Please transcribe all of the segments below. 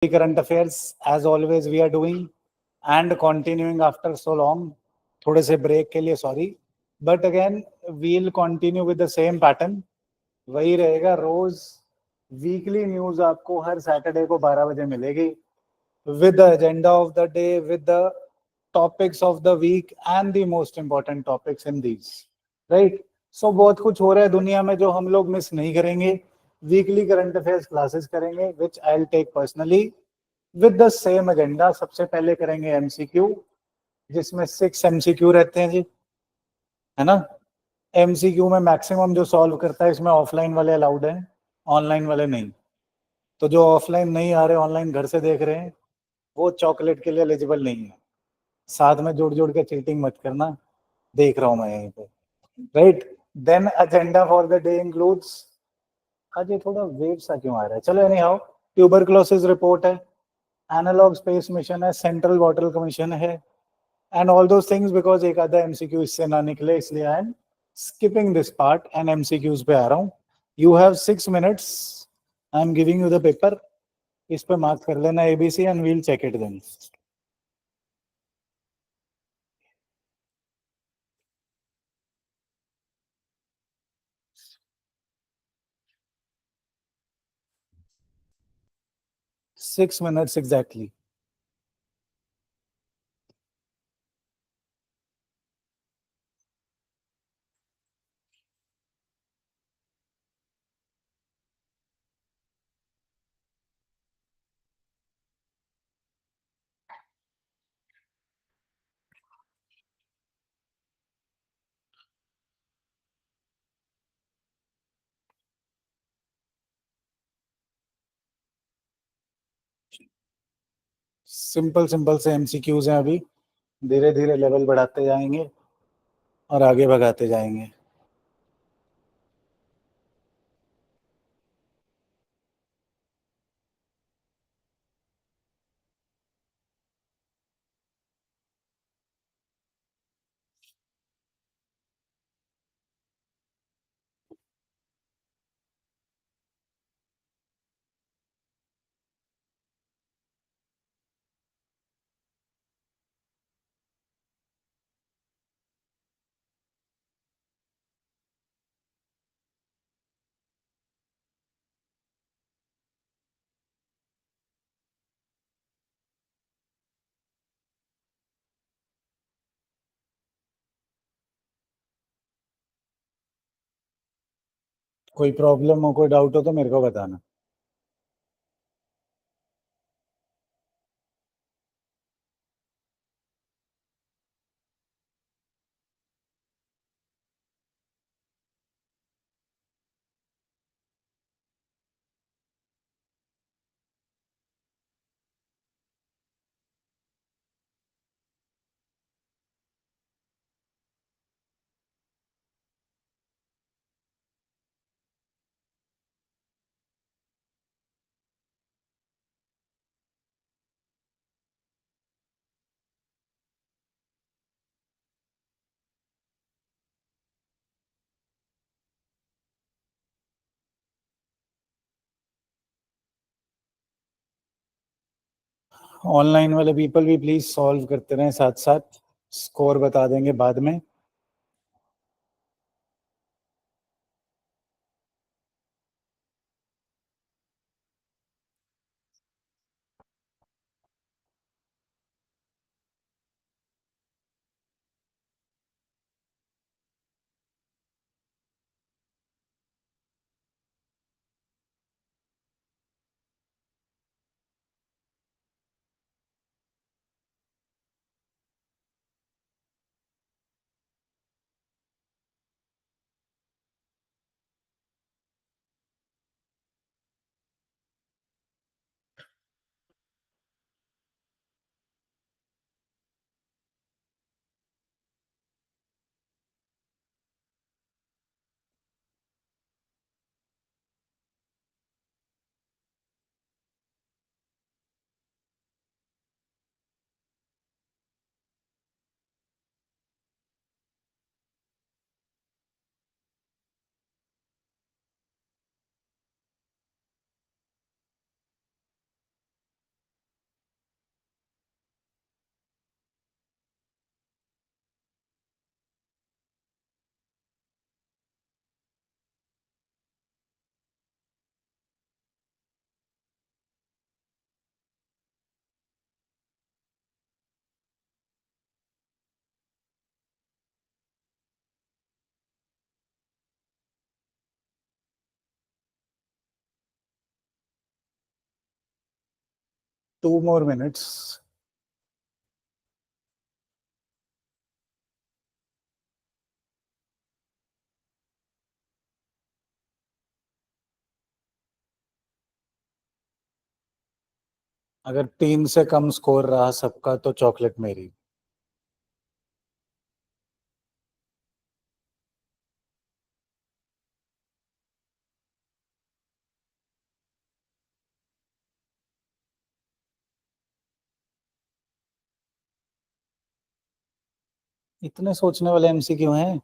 current affairs as always we are doing and continuing after so long. थोड़े से break के लिए sorry, but again we'll continue with the same pattern. वही रहेगा रोज. Weekly news आपको हर Saturday को 12 बजे मिलेगी with the agenda of the day, with the topics of the week and the most important topics in these, right? So बहुत कुछ हो रहा है दुनिया में जो हम लोग मिस नहीं करेंगे. वीकली करंट अफेयर्स क्लासेस करेंगे which I will take personally with the same agenda. सबसे पहले करेंगे एमसीक्यू, जिसमें 6 एमसीक्यू रहते हैं जी, है ना. एमसीक्यू में मैक्सिमम जो सॉल्व करता है इसमें ऑफलाइन वाले अलाउड हैं, ऑनलाइन वाले नहीं. तो जो ऑफलाइन नहीं आ रहे, ऑनलाइन घर से देख रहे हैं, वो चॉकलेट के लिए एलिजिबल नहीं है. साथ में जोड़ जोड़ के चीटिंग मत करना, देख रहा हूं मैं यहीं पे, right. Then agenda for the day includes, आज ये थोड़ा वेव सा क्यों आ रहा है, चलो एनी हाउ. ट्यूबरक्लोसिस रिपोर्ट है, एनालॉग स्पेस मिशन है, सेंट्रल वाटर कमीशन है, and all those things. Because एक आधा एमसीक्यू इससे ना निकले, इसलिए I am skipping this part and MCQs पे आ रहा हूँ. You have 6 minutes. I am giving you the paper. इस पे मार्क कर लेना ABC and we'll check it then. 6 minutes exactly. Simple simple से एमसीक्यूज हैं अभी. धीरे धीरे लेवल बढ़ाते जाएंगे और आगे भगाते जाएंगे. कोई प्रॉब्लम हो, कोई डाउट हो तो मेरे को बताना. ऑनलाइन वाले पीपल भी प्लीज सॉल्व करते रहें साथ साथ. स्कोर बता देंगे बाद में. 2 more minutes. अगर 3 से कम स्कोर रहा सबका तो चॉकलेट मेरी. इतने सोचने वाले एमसीक्यू हैं.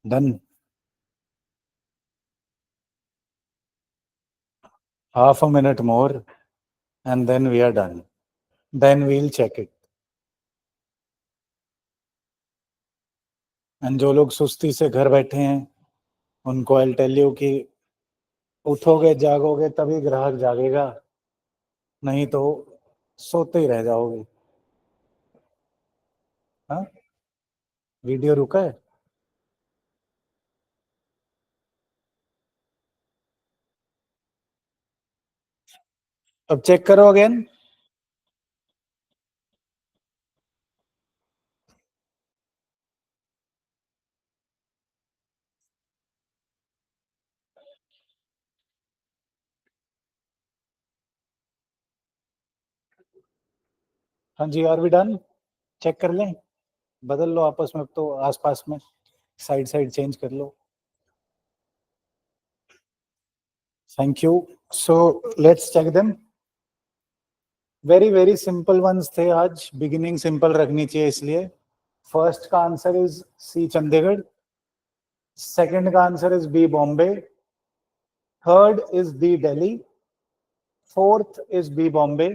Done. Half a minute more and then we are done. Then we'll check it. And जो लोग सुस्ती से घर बैठे हैं उनको I'll tell you कि उठोगे जागोगे तभी ग्राहक जागेगा, नहीं तो सोते ही रह जाओगे. हाँ, वीडियो रुका है. अब चेक करो अगेन. हाँ जी, आर वी डन? चेक कर लें, बदल लो आपस में, तो आसपास में साइड साइड चेंज कर लो. Thank you. So let's check them. Very very simple ones थे आज. बिगिनिंग सिंपल रखनी चाहिए इसलिए. फर्स्ट का answer is C Chandigarh. Second का answer is B Bombay. Third is D Delhi. Fourth is B Bombay.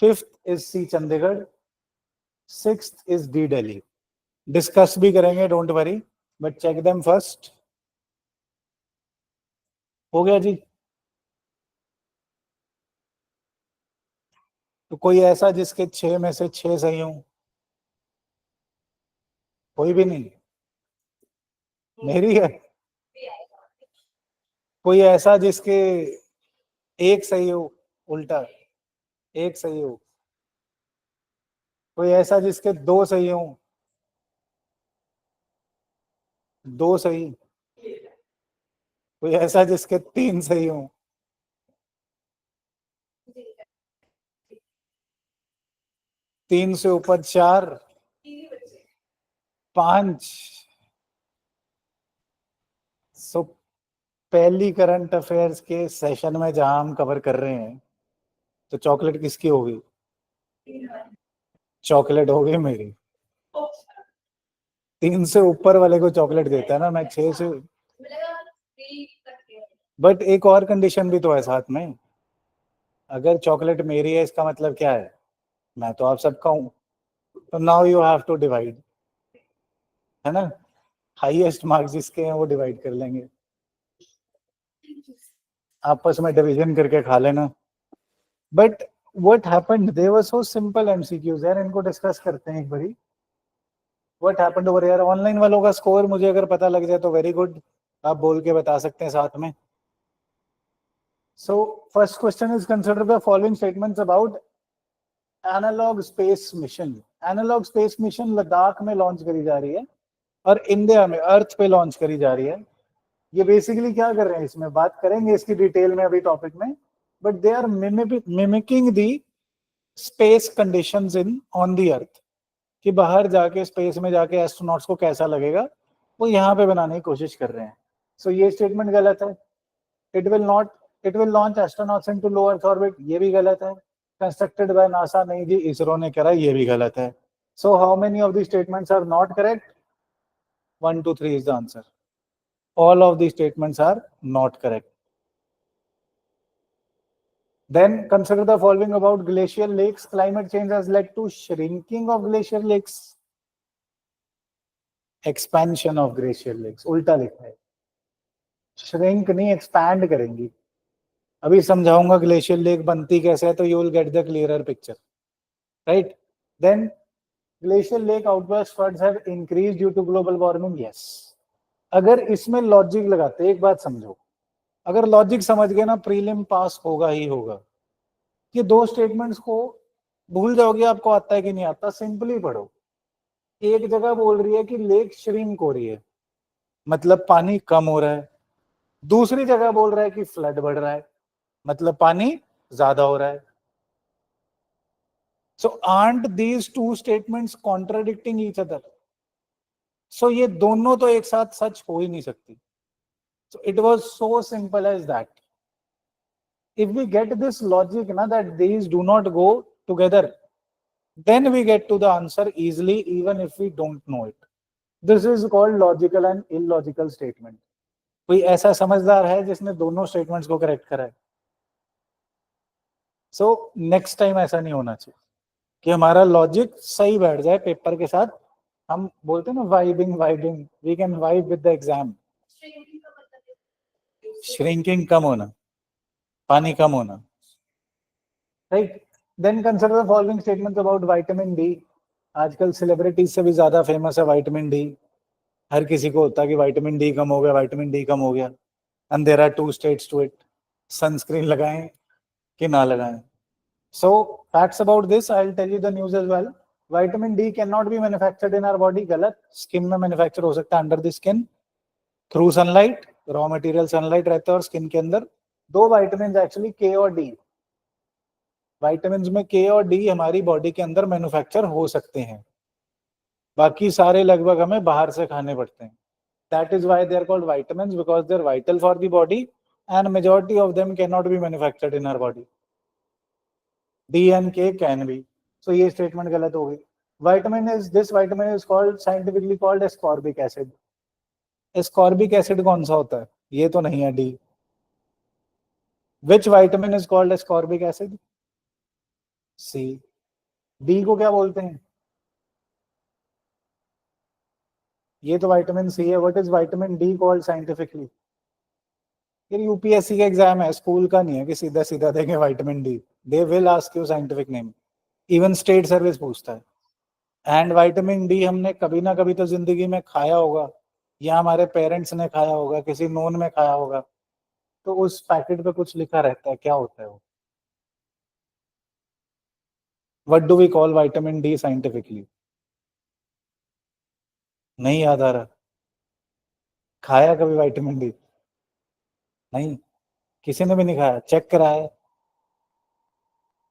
Fifth is C Chandigarh. Sixth is D Delhi. Discuss भी करेंगे, don't worry, but check them first. हो गया जी. तो कोई ऐसा जिसके 6 में से 6 सही हो? कोई भी नहीं. मेरी है. कोई ऐसा जिसके एक सही हो, उल्टा एक सही हो. कोई ऐसा जिसके 2 सही हो. 2 सही. कोई ऐसा जिसके 3 सही हो. 3 से ऊपर 4, 5. सो पहली करंट अफेयर्स के सेशन में जहां हम कवर कर रहे हैं, तो चॉकलेट किसकी होगी? चॉकलेट होगी मेरी. 3 से ऊपर वाले को चॉकलेट देता है ना, मैं 6 से. बट एक और कंडीशन भी तो है साथ में. अगर चॉकलेट मेरी है इसका मतलब क्या है? मैं तो आप सबका हूं. तो now you have to divide, है ना. हाईएस्ट मार्क्स जिसके हैं वो डिवाइड कर लेंगे. आपस में डिवीजन करके खा लेना. But what happened, they were so simple MCQs यार. इनको डिस्कस करते हैं एक बारी. व्हाट हैपेंड ओवर यार. ऑनलाइन वालों का स्कोर मुझे अगर पता लग जाए तो वेरी गुड. आप बोल के बता सकते हैं साथ में. So first question is consider the following statements about analog space mission. Analog space mission Ladakh में लॉन्च करी जा रही है और इंडिया में अर्थ पे लॉन्च करी जा रही है. ये बेसिकली क्या कर रहे हैं, इसमें बात करेंगे इसकी डिटेल में अभी टॉपिक में. But they are mimicking the space conditions in on the earth, कि बाहर जाके स्पेस में जाके एस्ट्रोनॉट्स को कैसा लगेगा, वो यहाँ पे बनाने की कोशिश कर रहे हैं. सो ये स्टेटमेंट गलत है. It will not, it will launch astronauts into low earth orbit, ये भी गलत है. कंस्ट्रक्टेड बाय नासा, नहीं जी इसरो ने करा, ये भी गलत है. So how many of the statements are not correct? 1 2 3 is the answer. All of these statements are not correct. Then consider the following about glacial lakes. Climate change has led to shrinking of glacial lakes. Expansion of glacier lakes, उल्टा लिखा है, shrink नहीं expand करेंगी। अभी समझाऊंगा glacier lake बनती कैसे है, तो you will get the clearer picture, right. Then glacier lake outburst floods have increase due to global warming, yes. अगर इसमें लॉजिक लगाते, एक बात समझो, अगर लॉजिक समझ गए ना, प्रीलिम पास होगा ही होगा। ये दो स्टेटमेंट्स को भूल जाओगे, आपको आता है कि नहीं आता, सिंपली पढ़ो। एक जगह बोल रही है कि लेक श्रिंक हो रही है, मतलब पानी कम हो रहा है। दूसरी जगह बोल रहा है कि फ्लड बढ़ रहा है, मतलब पानी ज्यादा हो रहा है। So are these two statements contradicting each other? So ये दोनों तो एक साथ सच हो ही नहीं सकती। So it was so simple as that. If we get this logic na, that these do not go together, then we get to the answer easily, even if we don't know it. This is called logical and illogical statement. कोई ऐसा समझदार है जिसने दोनों statements को correct करा है? So next time ऐसा नहीं होना चाहिए कि हमारा लॉजिक सही बैठ जाए पेपर के साथ। हम बोलते हैं ना vibing, we can vibe with the exam. Shrinking कम होना, पानी कम होना, right. Then consider the following statements about vitamin D. आजकल सेलिब्रिटीज से भी ज्यादा फेमस है विटामिन डी। हर किसी को होता है कि विटामिन डी कम हो गया, विटामिन डी कम हो गया। And there are two states to it, sunscreen लगाएं कि ना लगाएं। So facts about this, I will tell you the news as well. Vitamin D can not be manufactured in our body, गलत। Skin में manufacture हो सकता है, under the skin, through sunlight. Raw material sunlight रहता है और skin के अंदर। दो विटामिन एक्चुअली, के और डी। विटामिन में के और डी हमारी बॉडी के अंदर मैन्युफैक्चर हो सकते हैं, बाकी सारे लगभग हमें बाहर से खाने पड़ते हैं। That is why they are called vitamins, because they are vital for the body and majority of them cannot be manufactured in our body. D and K can be. So ये statement गलत हो गई। This vitamin is called, scientifically called ascorbic acid. Ascorbic acid कौन सा होता है? ये तो नहीं है D. Which vitamin is called ascorbic acid? C. D को क्या बोलते हैं? ये तो विटामिन सी है। What is vitamin D called scientifically? ये यूपीएससी का एग्जाम है, स्कूल का नहीं है कि सीधा सीधा देंगे vitamin D. They will ask you scientific name, even state service पूछता है। एंड विटामिन डी हमने कभी ना कभी तो जिंदगी में खाया होगा, या हमारे पेरेंट्स ने खाया होगा, किसी नोन में खाया होगा, तो उस पैकेट पे कुछ लिखा रहता है, क्या होता है वो? What do we call vitamin D scientifically? नहीं याद आ रहा? खाया कभी विटामिन डी? नहीं, किसी ने भी नहीं खाया। चेक कराया,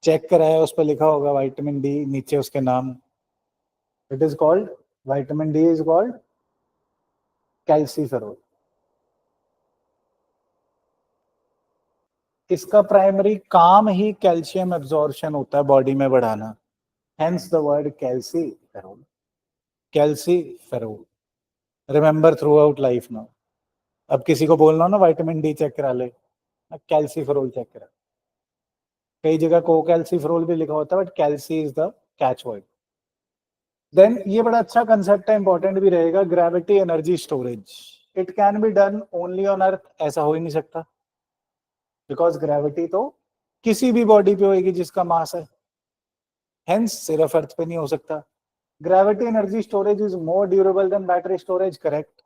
चेक कराया, उस पर लिखा होगा विटामिन डी, नीचे उसके नाम। It is called, vitamin D is called calciferol. इसका प्राइमरी काम ही कैल्शियम एब्जॉर्प्शन होता है, बॉडी में बढ़ाना। Hence the word calciferol. Calciferol remember through out life now. अब किसी को बोलना ना विटामिन डी चेक करा ले, कैल्सीफेरोल चेक करा। कई जगह को कैल्सीफेरोल भी लिखा होता है, but calci is the catch word. देन ये बड़ा अच्छा कंसेप्ट है, इंपॉर्टेंट भी रहेगा, gravity energy storage. It can be done only on earth, ऐसा हो ही नहीं सकता, बिकॉज ग्रेविटी तो किसी भी बॉडी पे होगी जिसका मास है, हेंस सिर्फ अर्थ पे नहीं हो सकता। Gravity energy storage is more durable than battery storage, correct,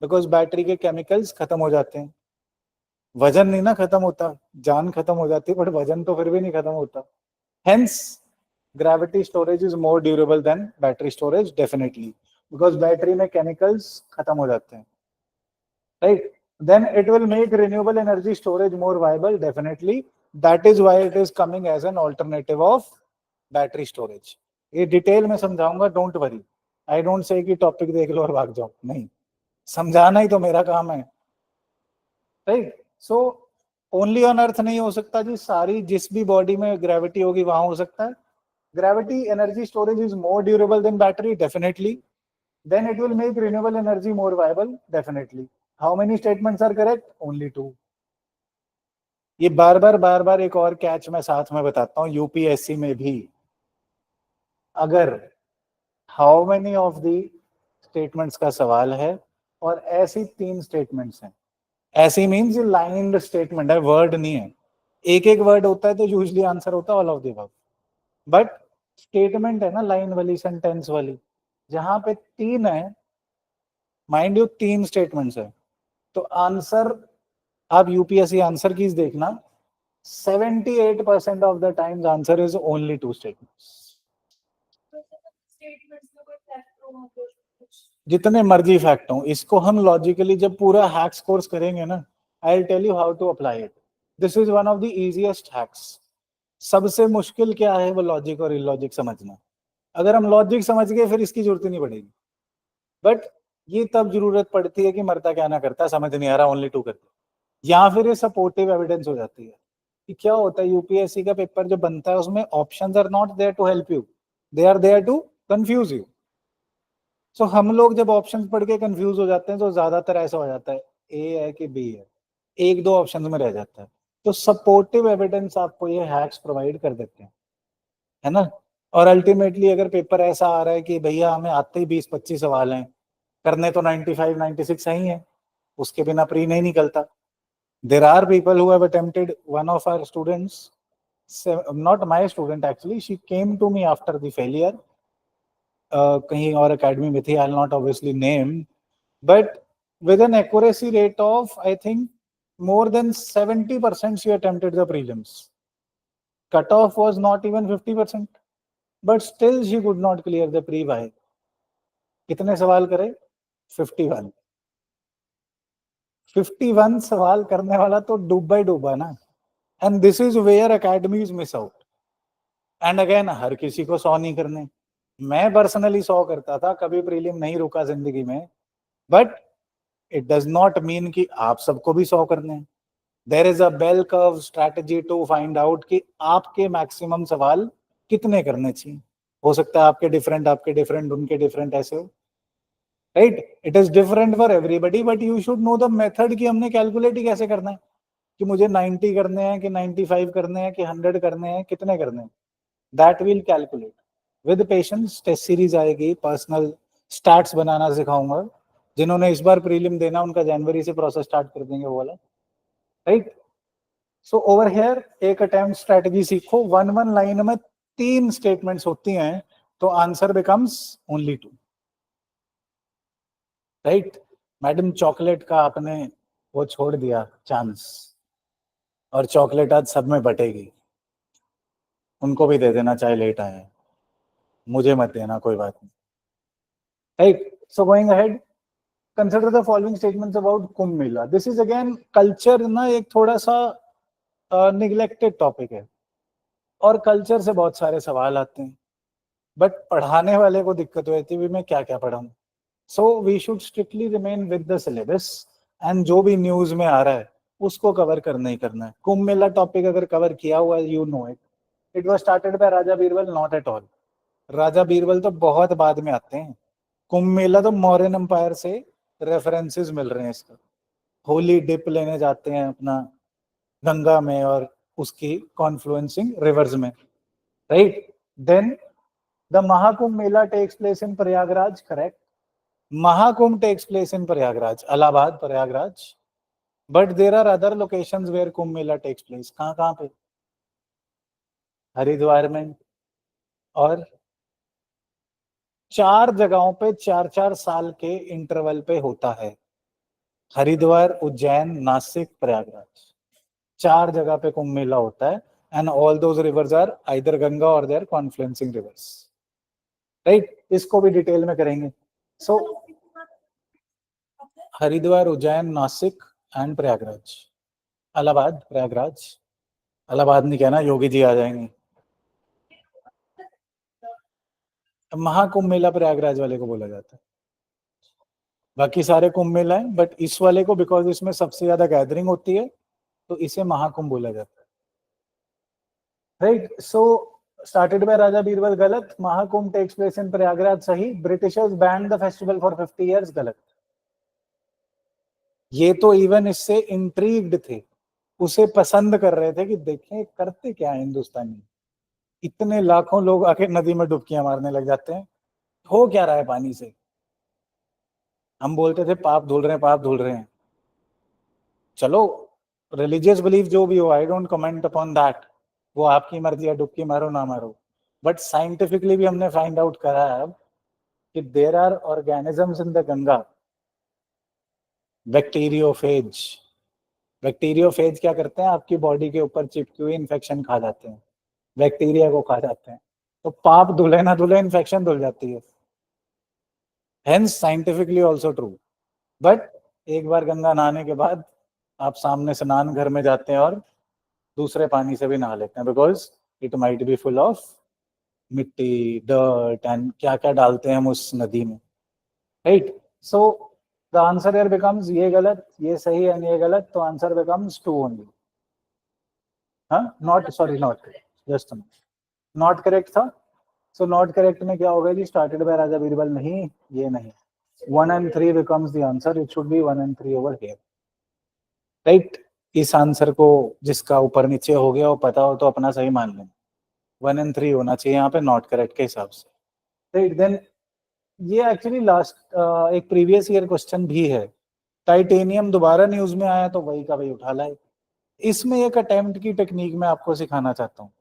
because battery के केमिकल्स खत्म हो जाते हैं। वजन नहीं ना खत्म होता, जान खत्म हो जाती है, बट वजन तो फिर भी नहीं खत्म होता। Hence gravity storage is more durable than battery storage, definitely, because battery में chemicals खत्म हो जाते हैं, right? Then it will make renewable energy storage more viable, definitely. That is why it is coming as an alternative of battery storage. ये detail में समझाऊंगा, don't worry. I don't say कि topic देख लो और भाग जाओ, नहीं, समझाना ही तो मेरा काम है, राइट। सो ओनली ऑन अर्थ नहीं हो सकता जी, सारी जिस भी बॉडी में ग्रेविटी होगी वहां हो सकता है। Gravity energy storage is more durable than battery, definitely. Then it will make renewable energy more viable, definitely. How many statements are correct? Only 2. ये बार बार एक और कैच मैं साथ में बताता हूँ, यूपीएससी में भी अगर how many of the statements का सवाल है और ऐसी 3 स्टेटमेंट्स हैं। ऐसी मीन्स ये लाइन्ड स्टेटमेंट है, वर्ड नहीं है। एक एक वर्ड होता है तो यूजली आंसर होता है all of the above, but statement है ना लाइन वाली, सेंटेंस वाली, जहां पे 3 है, माइंड यू 3 स्टेटमेंट्स है, तो आंसर, आप यूपीएससी आंसर कीज देखना, 78% of the times answer is only 2 statements. जितने मर्जी फैक्ट हो, इसको हम लॉजिकली जब पूरा हैक्स कोर्स करेंगे ना, I will tell you how to apply it. This is one of the easiest hacks. सबसे मुश्किल क्या है, वो लॉजिक और इलॉजिक समझना। अगर हम लॉजिक समझ गए फिर इसकी जरूरत ही नहीं पड़ेगी, बट ये तब जरूरत पड़ती है कि मरता क्या ना करता समझ नहीं आ रहा, ओनली 2 करते, या फिर ये सपोर्टिव एविडेंस हो जाती है। कि क्या होता है, यूपीएससी का पेपर जो बनता है उसमें options are not there to help you, they are there to confuse you. So हम लोग जब ऑप्शंस पढ़ के कंफ्यूज हो जाते हैं तो ज्यादातर ऐसा हो जाता है ए है कि बी है, एक दो ऑप्शन में रह जाता है। तो सपोर्टिव एविडेंस आपको ये हैक्स प्रोवाइड कर देते हैं, है ना। और अल्टीमेटली अगर पेपर ऐसा आ रहा है कि भैया हमें आते ही 20-25 सवाल हैं, करने तो 95-96 सही है, उसके बिना प्री नहीं निकलता। There are people who have attempted, one of our students, not my student actually, she came to me after the failure, कहीं और academy में थी, I'll not obviously name, but with an accuracy rate of, I think, more than 70% she attempted the prelims. Cutoff was not even 50%, but still she could not clear the pre by. कितने सवाल करे? 51. 51 सवाल करने वाला तो डूबा ही डूबा ना। And this is where academies miss out. And again हर किसी को 100 नहीं करने, मैं पर्सनली 100 करता था, कभी प्रीलिम नहीं रुका जिंदगी में, but it does not mean कि आप सबको भी 100 करने हैं। There is a bell curve strategy to find out कि आपके मैक्सिमम सवाल कितने करने चाहिए। हो सकता है आपके डिफरेंट उनके डिफरेंट ऐसे हो, right. It is different for everybody, but you should know the method कि हमने कैलकुलेट ही कैसे करना है, कि मुझे 90 करने हैं कि 95 करने हैं कि 100 करने हैं, कितने करने हैं, that will calculate with patience. Test series आएगी, पर्सनल स्टैट्स बनाना सिखाऊंगा, जिन्होंने इस बार प्रीलिम देना उनका जनवरी से प्रोसेस स्टार्ट कर देंगे वो वाला, राइट। सो ओवर हियर एक अटेम्प्ट स्ट्रेटजी सीखो, वन लाइन में 3 स्टेटमेंट्स होती हैं, तो answer becomes only 2, right. Madam chocolate का आपने वो छोड़ दिया चांस, और चॉकलेट आज सब में बटेगी, उनको भी दे देना चाहे लेट आए, मुझे मत देना, कोई बात नहीं, right. So going ahead, consider the following statements about Kumbh Mela. This is again culture ना, एक थोड़ा सा निग्लेक्टेड टॉपिक है, और कल्चर से बहुत सारे सवाल आते हैं, बट पढ़ाने वाले को दिक्कत होती है मैं क्या क्या पढ़ाऊं। So we should strictly remain with the syllabus, and जो भी न्यूज में आ रहा है उसको कवर करना ही करना है। कुंभ मेला टॉपिक अगर कवर किया हुआ है, you know it, it was started by Raja Birbal, not at all. Raja Birbal तो बहुत बाद में आते हैं, कुंभ मेला तो मौर्यन एम्पायर से रेफरेंसेस मिल रहे हैं इसका। होली डिप लेने जाते हैं अपना गंगा में और उसकी कॉन्फ्लुएंसिंग रिवर्स में, right. Then the Mahakumbh mela takes place in Prayagraj, correct. Mahakumbh takes place in Prayagraj, Allahabad, Prayagraj, but there are other locations where Kumbh mela takes place. कहाँ कहाँ पे? हरिद्वार में, और 4 जगहों पे 4-4 साल के इंटरवल पे होता है। हरिद्वार, उज्जैन, नासिक, प्रयागराज, 4 जगह पे कुंभ मेला होता है, and all those rivers are either Ganga और देयर कॉन्फ्लुएंसिंग रिवर्स, राइट। इसको भी डिटेल में करेंगे। सो हरिद्वार, उज्जैन, नासिक एंड प्रयागराज, इलाहाबाद, प्रयागराज, इलाहाबाद नहीं कहना, योगी जी आ जाएंगे। महाकुंभ मेला प्रयागराज वाले को बोला जाता है, बाकी सारे कुंभ मेला है, बट इस वाले को बिकॉज इसमें सबसे ज्यादा गैदरिंग होती है तो इसे महाकुंभ बोला जाता है, right. So started by Raja Birbal, गलत। Mahakumbh takes place in Prayagraj, सही। Britishers banned the festival for 50 years, गलत। ये तो इवन इससे इंट्रीग्ड थे, उसे पसंद कर रहे थे कि देखें करते क्या है हिंदुस्तानी, इतने लाखों लोग आके नदी में डुबकियां मारने लग जाते हैं, हो क्या रहा है पानी से, हम बोलते थे पाप धुल रहे हैं, पाप धुल रहे हैं। चलो रिलीजियस बिलीफ जो भी हो, I don't comment upon that, वो आपकी मर्जी है, डुबकी मारो ना मारो। बट साइंटिफिकली भी हमने फाइंड आउट करा है अब कि there are organisms in the Ganga, bacteriophage. Bacteriophage क्या करते हैं, आपकी बॉडी के ऊपर चिपकी हुई इन्फेक्शन खा जाते हैं, बैक्टीरिया को खा जाते हैं। तो पाप धुले ना धुले, इन्फेक्शन धुल जाती है। Hence scientifically also true. But एक बार गंगा नहाने के बाद आप सामने स्नान घर में जाते हैं और दूसरे पानी से भी नहा लेते हैं, because it might B full of मिट्टी, डर्ट एंड क्या क्या डालते हैं हम उस नदी में, right. So the answer here becomes, ये गलत ये सही एंड ये गलत, तो आंसर बिकम्स 2 ओनली। हाँ, not, sorry, not just not correct था। सो नॉट करेक्ट में क्या होगा जी, स्टार्टेड बाय राजा बीरबल नहीं, ये नहीं। 1 and 3 becomes the answer, it should be 1 and 3 over here, right. इस आंसर को जिसका ऊपर नीचे हो गया वो पता हो तो अपना सही मान लें, 1 and 3 होना चाहिए यहाँ पे नॉट करेक्ट के हिसाब से, राइट। देन ये एक्चुअली लास्ट एक प्रीवियस ईयर क्वेश्चन भी है, टाइटेनियम दोबारा न्यूज में आया तो वही का वही उठा लाए। इसमें एक अटेम्प्ट की टेक्निक मैं आपको सिखाना चाहता हूँ,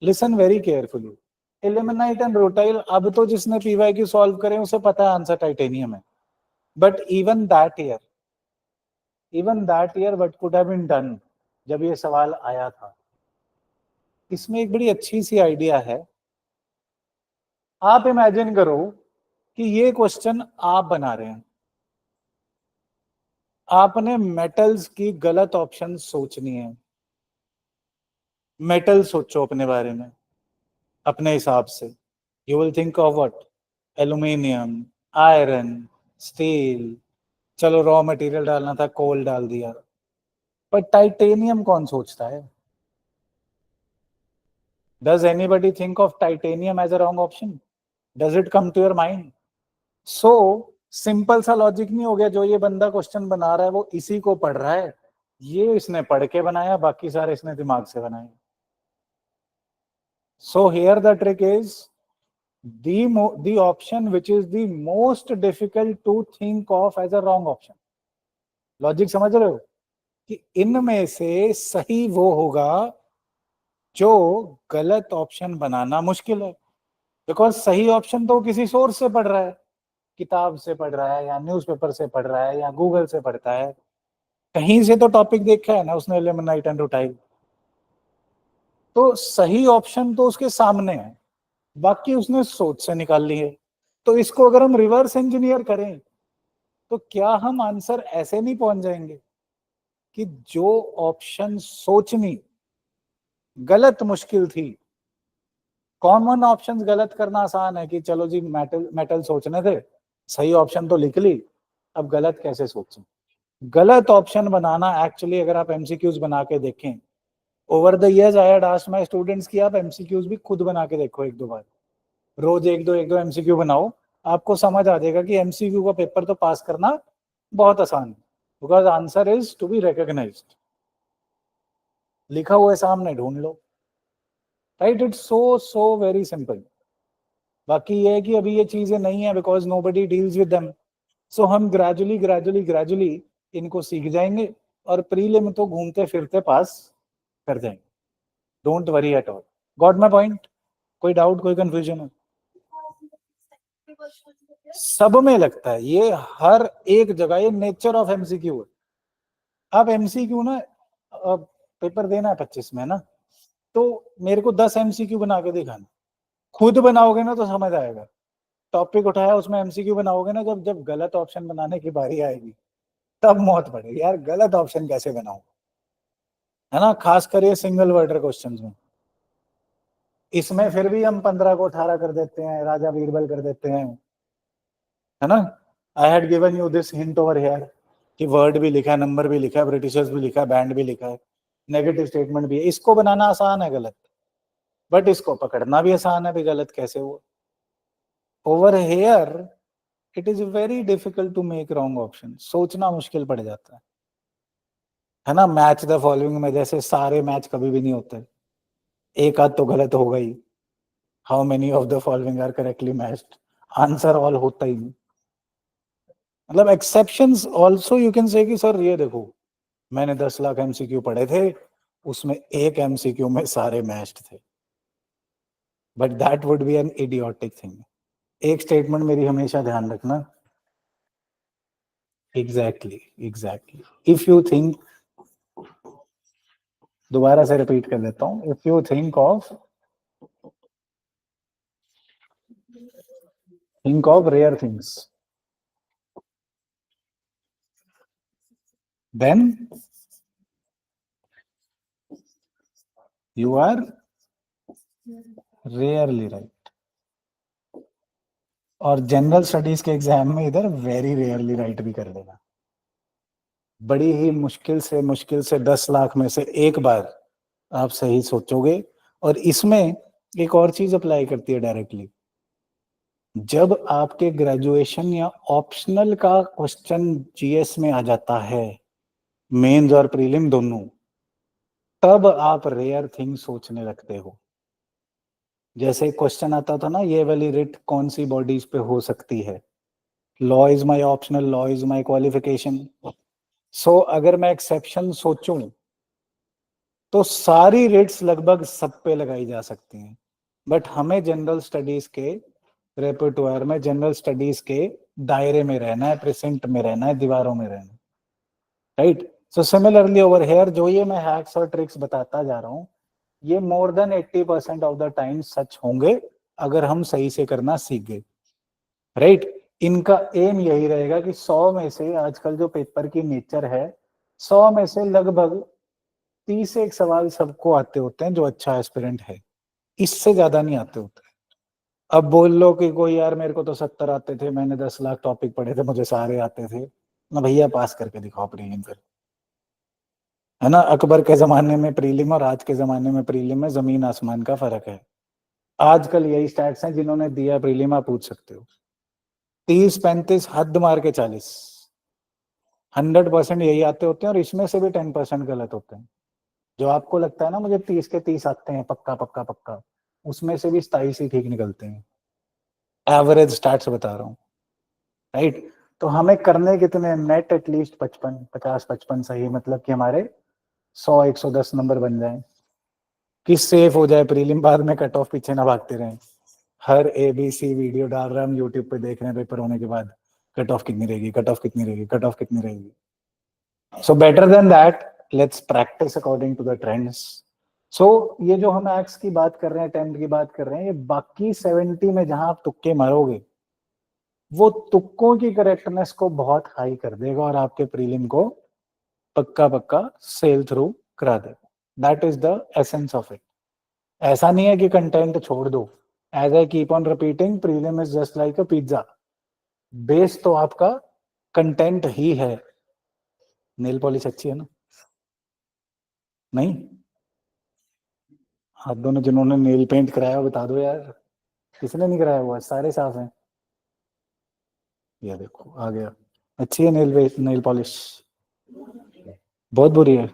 listen very carefully. Ilmenite and rutile, अब तो जिसने पीवाईक्यू सॉल्व करे उसे पता है आंसर टाइटेनियम है, but even that year what could have been done, जब ये सवाल आया था, इसमें एक बड़ी अच्छी सी आइडिया है। आप इमेजिन करो कि ये क्वेश्चन आप बना रहे हैं, आपने मेटल्स की गलत ऑप्शन सोचनी है। मेटल सोचो अपने बारे में अपने हिसाब से, you will think of what, aluminium, iron, steel, चलो रॉ मटेरियल डालना था, कोल डाल दिया। पर टाइटेनियम कौन सोचता है? Does anybody think of titanium as a wrong option? Does it come to your mind? So simple सा लॉजिक नहीं हो गया, जो ये बंदा क्वेश्चन बना रहा है वो इसी को पढ़ रहा है, ये इसने पढ़ के बनाया, बाकी सारे इसने दिमाग से बनाए। So here the trick is the option which is the most difficult to think of as a wrong option. Logic समझ रहे हो कि इनमें से सही वो होगा जो गलत ऑप्शन बनाना मुश्किल है, बिकॉज सही ऑप्शन तो किसी सोर्स से पढ़ रहा है, किताब से पढ़ रहा है या न्यूज़पेपर से पढ़ रहा है या गूगल से पढ़ता है, कहीं से तो टॉपिक देखा है ना उसने, इल्मेनाइट एंड रुटाइल। तो सही ऑप्शन तो उसके सामने है, बाकी उसने सोच से निकाल ली है। तो इसको अगर हम रिवर्स इंजीनियर करें तो क्या हम आंसर ऐसे नहीं पहुंच जाएंगे कि जो ऑप्शन सोचनी गलत मुश्किल थी, कॉमन ऑप्शंस गलत करना आसान है कि चलो जी मेटल सोचने थे, सही ऑप्शन तो लिख ली, अब गलत कैसे सोचें। गलत ऑप्शन बनाना एक्चुअली, अगर आप एमसीक्यूज बना के देखें, over the years I had asked my students कि आप एमसीक्यूज भी खुद बना के देखो, एक दो बार, रोज एक दो एमसीक्यू बनाओ, आपको समझ आ जाएगा कि एमसीक्यू का पेपर तो पास करना बहुत आसान है, because answer is to be recognised, लिखा हुआ है सामने, ढूंढ लो, right. It's so very simple. बाकी ये है कि अभी ये चीजें नहीं है because nobody deals with them, so हम ग्रेजुअली इनको सीख जाएंगे और प्रीलिम तो घूमते फिरते पास कर जाएंगे। Don't worry at all. Got my point? कोई डाउट, कोई कंफ्यूजन है? सब में लगता है ये, हर एक जगह, ये नेचर ऑफ एमसीक्यू है। अब एमसीक्यू ना, पेपर देना है 25 में ना, तो मेरे को 10 एमसीक्यू बना के दिखाना, खुद बनाओगे ना तो समझ आएगा। टॉपिक उठाया उसमें एमसीक्यू बनाओगे ना, जब जब गलत ऑप्शन बनाने की बारी आएगी तब मौत पड़ेगी, यार गलत ऑप्शन कैसे बनाऊं, है ना। खास कर ये सिंगल वर्डर क्वेश्चंस में, इसमें फिर भी हम 15 को 18 कर देते हैं, राजा बीरबल कर देते हैं, है ना। I had given you this hint over here कि वर्ड भी लिखा है, नंबर भी लिखा है, ब्रिटिशर्स भी लिखा है, बैंड भी लिखा है, नेगेटिव स्टेटमेंट भी है। इसको बनाना आसान है गलत, बट इसको पकड़ना भी आसान है भी गलत कैसे हुआ। Over here it is very difficult to make wrong option, सोचना मुश्किल पड़ जाता है ना। मैच द फॉलोइंग में जैसे सारे मैच कभी भी नहीं होते, एक आध तो गलत होगा ही। How many of the following are correctly matched, answer all होता ही नहीं। मतलब exceptions also you can say कि सर ये देखो मैंने 10 लाख एमसीक्यू पढ़े थे, उसमें एक एमसीक्यू में सारे मैच्ड थे, but that would be an idiotic thing. एक स्टेटमेंट मेरी हमेशा ध्यान रखना, exactly exactly, if you think, दोबारा से रिपीट कर देता हूं, if you think of rare things, then you are rarely right. और जनरल स्टडीज के एग्जाम में इधर वेरी रेयरली राइट भी कर देना, बड़ी ही मुश्किल से 10 लाख में से एक बार आप सही सोचोगे। और इसमें एक और चीज अप्लाई करती है डायरेक्टली, जब आपके ग्रेजुएशन या ऑप्शनल का क्वेश्चन जीएस में आ जाता है, मेंस और प्रीलिम दोनों, तब आप रेयर थिंग सोचने लगते हो। जैसे क्वेश्चन आता था ना, ये वाली रिट कौन सी बॉडीज पे हो सकती है, law is my optional, law is my qualification. So अगर मैं एक्सेप्शन सोचूं तो सारी रेट्स लगभग सब पे लगाई जा सकती हैं, बट हमें जनरल स्टडीज के रेपर्टोयर में, जनरल स्टडीज के दायरे में रहना है, प्रेजेंट में रहना है, दीवारों में रहना है, right. So similarly over here, जो ये मैं हैक्स और ट्रिक्स बताता जा रहा हूँ, ये more than 80% of the time सच होंगे अगर हम सही से करना सीख गए, राइट। इनका एम यही रहेगा कि 100 में से, आजकल जो पेपर की नेचर है, 100 में से लगभग 30 एक सवाल सबको आते होते हैं जो अच्छा एस्पिरेंट है, इससे ज्यादा नहीं आते होते। अब बोल लो कि कोई यार मेरे को तो 70 आते थे, मैंने 10 लाख टॉपिक पढ़े थे, मुझे सारे आते थे, ना भैया पास करके दिखाओ प्रीलिम फिर, है ना। अकबर के जमाने में प्रीलिम और आज के जमाने में प्रीलिम में जमीन आसमान का फर्क है। आजकल यही स्टैट्स हैं जिन्होंने दिया प्रीलिम, आप पूछ सकते हो, 30 35 हद मार के 40, 100% यही आते होते हैं, और इसमें से भी 10% गलत होते हैं। जो आपको लगता है ना मुझे 30 के 30 आते हैं पक्का पक्का पक्का, उसमें से भी 27 ही ठीक निकलते हैं, एवरेज स्टैट्स बता रहा हूँ, राइट। तो हमें करने कितने, नेट एटलीस्ट 55 सही, मतलब कि हमारे 100 110 नंबर बन जाए, कि सेफ हो जाए प्रीलिम, बाद में कट ऑफ पीछे ना भागते रहें। हर ABC वीडियो डाल रहे हैं हम यूट्यूब पे, देख रहे हैं पेपर होने के बाद, कट ऑफ कितनी रहेगी, कट ऑफ कितनी रहेगी, कट ऑफ कितनी रहेगी। So better than that, let's practise according to the trends. So ये जो हम एक्स की बात कर रहे हैं, 10 की बात कर रहे हैं, ये बाकी 70 में जहां आप तुक्के मारोगे, वो तुक्कों की करेक्टनेस को बहुत हाई कर देगा और आपके प्रीलिम को पक्का पक्का सेल थ्रू करा देगा। That is the essence of it. ऐसा नहीं है कि कंटेंट छोड़ दो, as I keep on repeating, prelim is just like a pizza, base तो आपका कंटेंट ही है। नेल पॉलिश अच्छी है ना? नहीं? आप दोनों जिन्होंने नेल पेंट कराया बता दो यार, किसने नहीं कराया हुआ, सारे साफ हैं। ये देखो आ गया, अच्छी है नेल पॉलिश, बहुत बुरी है।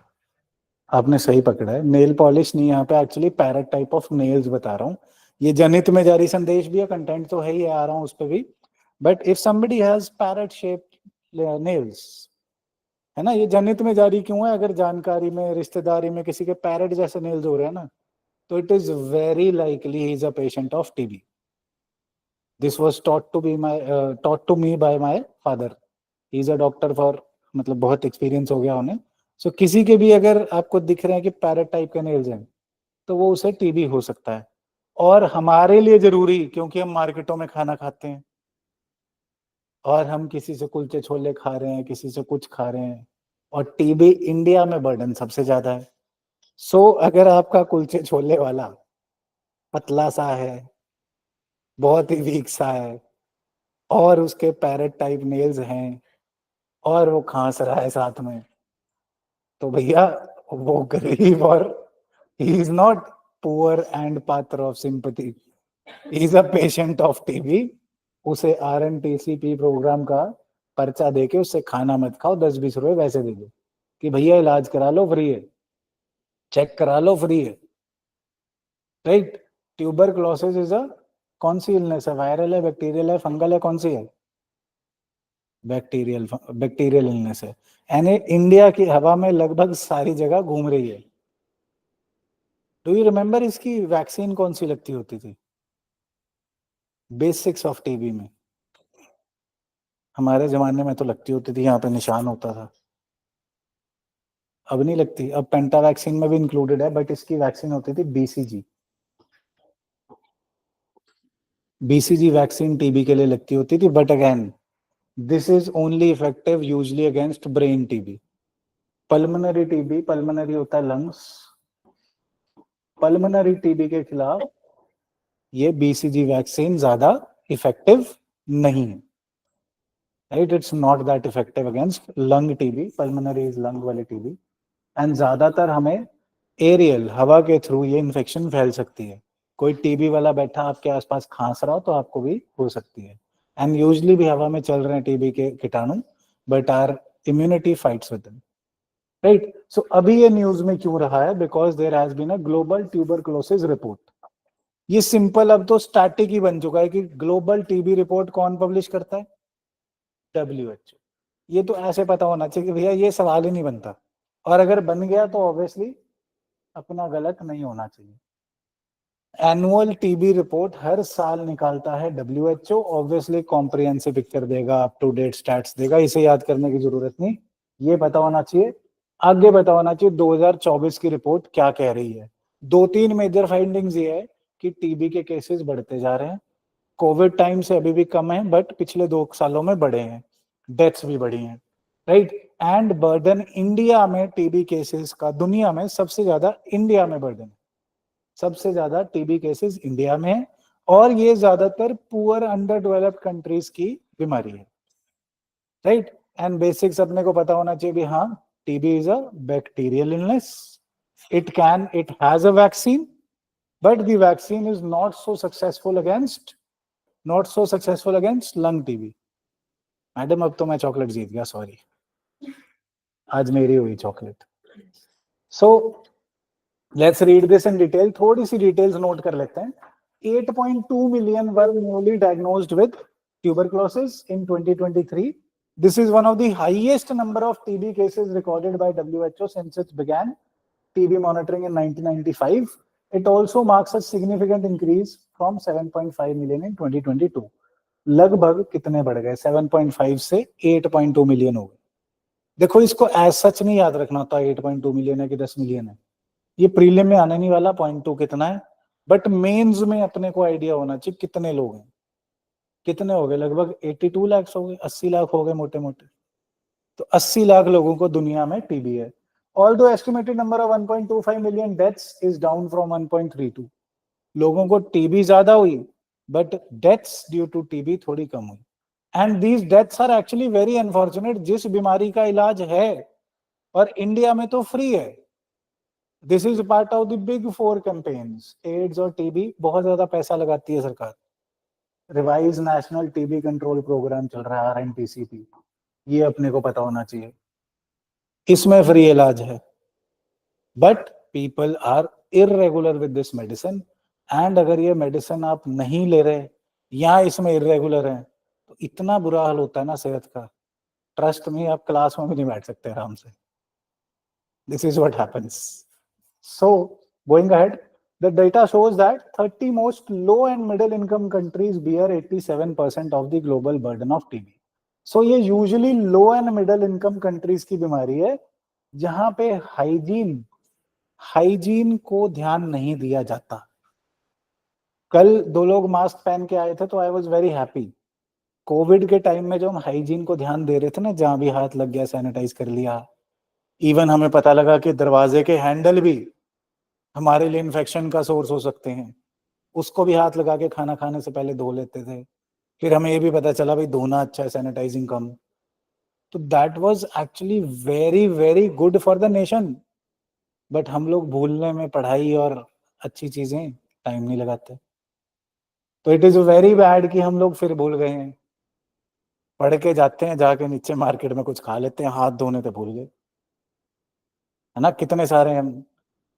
आपने सही पकड़ा है, नेल पॉलिश नहीं, यहाँ पे actually parrot type of nails बता रहा हूँ। ये जनहित में जारी संदेश भी है, कंटेंट तो है ही, आ रहा हूँ उस पर भी, but if somebody has parrot shape nails, है ना, ये जनहित में जारी क्यों है, अगर जानकारी में, रिश्तेदारी में किसी के पैरेट जैसे नेल्स हो रहे हैं ना, तो it is very likely he is a patient of TB. This was taught to me by my father, he is a doctor for, मतलब बहुत एक्सपीरियंस हो गया उन्हें। सो किसी के भी अगर आपको दिख रहे हैं कि पैरेट टाइप के नेल्स हैं, तो वो उसे टीबी हो सकता है। और हमारे लिए जरूरी, क्योंकि हम मार्केटों में खाना खाते हैं और हम किसी से कुलचे छोले खा रहे हैं, किसी से कुछ खा रहे हैं, और टीबी इंडिया में बर्डन सबसे ज्यादा है। सो अगर आपका कुलचे छोले वाला पतला सा है, बहुत ही वीक सा है, और उसके पैरेट टाइप नेल्स हैं, और वो खांस रहा है साथ में, तो भैया वो गरीब, और he is not poor and पात्र of sympathy, he is a patient of TB. उसे RNTCP प्रोग्राम का पर्चा देके उससे खाना मत खाओ, 10 20 रुपए वैसे दे दो कि भैया इलाज करा लो फ्री है, चेक करा लो फ्री है, राइट। ट्यूबरक्लोसिस इज अ, कौन सी इलनेस है, वायरल है, बैक्टीरियल है, फंगल है, कौन सी है? बैक्टीरियल इलनेस है, यानी इंडिया की हवा में लगभग सारी जगह घूम रही है। डू यू रिमेम्बर इसकी वैक्सीन कौन सी लगती होती थी बेसिक्स ऑफ टीबी में? हमारे जमाने में तो लगती होती थी, यहाँ पे निशान होता था। अब नहीं लगती, अब पेंटा वैक्सीन में भी इंक्लूडेड है, बट इसकी वैक्सीन होती थी बीसीजी। बीसीजी वैक्सीन टीबी के लिए लगती होती थी, but again this is only effective usually against brain TB. Pulmonary TB, pulmonary होता है लंग्स, पल्मोनरी टीबी के खिलाफ ये बीसीजी वैक्सीन ज्यादा इफेक्टिव नहीं है, right? It's not that effective against lung TB, pulmonary is lung वाली टीबी, एंड ज्यादातर हमें एरियल हवा के थ्रू ये इन्फेक्शन फैल सकती है। कोई टीबी वाला बैठा आपके आसपास खांस रहा हो तो आपको भी हो सकती है, एंड यूजली भी हवा में चल रहे हैं टीबी के कीटाणु, but our immunity fights with them, right? So अभी ये न्यूज में क्यों रहा है? Because there has been a global tuberculosis report. ये सिंपल अब तो स्टैटिक ही बन चुका है कि ग्लोबल टीबी रिपोर्ट कौन पब्लिश करता है? WHO। ये तो ऐसे पता होना चाहिए कि भैया ये सवाल ही नहीं बनता, और अगर बन गया तो ऑब्वियसली अपना गलत नहीं होना चाहिए। एनुअल टीबी रिपोर्ट हर साल निकालता है WHO, ऑब्वियसली कॉम्प्रिहेंसिव पिक्चर देगा, अप टू डेट स्टैट्स देगा, इसे याद करने की जरूरत नहीं, ये पता होना चाहिए। आगे पता होना चाहिए 2024 की रिपोर्ट क्या कह रही है। 2-3 मेजर फाइंडिंग्स ये है कि टीबी के केसेस बढ़ते जा रहे हैं, कोविड टाइम से अभी भी कम है, बट पिछले 2 सालों में बढ़े हैं, डेथ्स भी बढ़ी हैं, राइट? एंड बर्डन इंडिया में टीबी केसेस का दुनिया में सबसे ज्यादा इंडिया में बर्डन, सबसे ज्यादा टीबी केसेस इंडिया में है, और ये ज्यादातर पुअर अंडर डेवलप्ड कंट्रीज की बीमारी है, राइट? एंड बेसिक्स अपने को पता होना चाहिए भी हाँ, TB is a bacterial illness, it has a vaccine, but the vaccine is not so successful against lung TB। Madam अब तो मैं चॉकलेट जीत गया, सॉरी, आज मेरी हुई chocolate. So let's read this in detail, थोड़ी सी डिटेल्स नोट कर लेते हैं। 8.2 million were newly diagnosed with tuberculosis in 2023। This is one of the highest number of TB cases recorded by WHO since it began TB monitoring in 1995। It also marks a significant increase from 7.5 million in 2022। लगभग कितने बढ़ गए? 7.5 से 8.2 million हो गए। देखो, इसको as such नहीं याद रखना होता 8.2 मिलियन है कि 10 मिलियन है, ये प्रीलिम में आने नहीं वाला 0.2 कितना है, बट मेंस में अपने को आइडिया होना चाहिए कितने लोग हैं। कितने हो गए? लगभग 82 लाख हो गए, 80 लाख हो गए मोटे मोटे। तो 80 लाख लोगों को दुनिया में टीबी है। Although estimated number of 1.25 million deaths is down from 1.32। लोगों को टीबी ज्यादा हुई, but deaths due to TB थोड़ी कम हुई, and these deaths are actually very unfortunate. जिस बीमारी का इलाज है और इंडिया में तो फ्री है, this is part of the big 4 campaigns. AIDS और टीबी बहुत ज्यादा पैसा लगाती है सरकार। Revise national TB control program चल रहा है, RNTCP, ये अपने को पता होना चाहिए, इसमें फ्री इलाज है, but people are irregular with this medicine, एंड अगर ये मेडिसिन आप नहीं ले रहे या इसमें इरेगुलर है तो इतना बुरा हाल होता है ना सेहत का, ट्रस्ट में आप क्लास में भी नहीं बैठ सकते आराम से। This is what happens. So going ahead, the data shows that 30 most low and middle income countries bear 87% of the global burden of TB। so ये usually low and middle income countries की बीमारी है, जहां पे hygiene को ध्यान नहीं दिया जाता। कल 2 लोग मास्क पहन के आए थे तो I was very happy. Covid के टाइम में जो हम हाइजीन को ध्यान दे रहे थे ना, जहां भी हाथ लग गया सैनिटाइज कर लिया, इवन हमें पता लगा कि दरवाजे के हैंडल भी हमारे लिए इन्फेक्शन का सोर्स हो सकते हैं, उसको भी हाथ लगा के खाना खाने से पहले धो लेते थे। फिर हमें ये भी पता चला भाई धोना अच्छा है, सैनिटाइजिंग कम। तो that was actually very very good for the nation, but हम लोग भूलने में पढ़ाई और अच्छी चीजें टाइम नहीं लगाते। तो इट इज वेरी बैड कि हम लोग फिर भूल गए हैं, पढ़ के जाते हैं, जाके नीचे मार्केट में कुछ खा लेते हैं, हाथ धोने तो भूल गए, है ना? कितने सारे हम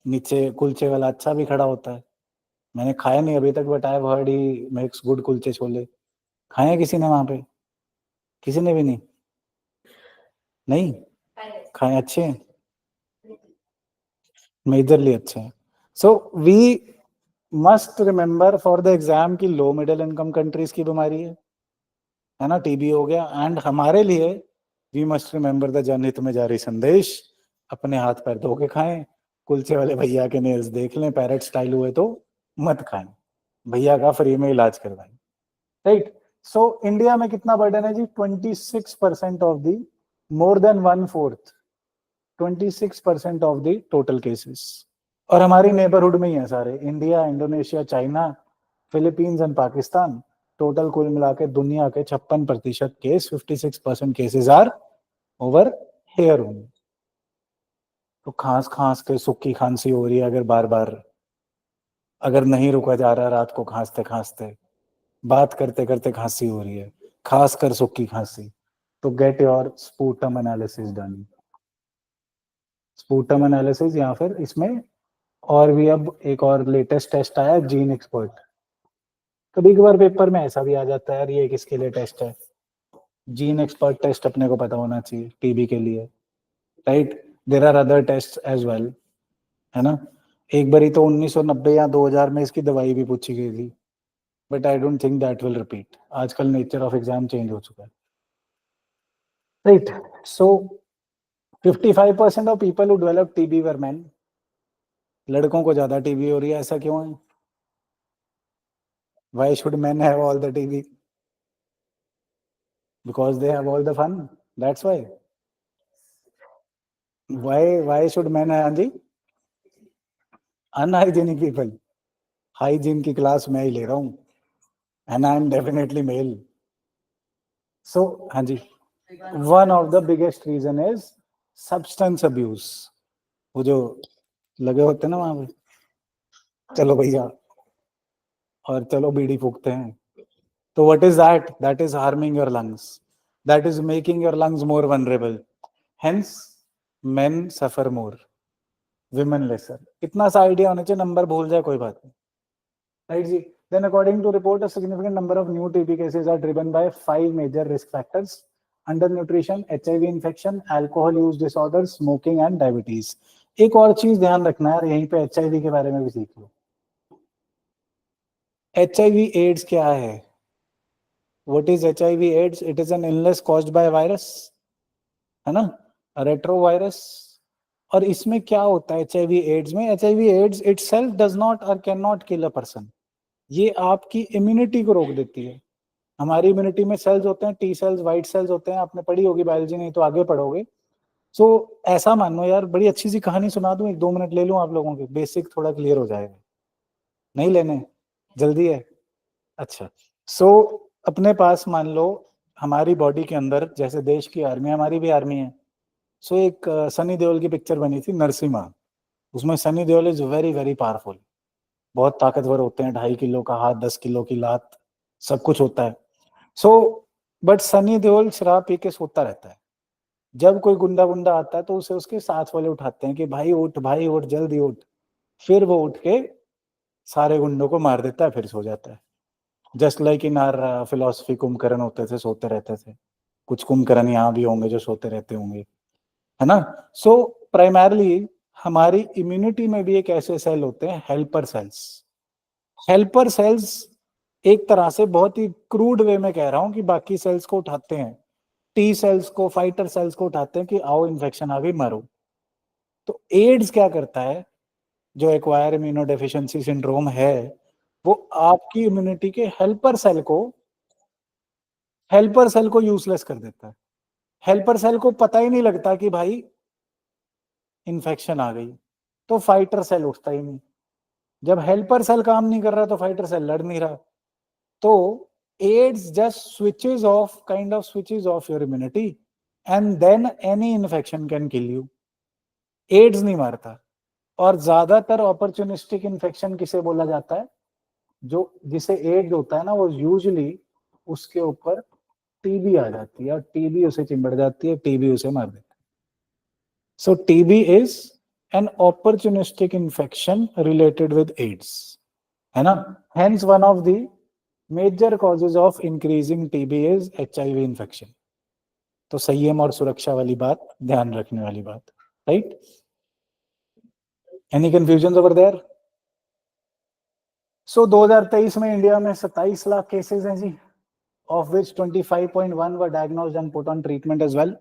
नीचे कुलचे वाला अच्छा भी खड़ा होता है, मैंने खाया नहीं अभी तक, but I have heard he makes good kulche chole. खाए किसी ने वहां पे? किसी ने भी नहीं। नहीं खाए, अच्छे हैं, मेजरली अच्छे हैं. So we must remember for the exam की लो मिडिल इनकम कंट्रीज की बीमारी है ना, टीबी हो गया. एंड हमारे लिए वी मस्ट रिमेंबर द जनहित में जारी संदेश, अपने हाथ पैर धो के खाएं, कुलचे वाले भैया के नेल्स देख लें, पैरेट स्टाइल हुए तो मत खाएं, भैया का फ्री में इलाज करवाएं. राइट. सो इंडिया में कितना बर्डन है जी? 26% of the, more than 1/4, 26% of the total cases. और हमारी नेबरहुड में ही है सारे, India, Indonesia, China, Philippines and Pakistan. Total कुल मिला के दुनिया के 56% case, 56% cases are over here only. तो खांस खांस के सूखी खांसी हो रही है अगर बार बार, अगर नहीं रुका जा रहा रात को खांसते खांसते, बात करते करते खांसी हो रही है, खास कर सूखी खांसी, तो get your sputum analysis done. Sputum analysis, या फिर इसमें और भी अब एक और लेटेस्ट टेस्ट आया, जीन एक्सपर्ट. कभी कभार पेपर में ऐसा भी आ जाता है यार ये किसके लिए टेस्ट है, जीन एक्सपर्ट टेस्ट अपने को पता होना चाहिए टीबी के लिए. Right. There are other test as well, है ना. एक बारी तो 1990 या 2000 में इसकी दवाई भी पूछी गई थी, but I don't think that will repeat. आजकल नेचर ऑफ एग्जाम चेंज हो चुका है. Right. So 55% of people who develop TB were main. लड़कों को ज्यादा टीबी हो रही है, ऐसा क्यों है? Why should men have all the TV? Because they have all the fun. That's why. Why should men have, हाँ जी? Unhygienic people. Hygiene की क्लास मैं ही ले रहा हूँ. And I am definitely male. So हाँ जी. One of the biggest reason is substance abuse. वो जो लगे होते हैं ना वहाँ पे, चलो भैया और चलो बीड़ी फूकते हैं. तो what is that? That is harming your lungs. That is making your lungs more vulnerable. Hence, men suffer more, women lesser. इतना सा आइडिया होना चाहिए, नंबर भूल जाए कोई बात नहीं. राइट जी. Then according to report, a significant number of new TB cases are driven by 5 major risk factors: undernutrition, HIV infection, alcohol use disorders, smoking and diabetes. एक और चीज ध्यान रखना है यहीं पे, HIV के बारे में भी सीख लो. HIV AIDS क्या है? What is HIV AIDS? It is an illness caused by a virus, है ना, रेट्रोवायरस. और इसमें क्या होता है एचआईवी एड्स में? HIV AIDS itself does not और can not kill a person. ये आपकी इम्यूनिटी को रोक देती है. हमारी इम्यूनिटी में सेल्स होते हैं, टी सेल्स, व्हाइट सेल्स होते हैं. आपने पढ़ी होगी बायोलॉजी, नहीं तो आगे पढ़ोगे. सो ऐसा मानो यार, बड़ी अच्छी सी कहानी सुना दूं, 1-2 मिनट ले लूं आप लोगों के, बेसिक थोड़ा क्लियर हो जाएगा. नहीं लेने? जल्दी है? अच्छा. सो अपने पास मान लो हमारी बॉडी के अंदर, जैसे देश की आर्मी, हमारी भी आर्मी है. सो एक सनी देओल की पिक्चर बनी थी नरसिम्हा. उसमें Sunny Deol is very very powerful, बहुत ताकतवर होते हैं, 2.5 किलो का हाथ, 10 किलो की लात, सब कुछ होता है. सो बट सनी देओल शराब पी के सोता रहता है. जब कोई गुंडा गुंडा आता है तो उसे उसके साथ वाले उठाते हैं कि भाई उठ, भाई उठ, जल्दी उठ. फिर वो उठ के सारे गुंडों को मार देता है, फिर सो जाता है. Just like in are philosophy, Kumbhakarna होते थे, सोते रहते थे. कुछ कुंभकर्ण यहाँ भी होंगे जो सोते रहते होंगे, है ना. सो प्राइमरली हमारी इम्यूनिटी में भी एक ऐसे सेल होते हैं, हेल्पर सेल्स. हेल्पर सेल्स एक तरह से, बहुत ही क्रूड वे में कह रहा हूं, कि बाकी सेल्स को उठाते हैं, टी सेल्स को, फाइटर सेल्स को उठाते हैं कि आओ इन्फेक्शन आ गई, मारो. तो एड्स क्या करता है, जो एक्वायर इम्यूनोडेफिशिएंसी सिंड्रोम है, वो आपकी इम्यूनिटी के हेल्पर सेल को यूजलेस कर देता है. हेल्पर सेल को पता ही नहीं लगता कि भाई इन्फेक्शन आ गई, तो फाइटर सेल उठता ही नहीं. जब हेल्पर सेल काम नहीं कर रहा तो फाइटर सेल लड़ नहीं रहा. तो AIDS just switches off, kind of switches off your immunity, and then any infection can kill you. AIDS नहीं मारता. और ज्यादातर अपॉर्चुनिस्टिक इन्फेक्शन किसे बोला जाता है? जो जिसे एड्स होता है ना, वो यूजुअली उसके ऊपर टीबी आ जाती है, और टीबी उसे चिंबड़ जाती है, टीबी उसे मार देती है. So TB is an opportunistic infection related with AIDS, है ना. Hence one of the major causes of increasing TB is HIV infection. तो संयम और सुरक्षा वाली बात ध्यान रखने वाली बात, right? Any confusion over there? So 2023 में इंडिया में 27 लाख केसेस हैं जी, of which 25.1 were diagnosed and put on treatment as well.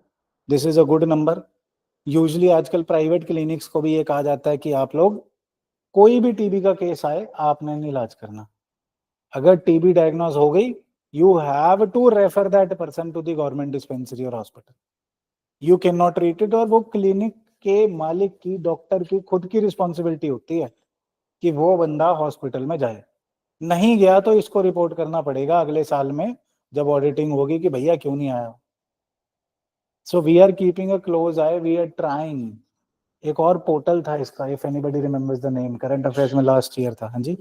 This is a good number. Usually आजकल प्राइवेट क्लिनिक्स को भी ये कहा जाता है कि आप लोग कोई भी टीबी का केस आए आपने नहीं इलाज करना, अगर टीबी डायग्नोज हो गई you have to refer that person to the government dispensary और hospital, you can not treat it. और वो क्लिनिक के मालिक की, डॉक्टर की खुद की रिस्पॉन्सिबिलिटी होती है कि वो बंदा हॉस्पिटल में जाए, नहीं गया तो इसको रिपोर्ट करना पड़ेगा अगले साल में जब ऑडिटिंग होगी कि भैया क्यों नहीं आया। So we are keeping a close eye, we are trying. एक और पोर्टल था इसका, if anybody remembers the name, current affairs में लास्ट ईयर था, हाँ जी,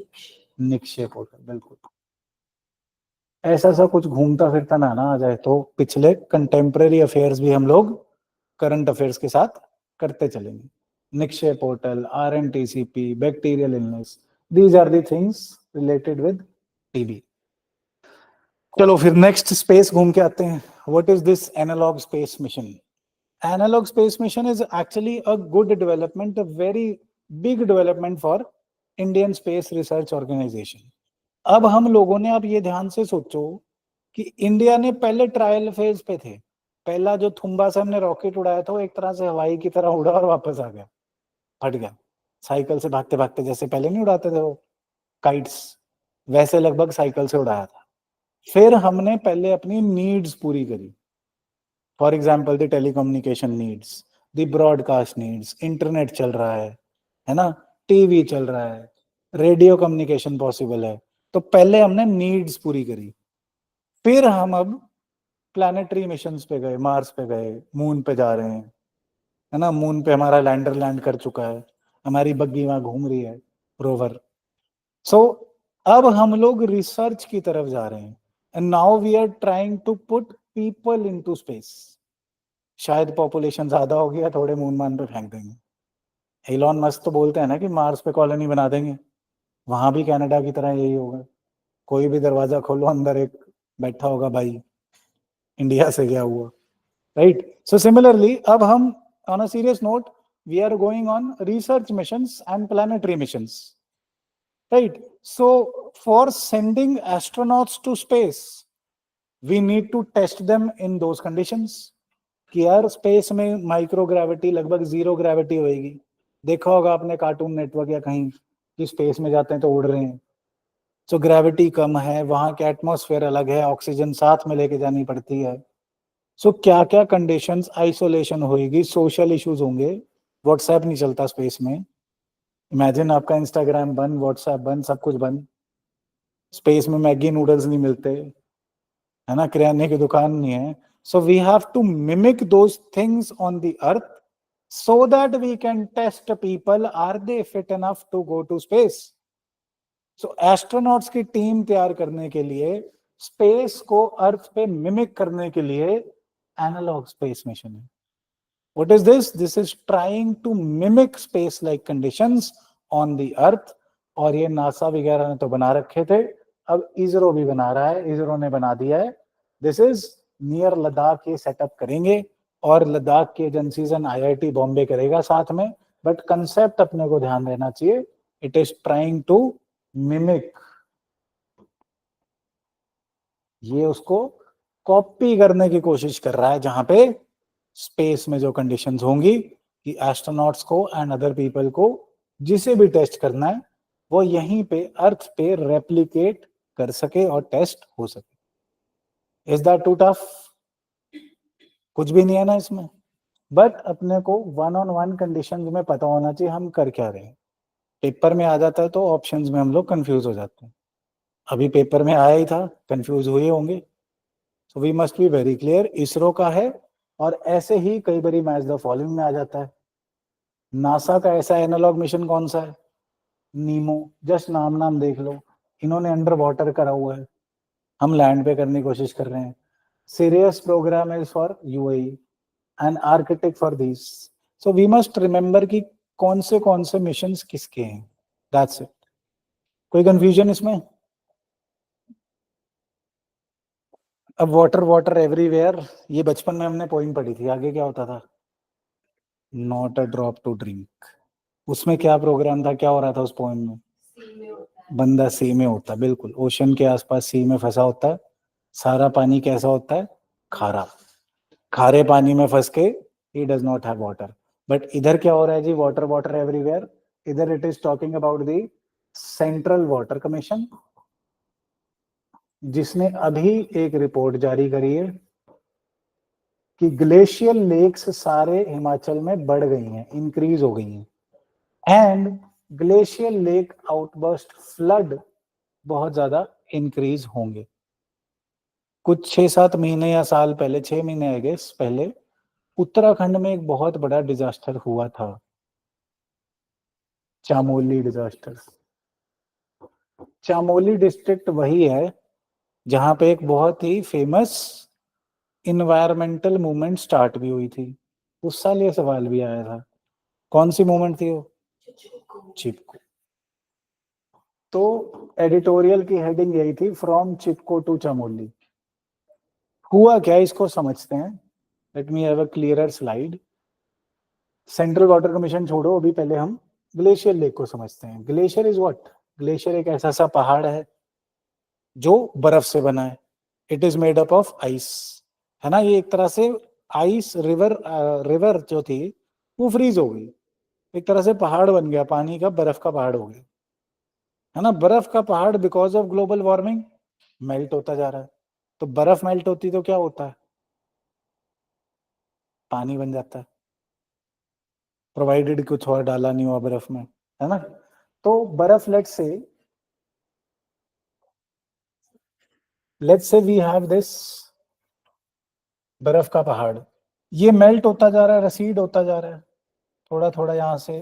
निक्षय पोर्टल, बिल्कुल। ऐसा सा कुछ घूमता फिरता ना आ जाए तो पिछले कंटेम्प्रेरी अफेयर्स भी हम लोग करंट अफेयर्स के साथ करते चलेंगे। Nikshay portal, RNTCP, bacterial illness, these are the things related with TB. चलो फिर नेक्स्ट स्पेस घूम के आते हैं। What is this analog space mission? Analog space mission is actually a good development, a very big development for Indian Space Research Organization. अब हम लोगों ने, आप ये ध्यान से सोचो कि इंडिया ने पहले ट्रायल फेज पे थे, पहला जो थुम्बा से हमने रॉकेट उड़ाया था वो एक तरह से हवाई की तरह उड़ा और वापस आ गया, फट गया, साइकिल से भागते भागते जैसे पहले नहीं उड़ाते थे वो काइट्स, वैसे लगभग साइकिल से उड़ाया था। फिर हमने पहले अपनी नीड्स पूरी करी, for example the telecommunication needs, the broadcast needs, internet चल रहा है ना, टीवी चल रहा है, रेडियो कम्युनिकेशन पॉसिबल है, तो पहले हमने नीड्स पूरी करी। फिर हम अब प्लैनेटरी मिशंस पे गए, मार्स पे गए, मून पे जा रहे हैं, है ना, मून पे हमारा लैंडर लैंड कर चुका है, हमारी बग्गी वहां घूम रही है, रोवर। सो अब हम लोग रिसर्च की तरफ जा रहे हैं, and now we are trying to put people into space. शायद पॉपुलेशन ज्यादा हो गया, थोड़े मून मान पे फेंक देंगे। एलॉन मस्क तो बोलते हैं ना कि मार्स पे कॉलोनी बना देंगे, वहां भी कनाडा की तरह यही होगा, कोई भी दरवाजा खोलो अंदर एक बैठा होगा भाई, इंडिया से गया हुआ, राइट? सो सिमिलरली अब हम on a serious note we are going on research missions and planetary missions, right? So for sending astronauts to space we need to test them in those conditions कि यार space में micro gravity, लगभग zero gravity होगी। देखा होगा आपने cartoon network या कहीं कि स्पेस में जाते हैं तो उड़ रहे हैं, तो ग्रेविटी कम है, वहां के एटमॉस्फेयर अलग है, ऑक्सीजन साथ में लेके जानी पड़ती है। सो क्या क्या कंडीशंस, आइसोलेशन होगी, सोशल इश्यूज होंगे, व्हाट्सएप नहीं चलता स्पेस में, इमेजिन आपका इंस्टाग्राम बंद, व्हाट्सएप बंद, सब कुछ बंद, स्पेस में मैगी नूडल्स नहीं मिलते, है ना, किराने की दुकान नहीं है। So we have to mimic those things on the earth so that we can test people, are they fit enough to go to space? So astronauts की टीम तैयार करने के लिए, स्पेस को अर्थ पे मिमिक करने के लिए एनालॉग स्पेस मिशन है। What is this? This is trying to mimic space like conditions on the earth। और ये नासा वगैरह ने तो बना रखे थे, अब इसरो भी बना रहा है, इसरो ने बना दिया है। दिस इज नियर लद्दाख, ये सेटअप करेंगे और लद्दाख की एजेंसीज एंड IIT बॉम्बे करेगा साथ में, बट कंसेप्ट अपने को ध्यान देना चाहिए, it is trying to mimic, ये उसको कॉपी करने की कोशिश कर रहा है, जहां पे स्पेस में जो कंडीशंस होंगी कि एस्ट्रोनॉट्स को एंड अदर पीपल को जिसे भी टेस्ट करना है वो यहीं पे अर्थ पे रेप्लिकेट कर सके और टेस्ट हो सके। Is that too tough? कुछ भी नहीं है ना इसमें, बट अपने को वन ऑन वन कंडीशंस में पता होना चाहिए हम कर क्या रहे हैं। पेपर में आ जाता है तो ऑप्शंस में हम लोग कंफ्यूज हो जाते हैं, अभी पेपर में आया ही था, कंफ्यूज हुए होंगे। So we must be very clear, ISRO का है, और ऐसे ही कई बारी मैच द फॉलोइंग में आ जाता है। नासा का ऐसा एनालॉग मिशन कौन सा है? नीमो, जस्ट नाम नाम देख लो, इन्होंने अंडर वाटर करा हुआ है, हम लैंड पे करने की कोशिश कर रहे हैं। Sirius program is for UAE and architect for this. So we must remember कि कौन से मिशंस किसके हैं, दैट्स इट। कोई कंफ्यूजन इसमें? अब वाटर वाटर एवरीवेयर, ये बचपन में हमने पोइम पढ़ी थी, आगे क्या होता था? Not a drop to drink. उसमें क्या प्रोग्राम था, क्या हो रहा था उस पोइम में? बंदा सी में होता है, बिल्कुल, ओशन के आसपास सी में फंसा होता है, सारा पानी कैसा होता है? खारा। खारे पानी में फंस के he does not have water. But इधर क्या हो रहा है जी? Water water everywhere. इधर it is talking about the central water commission, जिसने अभी एक रिपोर्ट जारी करी है कि ग्लेशियल लेक्स सारे हिमाचल में बढ़ गई हैं, इंक्रीज हो गई हैं, and glacial lake outburst flood बहुत ज्यादा इंक्रीज होंगे। कुछ 6-7 महीने या साल पहले, 6 महीने आई गेस पहले, उत्तराखंड में एक बहुत बड़ा डिजास्टर हुआ था, चामोली डिजास्टर। चामोली डिस्ट्रिक्ट वही है जहां पे एक बहुत ही फेमस इन्वायरमेंटल मूवमेंट स्टार्ट भी हुई थी। उस साल ये सवाल भी आया था, कौन सी मूवमेंट थी वो? चिपको। तो एडिटोरियल की हेडिंग यही थी, फ्रॉम चिपको टू चामोली। हुआ क्या, इसको समझते हैं। Let me have a clearer slide. Central water commission छोड़ो, अभी पहले हम ग्लेशियर लेक को समझते हैं। Glacier is what? ग्लेशियर एक ऐसा सा पहाड़ है जो बर्फ से बना है। It is made up of ice, है ना। ये एक तरह से आइस रिवर, रिवर जो थी वो फ्रीज हो गई, एक तरह से पहाड़ बन गया, पानी का, बर्फ का पहाड़ हो गया, है ना। बर्फ का पहाड़ because of global warming melt होता जा रहा है। तो बर्फ मेल्ट होती तो क्या होता है? पानी बन जाता है, प्रोवाइडेड कुछ और डाला नहीं हुआ बर्फ में, है ना। तो बर्फ, let's say we have this बर्फ का पहाड़, ये मेल्ट होता जा रहा है, रसीड होता जा रहा है, थोड़ा थोड़ा यहाँ से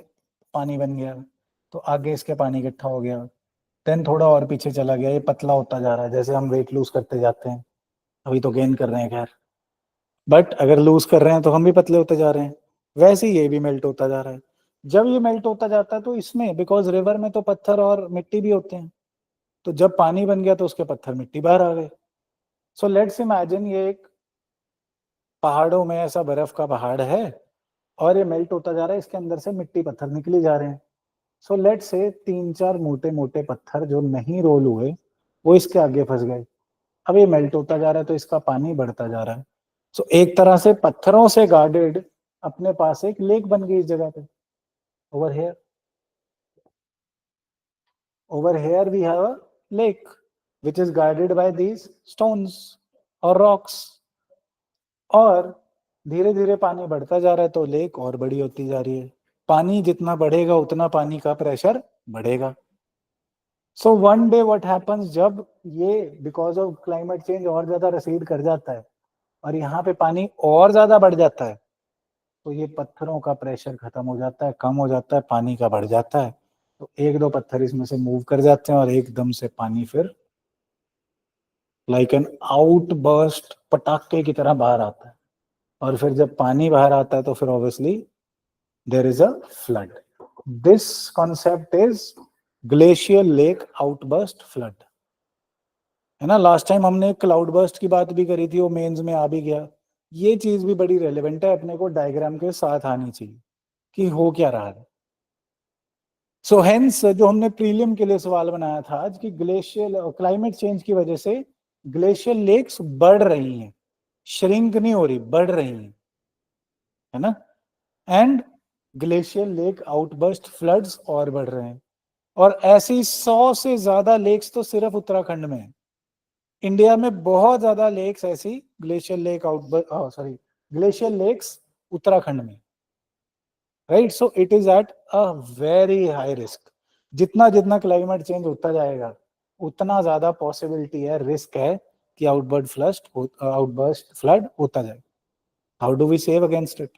पानी बन गया, तो आगे इसके पानी इकट्ठा हो गया, देन थोड़ा और पीछे चला गया, ये पतला होता जा रहा है, जैसे हम वेट लूज करते जाते हैं। अभी तो गेन कर रहे हैं खैर, बट अगर लूज कर रहे हैं तो हम भी पतले होते जा रहे हैं। वैसे ही ये भी मेल्ट होता जा रहा है। जब ये मेल्ट होता जाता है तो इसमें, बिकॉज रिवर में तो पत्थर और मिट्टी भी होते हैं, तो जब पानी बन गया तो उसके पत्थर मिट्टी बाहर आ गए। सो लेट्स इमेजिन ये एक पहाड़ों में ऐसा बर्फ का पहाड़ है, और ये मेल्ट होता जा रहा है, इसके अंदर से मिट्टी पत्थर निकले जा रहे हैं। सो लेट्स से 3-4 मोटे मोटे पत्थर जो नहीं रोल हुए वो इसके आगे फंस गए। अब ये मेल्ट होता जा रहा है तो इसका पानी बढ़ता जा रहा है। सो एक तरह से पत्थरों से गार्डेड अपने पास एक लेक बन गई इस जगह पे। Over here, over here we have a lake which is guarded by these stones or rocks, और धीरे धीरे पानी बढ़ता जा रहा है तो लेक और बड़ी होती जा रही है। पानी जितना बढ़ेगा उतना पानी का प्रेशर बढ़ेगा। So one day what happens, जब ये बिकॉज ऑफ क्लाइमेट चेंज और ज्यादा रिसीड कर जाता है और यहाँ पे पानी और ज्यादा बढ़ जाता है, तो ये पत्थरों का प्रेशर खत्म हो जाता है, कम हो जाता है, पानी का बढ़ जाता है। तो एक दो पत्थर इसमें से मूव कर जाते हैं और एकदम से पानी फिर लाइक एन आउटबर्स्ट, पटाखे की तरह बाहर आता है। और फिर जब पानी बाहर आता है तो फिर obviously there is a flood. This concept is glacier lake outburst flood, है ना। लास्ट टाइम हमने क्लाउड बर्स्ट की बात भी करी थी, वो मेंस में आ भी गया। ये चीज भी बड़ी रेलेवेंट है, अपने को डायग्राम के साथ आनी चाहिए कि हो क्या रहा है। सो हेंस जो हमने प्रीलिम के लिए सवाल बनाया था आज, कि ग्लेशियल क्लाइमेट चेंज की वजह से ग्लेशियर लेक्स बढ़ रही हैं, श्रिंक नहीं हो रही, बढ़ रही हैं, है ना। And glacier lake outburst floods और बढ़ रहे हैं। और ऐसी 100 से ज्यादा लेक्स तो सिर्फ उत्तराखंड में है। इंडिया में बहुत ज्यादा लेक्स ऐसी glacier lake outburst, sorry, glacier lakes Uttarakhand में, right. So it is at a very high risk. जितना जितना क्लाइमेट चेंज होता जाएगा उतना ज्यादा पॉसिबिलिटी है, रिस्क है कि आउटबर्स्ट फ्लड होता जाए। How do we save against it?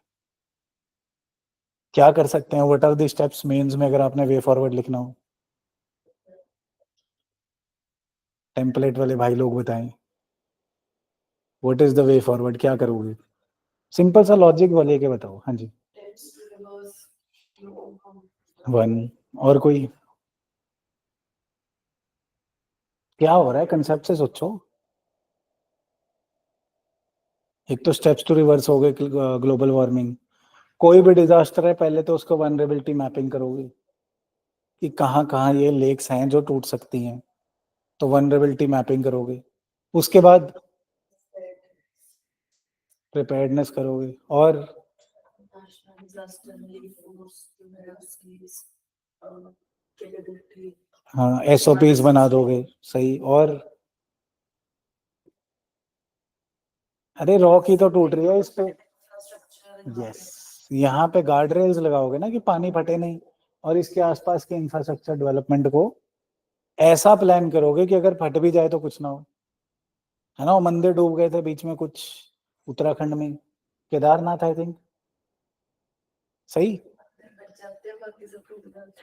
क्या कर सकते हैं? What are the steps mains में, अगर आपने वे फॉरवर्ड लिखना हो? टेम्पलेट वाले भाई लोग बताएं, what is the way forward, क्या करोगे? सिंपल सा लॉजिक वाले के बताओ। हाँ जी। वन, और कोई? क्या हो रहा है, कंसेप्ट से सोचो। एक तो स्टेप्स टू रिवर्स हो गए ग्लोबल वार्मिंग। कोई भी डिजास्टर है पहले तो उसको वनरेबिलिटी मैपिंग करोगे कि कहाँ कहाँ ये लेक्स हैं जो टूट सकती हैं, तो वनरेबिलिटी मैपिंग करोगे। उसके बाद प्रिपेयर्डनेस करोगे और हाँ एसओपीज बना दोगे, सही। और अरे रॉक ही तो टूट रही है इस पे। यस, यहाँ पे गार्ड रेल्स लगाओगे ना कि पानी फटे नहीं, और इसके आसपास के इंफ्रास्ट्रक्चर डेवलपमेंट को ऐसा प्लान करोगे कि अगर फट भी जाए तो कुछ ना हो, है ना। वो मंदिर डूब गए थे बीच में कुछ उत्तराखंड में, केदारनाथ आई थिंक, सही।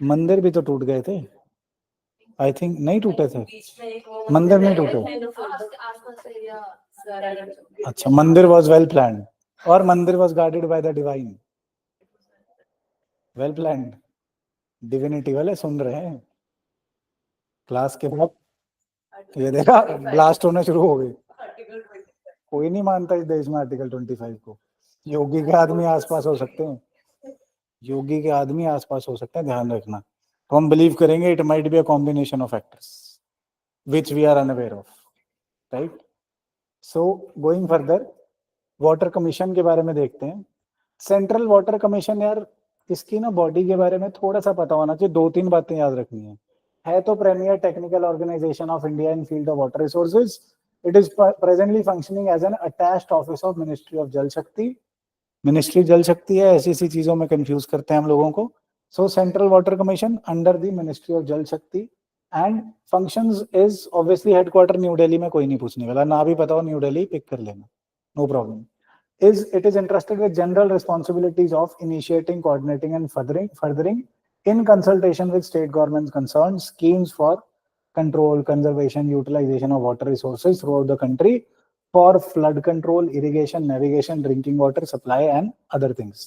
मंदिर भी तो टूट गए थे आई थिंक, नहीं टूटे थे मंदिर, नहीं टूटे। अच्छा, मंदिर वॉज वेल प्लान्ड और मंदिर was guarded by the divine, well planned. Divinity वाले सुन रहे हैं क्लास के बाद, ये देखा ब्लास्ट होने शुरू हो गए। कोई नहीं मानता इस देश में आर्टिकल 25 को। योगी के आदमी आसपास हो सकते हैं, योगी के आदमी आसपास हो सकते हैं, ध्यान रखना। तो हम बिलीव करेंगे it might be a combination of factors which we are unaware of, right. So going further, water commission के बारे में देखते हैं। सेंट्रल वाटर कमीशन, यार इसकी ना बॉडी के बारे में थोड़ा सा पता होना चाहिए, दो तीन बातें याद रखनी है तो premier technical organisation of India in field of water resources. It is presently functioning as an attached office of ministry of Jal Shakti. Ministry जल शक्ति है, ऐसी ऐसी चीजों में कंफ्यूज करते हैं हम लोगों को। सो central water commission under the ministry of Jal शक्ति and functions is obviously headquarter new Delhi में, कोई नहीं पूछने वाला, ना भी पता हो न्यू दिल्ली पिक कर लेना, no problem. It is entrusted with general responsibilities of initiating, coordinating, and furthering in consultation with state governments concerned schemes for control, conservation, utilization of water resources throughout the country for flood control, irrigation, navigation, drinking water supply, and other things.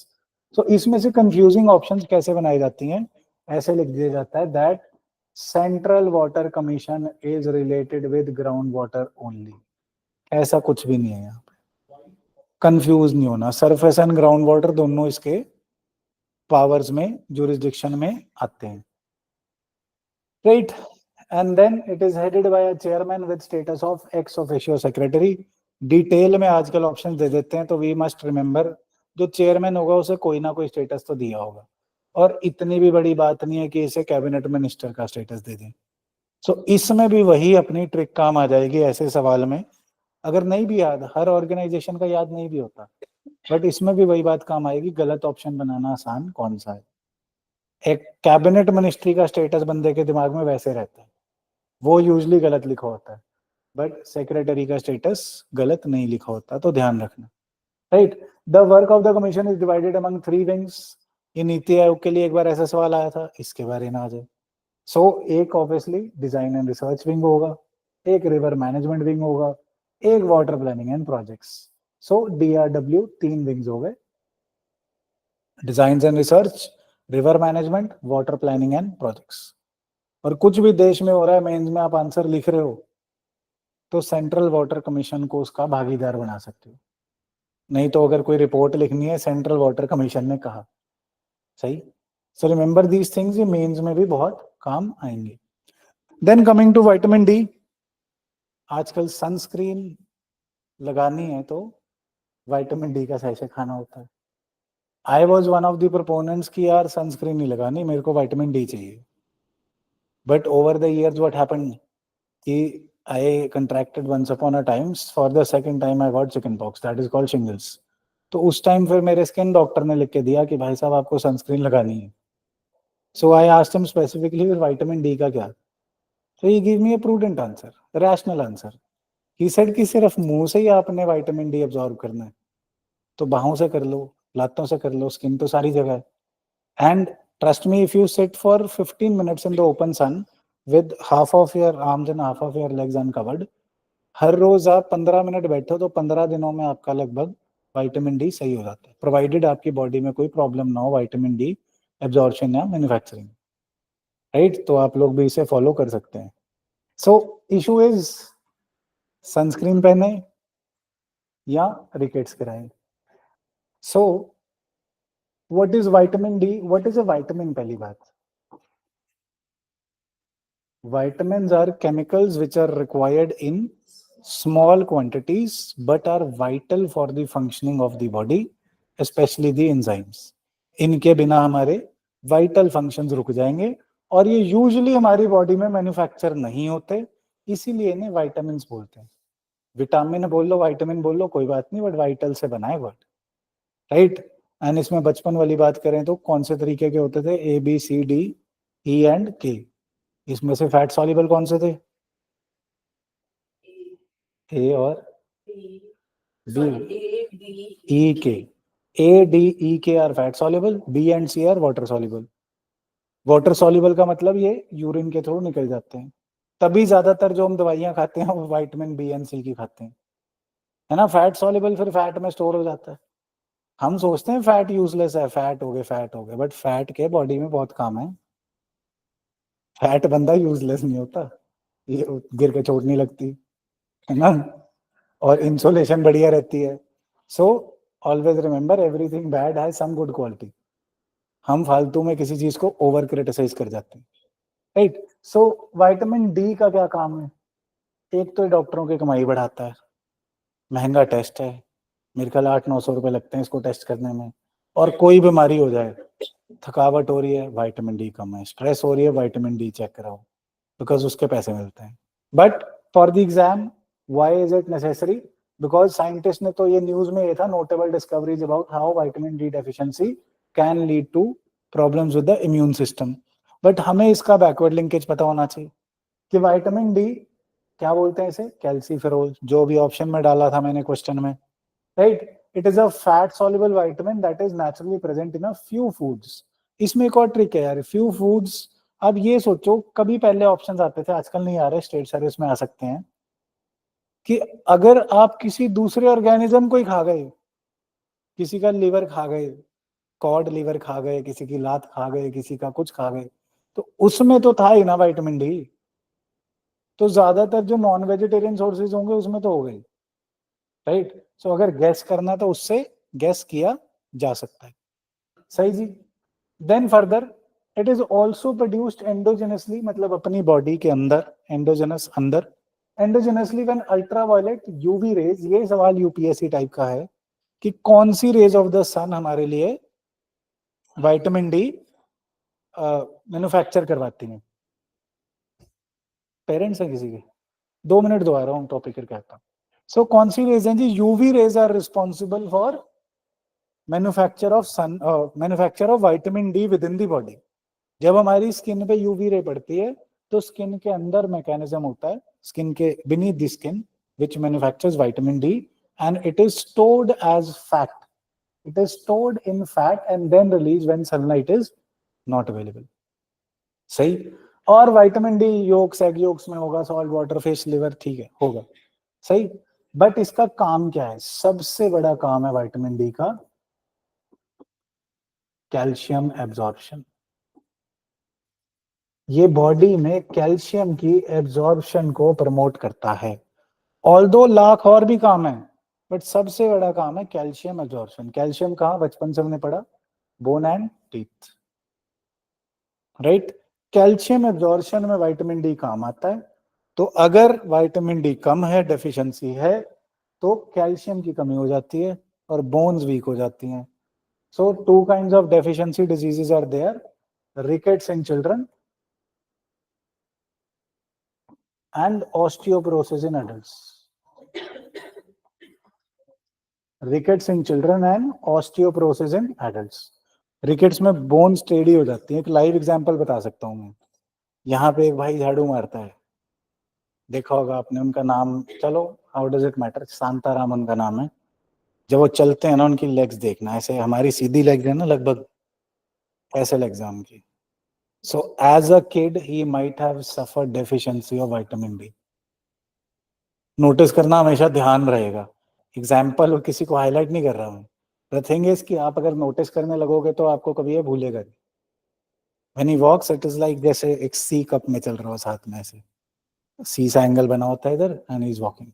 So इसमें से confusing options कैसे बनाई जाती हैं, ऐसे लिख दिया जाता है that Central Water Commission is related with groundwater only. ऐसा कुछ भी नहीं है यहाँ, कंफ्यूज नहीं होना। सरफेस एंड ग्राउंड वाटर दोनों इसके पावर्स में, जुरिस्डिक्शन में आते हैं, right. And then it is headed by a chairman with status of ex officio secretary. Detail में आजकल ऑप्शन दे देते हैं, तो वी मस्ट रिमेंबर जो चेयरमैन होगा उसे कोई ना कोई स्टेटस तो दिया होगा, और इतनी भी बड़ी बात नहीं है कि इसे कैबिनेट मिनिस्टर का स्टेटस दे दें। सो इसमें भी वही अपनी ट्रिक काम आ जाएगी ऐसे सवाल में, अगर नहीं भी याद, हर ऑर्गेनाइजेशन का याद नहीं भी होता, बट इसमें भी वही बात काम आएगी, गलत ऑप्शन बनाना आसान कौन सा है। एक कैबिनेट मिनिस्ट्री का स्टेटस बंदे के दिमाग में वैसे रहता है, वो यूजली गलत लिखा होता है, बट सेक्रेटरी का स्टेटस गलत नहीं लिखा होता, तो ध्यान रखना, right. The work of the commission is divided among 3 wings. ये नीति आयोग के लिए एक बार ऐसा सवाल आया था, इसके बारे में आ जाए। सो एक obviously design and research wing होगा, एक रिवर मैनेजमेंट विंग होगा, एक water planning and projects. So DRW 3 wings हो गए, design and research, river management, water planning and projects. और कुछ भी देश में हो रहा है, मेंस में आप आंसर लिख रहे हो, तो सेंट्रल वाटर कमीशन को उसका भागीदार बना सकते हो। नहीं तो अगर कोई रिपोर्ट लिखनी है, सेंट्रल वाटर कमीशन ने कहा, सही। सो रिमेंबर दीज थिंग्स, ये मेंस में भी बहुत काम आएंगे। Then coming to vitamin D, आजकल सनस्क्रीन लगानी है तो विटामिन डी का सैशे खाना होता है। I was one of the proponents की यार सनस्क्रीन नहीं लगानी, मेरे को विटामिन डी चाहिए, but over the years what happened कि I contracted once upon a time, for the second time I got chicken pox, that is called shingles. तो उस टाइम फिर मेरे स्किन डॉक्टर ने लिख के दिया कि भाई साहब आपको सनस्क्रीन लगानी है। So I asked him specifically vitamin D का क्या, so he gave me a prudent answer, rational answer. He said कि सिर्फ मुंह से ही आपने विटामिन डी एब्जॉर्ब करना है, तो बाहों से कर लो, लातों से कर लो, स्किन तो सारी जगह है। And trust me, if you sit for 15 minutes in the open sun with half of your arms and half of your legs uncovered, हर रोज आप 15 मिनट बैठो तो 15 दिनों में आपका लगभग विटामिन डी सही हो जाता है, प्रोवाइडेड आपकी बॉडी में कोई प्रॉब्लम ना हो विटामिन डी एब्जॉर्प्शन या मैन्युफैक्चरिंग, राइट। तो आप लोग भी इसे फॉलो कर सकते हैं। सो इशू इज सनस्क्रीन पहने या रिकेट्स कराएंगे. So what is vitamin D, what is a vitamin? पहली बात, vitamins are chemicals which are required in small quantities but are vital for the functioning of the body, especially the enzymes. इनके बिना हमारे vital functions रुक जाएंगे और ये usually हमारी बॉडी में मैन्युफैक्चर नहीं होते, इसीलिए इन्हें विटामिन्स बोलते हैं. विटामिन बोल लो, विटामिन बोल लो, कोई बात नहीं, बट वाइटल से बना है वर्ड, राइट. एंड इसमें बचपन वाली बात करें तो कौन से तरीके के होते थे? A B C D E and K. इसमें से फैट सॉल्युबल कौन से थे? ए और बी, ई के. ए D E K are fat soluble, B and C are water soluble. Water soluble का मतलब ये यूरिन के थ्रू निकल जाते हैं. तभी ज्यादातर जो हम दवाइयां खाते हैं वो विटामिन बी एंड सी की खाते हैं, है ना. फैट सॉल्युबल फिर फैट में स्टोर हो जाता है. हम सोचते हैं फैट यूजलेस है, फैट हो गए, बट फैट के बॉडी में बहुत काम है. फैट बंदा यूजलेस नहीं होता, ये गिर के चोट नहीं लगती, है ना. और इंसुलेशन बढ़िया रहती है. So always remember, everything bad has some good quality. हम फालतू में किसी चीज को ओवर क्रिटिसाइज कर जाते हैं, राइट. सो विटामिन डी का क्या काम है? एक तो डॉक्टरों की कमाई बढ़ाता है, महंगा टेस्ट है, मेरे ख्याल 800-900 रुपए लगते हैं इसको टेस्ट करने में. और कोई बीमारी हो जाए, थकावट हो रही है, विटामिन डी कम है, स्ट्रेस हो रही है, विटामिन डी चेक कराओ, बिकॉज उसके पैसे मिलते हैं. But for the exam, why is it necessary? Because scientist ने तो ये न्यूज में ये था, notable discoveries about how vitamin D deficiency can lead to problems with the immune system. But हमें इसका बैकवर्ड लिंकेज पता होना चाहिए कि विटामिन डी क्या बोलते हैं इसे? कैल्सीफेरोल, जो भी ऑप्शन में डाला था मैंने क्वेश्चन में, right. It is a fat soluble vitamin that is naturally present in a few foods. इसमें एक और ट्रिक है यार, फ्यू फूड्स. अब ये सोचो, कभी पहले ऑप्शंस आते थे, आजकल नहीं आ रहे, स्टेट सर्विस में आ सकते हैं, कि अगर आप किसी दूसरे ऑर्गेनिज्म को ही खा गए, किसी का लिवर खा गए, कॉड लिवर खा गए, किसी की लात खा गए, किसी का कुछ खा गए, तो उसमें तो था ही ना विटामिन डी. तो ज्यादातर जो नॉन वेजिटेरियन सोर्सेज होंगे उसमें तो हो गई, राइट. सो अगर गैस करना तो उससे गैस किया जा सकता है, सही जी. Then further, it is also produced endogenously, मतलब अपनी बॉडी के अंदर, एंडोजेनस अंदर, endogenously when ultraviolet UV rays. ये सवाल यूपीएससी टाइप का है कि कौन सी रेज ऑफ द सन हमारे लिए विटामिन डी मैन्युफैक्चर करवाती है? पेरेंट्स है किसी के? 2 मिनट दो, आ रहा हूँ, टॉपिक करके आता हूँ. सो कौन सी रेज है जी? UV rays are responsible for manufacture of sun, manufacture of vitamin D within the body. जब हमारी स्किन पे यूवी रे पड़ती है तो स्किन के अंदर मैकेनिज्म होता है, स्किन के beneath the skin, which manufactures vitamin D, and it is stored as fat. It is stored in fat and then released when sunlight is not available. सही. और vitamin D yolks, egg yolks में होगा, salt water, fish liver, ठीक है, होगा, सही. But इसका काम क्या है? सबसे बड़ा काम है विटामिन डी का कैल्शियम एब्जॉर्प्शन. ये बॉडी में कैल्शियम की एब्जॉर्प्शन को प्रमोट करता है. ऑल्दो लाख और भी काम है, बट सबसे बड़ा काम है कैल्शियम एब्जॉर्प्शन. कैल्शियम कहाँ? बचपन से हमने पढ़ा, bone and teeth, right. Calcium absorption में विटामिन डी काम आता है. तो अगर विटामिन डी कम है, डेफिशिएंसी है, तो कैल्शियम की कमी हो जाती है और बोन्स वीक हो जाती हैं. सो 2 kinds of deficiency diseases are there: rickets in children and osteoporosis in adults. Rickets in children and osteoporosis in adults. Rickets में बोन स्टेडी हो जाती है. एक लाइव एग्जांपल बता सकता हूँ मैं. यहाँ पे एक भाई झाड़ू मारता है, देखा होगा आपने, उनका नाम, चलो how does it matter, Shantaram उनका नाम है. जब वो चलते हैं ना, उनकी लेग्स देखना, ऐसे हमारी सीधी लेग है ना लगभग, ऐसे लेग्स हैं उनकी. So as a kid he might have suffered deficiency of vitamin D. Notice करना हमेशा ध्यान रहेगा. एग्जाम्पल किसी को हाईलाइट नहीं कर रहा हूँ. द थिंग इज कि आप अगर नोटिस करने लगोगे तो आपको कभी ये भूलेगा नहीं. When he walks it is like जैसे एक सी कप में चल रहा हो साथ में, ऐसे सी सा एंगल बना होता है इधर, and he is walking,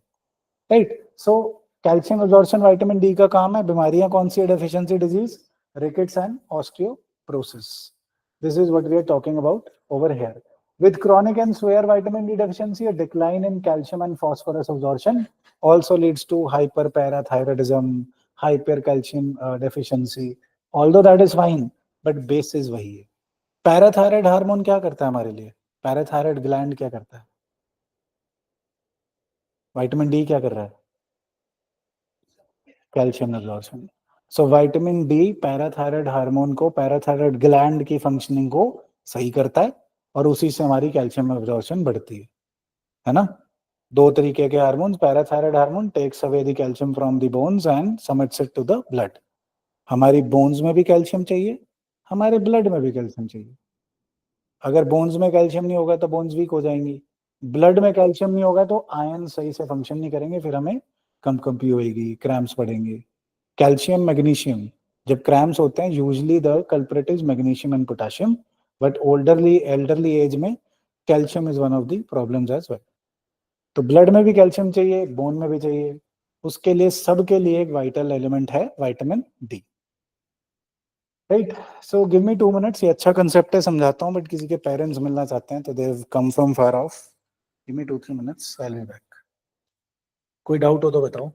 right. So calcium absorption vitamin D का काम है। बीमारियां कौन सी है deficiency disease? Rickets and osteoporosis. This is what we are talking about over here. With chronic and severe vitamin D deficiency, a decline in calcium and phosphorus absorption also leads to hyperparathyroidism, hypercalcium deficiency. Although that is fine, but basis वही है. Parathyroid hormone क्या करता है हमारे लिए? Parathyroid gland क्या करता है? विटामिन डी क्या कर रहा है? Calcium absorption. So vitamin D parathyroid hormone को, पैराथायराइड ग्लैंड की फंक्शनिंग को सही करता है और उसी से हमारी कैल्शियम एब्जॉर्प्शन बढ़ती है ना? दो तरीके के hormone. Parathyroid hormone takes away the calcium from the bones and submits it to the blood. हमारी बोन्स में भी कैल्शियम चाहिए, हमारे ब्लड में भी कैल्शियम चाहिए. अगर बोन्स में कैल्शियम नहीं होगा तो बोन्स वीक हो जाएंगी. ब्लड में कैल्शियम नहीं होगा तो आयन सही से फंक्शन नहीं करेंगे, फिर हमें कंपकंपी होएगी, क्रैम्प्स पड़ेंगे. कैल्शियम मैग्नीशियम, जब क्रैम्प्स होते हैं usually the culprit is magnesium and potassium, but elderly age में calcium is one of the problems as well. तो ब्लड में भी कैल्शियम चाहिए, बोन में भी चाहिए. उसके लिए सबके लिए एक वाइटल एलिमेंट है vitamin D. Right. So give me 2 minutes. ये अच्छा कंसेप्ट है, समझाता हूँ, बट किसी के पेरेंट्स मिलना चाहते हैं तो they come from far off. Give me 2-3 minutes, I will be back. कोई डाउट हो तो बताओ.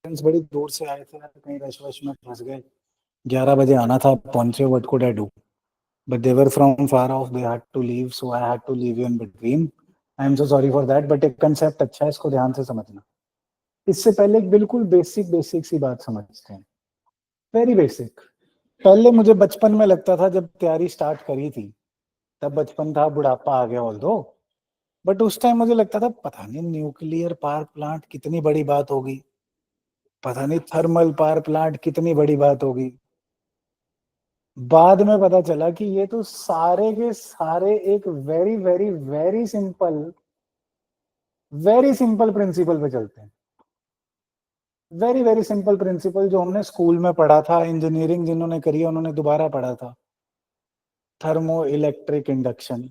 फ्रेंड्स बड़ी दूर से आए थे, कहीं रश वश में फंस गए, 11 बजे आना था, पहुंचे, what could I do, but they were from far off, they had to leave, so I had to leave you in between. I am so sorry for that, but एक कंसेप्ट अच्छा है, इसको ध्यान से समझना। इससे पहले एक बिल्कुल बेसिक बेसिक सी बात समझते हैं, वेरी बेसिक। पहले मुझे बचपन में लगता था, जब तैयारी स्टार्ट करी थी, तब बचपन था, बुढ़ापा आ गया ऑल दो, बट उस टाइम मुझे लगता था पता नहीं न्यूक्लियर पावर प्लांट कितनी बड़ी बात होगी, पता नहीं थर्मल पावर प्लांट कितनी बड़ी बात होगी। बाद में पता चला कि ये तो सारे के सारे एक very very very simple principal पे चलते हैं। वेरी वेरी सिंपल प्रिंसिपल जो हमने स्कूल में पढ़ा था, इंजीनियरिंग जिन्होंने करी है उन्होंने दोबारा पढ़ा था, thermo electric induction.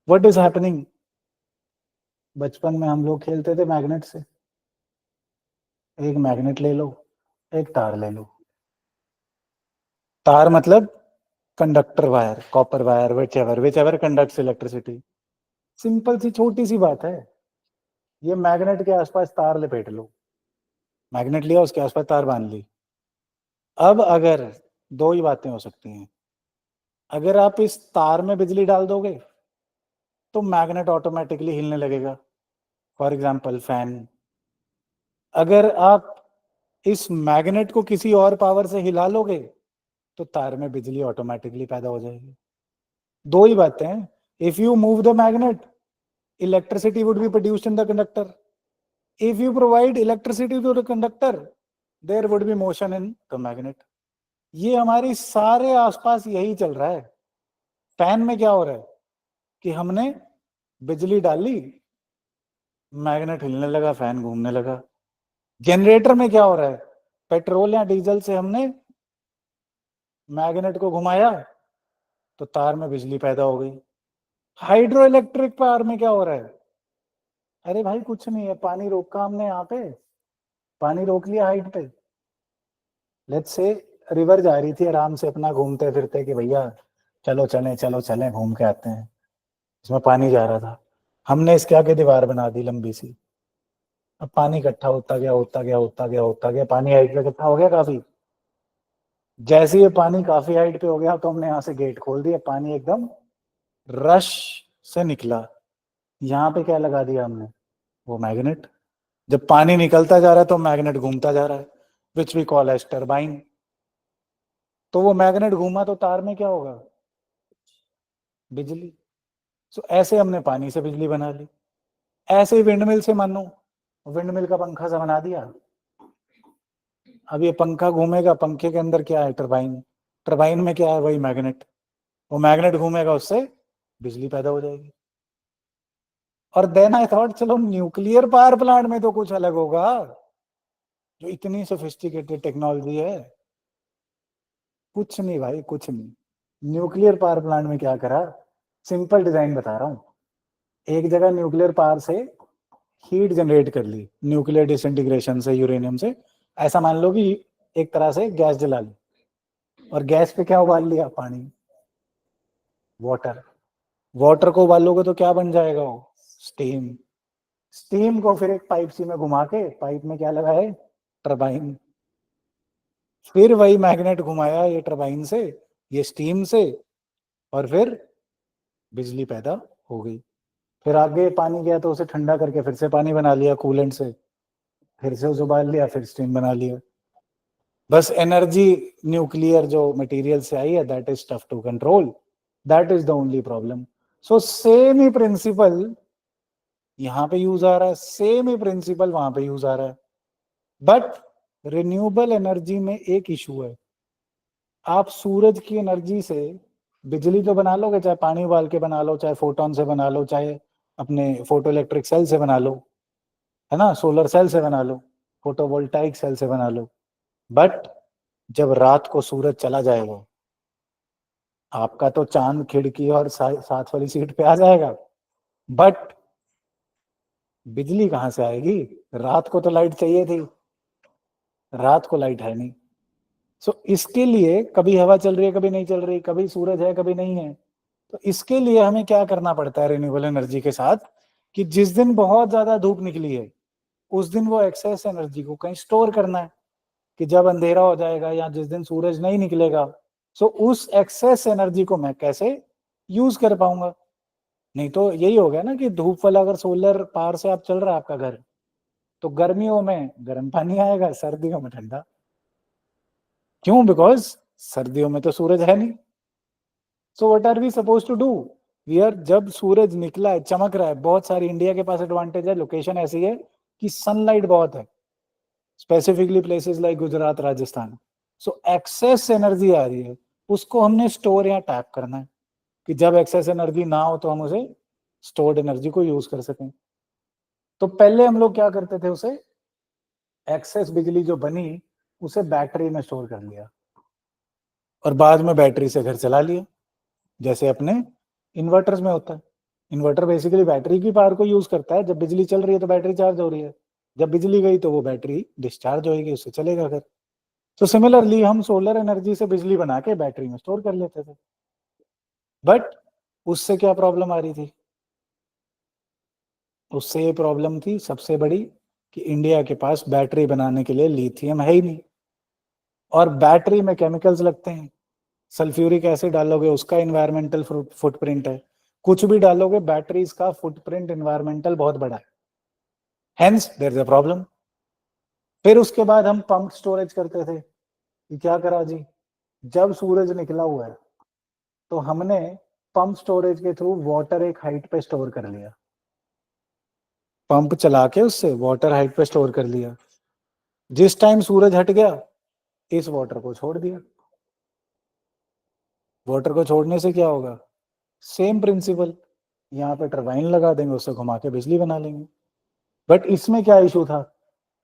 What is happening? बचपन में हम लोग खेलते थे मैग्नेट से, एक मैग्नेट ले लो, एक तार ले लो, तार मतलब conductor wire, copper wire, which ever conducts electricity. Simple सी छोटी सी बात है। ये मैग्नेट के आसपास तार लपेट लो, मैग्नेट लिया, उसके आसपास तार बांध ली। अब अगर दो ही बातें हो सकती हैं, अगर आप इस तार में बिजली डाल दोगे तो मैग्नेट ऑटोमेटिकली हिलने लगेगा, फॉर एग्जांपल फैन। अगर आप इस मैग्नेट को किसी और पावर से हिला लोगे तो तार में बिजली ऑटोमेटिकली पैदा हो जाएगी। दो ही बातें हैं। If you move the magnet, electricity would be produced in the conductor. If you provide electricity to the conductor, there would be motion in the magnet. ये हमारी सारे आसपास यही चल रहा है। फैन में क्या हो रहा है कि हमने बिजली डाली, मैग्नेट हिलने लगा, फैन घूमने लगा। जनरेटर में क्या हो रहा है, पेट्रोल या डीजल से हमने मैग्नेट को घुमाया तो तार में बिजली पैदा हो गई। हाइड्रो इलेक्ट्रिक पावर में क्या हो रहा है, अरे भाई कुछ नहीं है, पानी रोका हमने, यहाँ पे पानी रोक लिया हाइट पे, लेट्स से रिवर जा रही थी आराम से अपना घूमते फिरते कि भैया चलो चलें चलो चलें घूम के आते हैं, इसमें पानी जा रहा था, हमने इसके आगे दीवार बना दी लंबी सी। अब पानी इकट्ठा होता गया होता गया होता गया होता गया, पानी हाइट पे इकट्ठा हो गया काफी। जैसे ये पानी काफी हाइट पे हो गया तो हमने यहाँ से गेट खोल दिया, पानी एकदम रश से निकला। यहाँ पे क्या लगा दिया हमने, वो मैग्नेट। जब पानी निकलता जा रहा है तो मैग्नेट घूमता जा रहा है, which we call as turbine. तो वो मैग्नेट घूमा तो तार में क्या होगा, बिजली। सो ऐसे हमने पानी से बिजली बना ली। ऐसे ही विंडमिल से मानो, विंडमिल का पंखा सा बना दिया। अब ये पंखा घूमेगा, पंखे के अंदर क्या है, टरबाइन। टरबाइन में क्या है, वही मैग्नेट। वो मैग्नेट घूमेगा, उससे बिजली पैदा हो जाएगी। और देन आई थॉट चलो न्यूक्लियर पावर प्लांट में तो कुछ अलग होगा, जो इतनी सोफिस्टिकेटेड टेक्नोलॉजी है। कुछ नहीं भाई, कुछ नहीं। न्यूक्लियर पावर प्लांट में क्या करा, सिंपल डिजाइन बता रहा हूं। एक जगह न्यूक्लियर पावर से हीट जनरेट कर ली, न्यूक्लियर डिसइंटीग्रेशन से, यूरेनियम से। ऐसा मान लो कि एक तरह से गैस जला ली, और गैस पे क्या उबाल लिया, पानी, वाटर। वाटर को उबालोगे तो क्या बन जाएगा, वो स्टीम। स्टीम को फिर एक पाइप सी में घुमा के, पाइप में क्या लगा है, टरबाइन। फिर वही मैग्नेट घुमाया ये टरबाइन से, ये स्टीम से, और फिर बिजली पैदा हो गई। फिर आगे पानी गया तो उसे ठंडा करके फिर से पानी बना लिया कूलेंट से, फिर से उसे उबाल लिया, फिर स्टीम बना लिया। बस एनर्जी न्यूक्लियर जो मटेरियल से आई है, that is tough to control, that is the only problem. So same ही प्रिंसिपल यहाँ पे यूज आ रहा है, सेम ही प्रिंसिपल वहां पे यूज आ रहा है। बट रिन्यूएबल एनर्जी में एक इशू है, आप सूरज की एनर्जी से बिजली तो बना लोगे, चाहे पानी उबाल के बना लो, चाहे फोटोन से बना लो, चाहे अपने फोटो इलेक्ट्रिक सेल से बना लो, है ना, सोलर सेल से बना लो, फोटोवोल्टाइक सेल से बना लो। बट जब रात को सूरज चला जाएगा, आपका तो चांद खिड़की और साथ वाली सीट पे आ जाएगा, बट बिजली कहाँ से आएगी, रात को तो लाइट चाहिए थी, रात को लाइट है नहीं। सो इसके लिए कभी हवा चल रही है, कभी नहीं चल रही, कभी सूरज है, कभी नहीं है। तो इसके लिए हमें क्या करना पड़ता है रिन्यूएबल एनर्जी के साथ, कि जिस दिन बहुत ज्यादा धूप निकली है उस दिन वो एक्सेस एनर्जी को कहीं स्टोर करना है कि जब अंधेरा हो जाएगा या जिस दिन सूरज नहीं निकलेगा, सो उस एक्सेस एनर्जी को मैं कैसे यूज कर पाऊंगा। नहीं तो यही हो गया ना कि धूप वाला अगर सोलर पावर से आप चल रहा है आपका घर, तो गर्मियों में गर्म पानी आएगा, सर्दियों में ठंडा। क्यों? बिकॉज सर्दियों में तो सूरज है नहीं। So what are we suppose to do? We are, जब सूरज निकला है, चमक रहा है, बहुत सारी, इंडिया के पास एडवांटेज है, लोकेशन ऐसी है कि सनलाइट बहुत है, specifically places like Gujarat, Rajasthan. So excess energy आ रही है, उसको हमने स्टोर या टैप करना है कि जब एक्सेस एनर्जी ना हो तो हम उसे स्टोर्ड एनर्जी को यूज कर सकें। तो पहले हम लोग क्या करते थे, उसे एक्सेस बिजली जो बनी उसे बैटरी में स्टोर कर लिया और बाद में बैटरी से घर चला लिया, जैसे अपने इन्वर्टर्स में होता है। इन्वर्टर बेसिकली बैटरी की पावर को यूज करता है, जब बिजली चल रही है तो बैटरी चार्ज हो रही है, जब बिजली गई तो वो बैटरी डिस्चार्ज होगी, उससे चलेगा घर। तो सिमिलरली हम सोलर एनर्जी से बिजली बना के बैटरी में स्टोर कर लेते थे। बट उससे क्या प्रॉब्लम आ रही थी? उससे ये प्रॉब्लम थी सबसे बड़ी कि इंडिया के पास बैटरी बनाने के लिए लिथियम है ही नहीं, और बैटरी में केमिकल्स लगते हैं। सल्फ्यूरिक एसिड डालोगे उसका इन्वायरमेंटल फुटप्रिंट है, कुछ भी डालोगे बैटरीज का फुटप्रिंट इन्वायरमेंटल बहुत बड़ा है, hence there is a problem. फिर उसके बाद हम पंप स्टोरेज करते थे कि क्या करा जी, जब सूरज निकला हुआ है तो हमने पंप स्टोरेज के थ्रू वाटर एक हाइट पे स्टोर कर लिया, पंप चला के उससे वाटर हाइट पे स्टोर कर लिया। जिस टाइम सूरज हट गया इस वाटर को छोड़ दिया। वाटर को छोड़ने से क्या होगा? सेम प्रिंसिपल, यहाँ पे टरबाइन लगा देंगे, उससे घुमा के बिजली बना लेंगे। बट इसमें क्या इशू था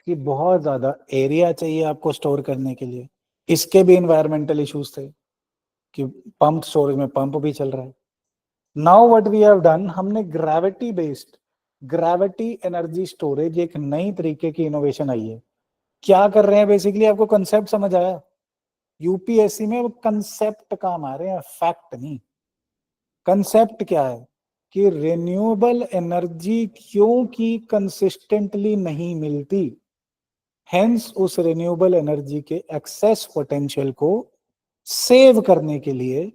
कि बहुत ज्यादा एरिया चाहिए आपको स्टोर करने के लिए, इसके भी इन्वायरमेंटल इश्यूज थे कि पंप स्टोरेज में पंप भी चल रहा है। Now what we have done, हमने gravity based, gravity energy storage, एक नई तरीके की इनोवेशन आई है। क्या कर रहे हैं बेसिकली, आपको कंसेप्ट समझ आया? यूपीएससी में वो कंसेप्ट काम आ रहे हैं, फैक्ट नहीं। कंसेप्ट क्या है कि रिन्यूएबल एनर्जी क्योंकि कंसिस्टेंटली नहीं मिलती, हेंस उस रिन्यूएबल एनर्जी के एक्सेस पोटेंशियल को सेव करने के लिए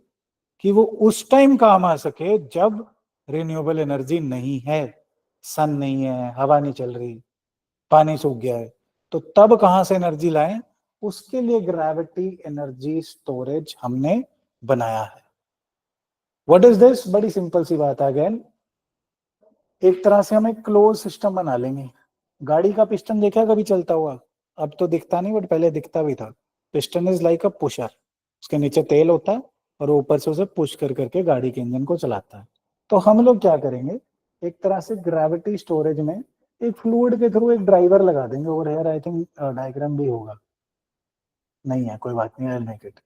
कि वो उस टाइम काम आ सके जब रिन्यूएबल एनर्जी नहीं है, सन नहीं है, हवा नहीं चल रही, पानी सूख गया है, तो तब कहां से एनर्जी लाएं, उसके लिए ग्रेविटी एनर्जी स्टोरेज हमने बनाया है। What is this? बड़ी सिंपल सी बात है। अगेन, एक तरह से हम एक क्लोज सिस्टम बना लेंगे। गाड़ी का पिस्टन देखा कभी चलता हुआ? अब तो दिखता नहीं, बट पहले दिखता भी था। Piston is like a pusher, उसके नीचे तेल होता है और ऊपर से उसे पुश कर करके गाड़ी के इंजन को चलाता है। तो हम लोग क्या करेंगे, एक तरह से ग्रेविटी स्टोरेज में एक फ्लूइड के थ्रू एक ड्राइवर लगा देंगे। और हेयर आई थिंक डायग्राम भी होगा, नहीं है कोई बात नहीं, आई विल मेक इट।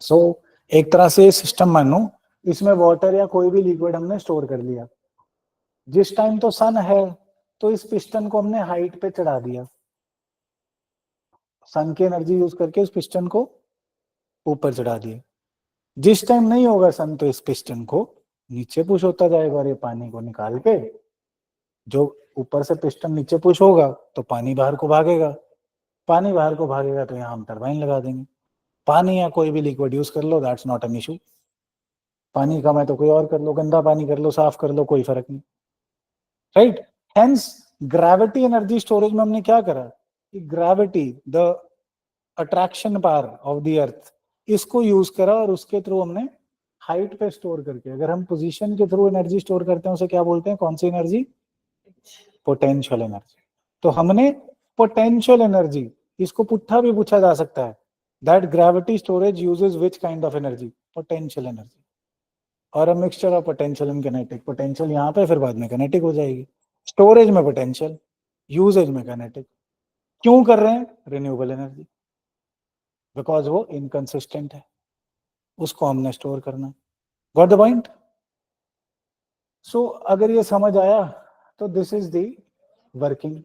सो एक तरह से सिस्टम मानो, इसमें वाटर या कोई भी लिक्विड हमने स्टोर कर लिया। जिस टाइम तो सन है तो इस पिस्टन को हमने हाइट पे चढ़ा दिया, सन की एनर्जी यूज करके इस पिस्टन को ऊपर चढ़ा दिया। जिस टाइम नहीं होगा सन तो इस पिस्टन को नीचे पुश होता जाएगा और ये पानी को निकाल के, जो ऊपर से पिस्टन नीचे पुश होगा तो पानी बाहर को भागेगा, पानी बाहर को भागेगा तो यहाँ हम टरबाइन लगा देंगे। पानी या कोई भी लिक्विड यूज कर लो, दैट्स नॉट एन इशू। पानी कम है तो कोई और कर लो, गंदा पानी कर लो, साफ कर लो, कोई फर्क नहीं, right. Hence gravity energy storage में हमने क्या करा कि gravity, the attraction power of the earth, इसको यूज करा और उसके थ्रू हमने हाइट पे स्टोर करके, अगर हम पोजीशन के थ्रू एनर्जी स्टोर करते हैं उसे क्या बोलते हैं, कौन सी एनर्जी? Potential energy. तो हमने पोटेंशियल एनर्जी, इसको पुट्ठा भी पूछा जा सकता है, that gravity storage uses which kind of energy? Potential energy. और a mixture of potential and kinetic, potential यहाँ पे फिर बाद में काइनेटिक हो जाएगी। स्टोरेज में पोटेंशियल, यूजेज में काइनेटिक। क्यों कर रहे हैं? रिन्यूएबल एनर्जी, बिकॉज वो इनकंसिस्टेंट है, उसको हमने स्टोर करना। Got the point? सो अगर ये समझ आया तो this is the working.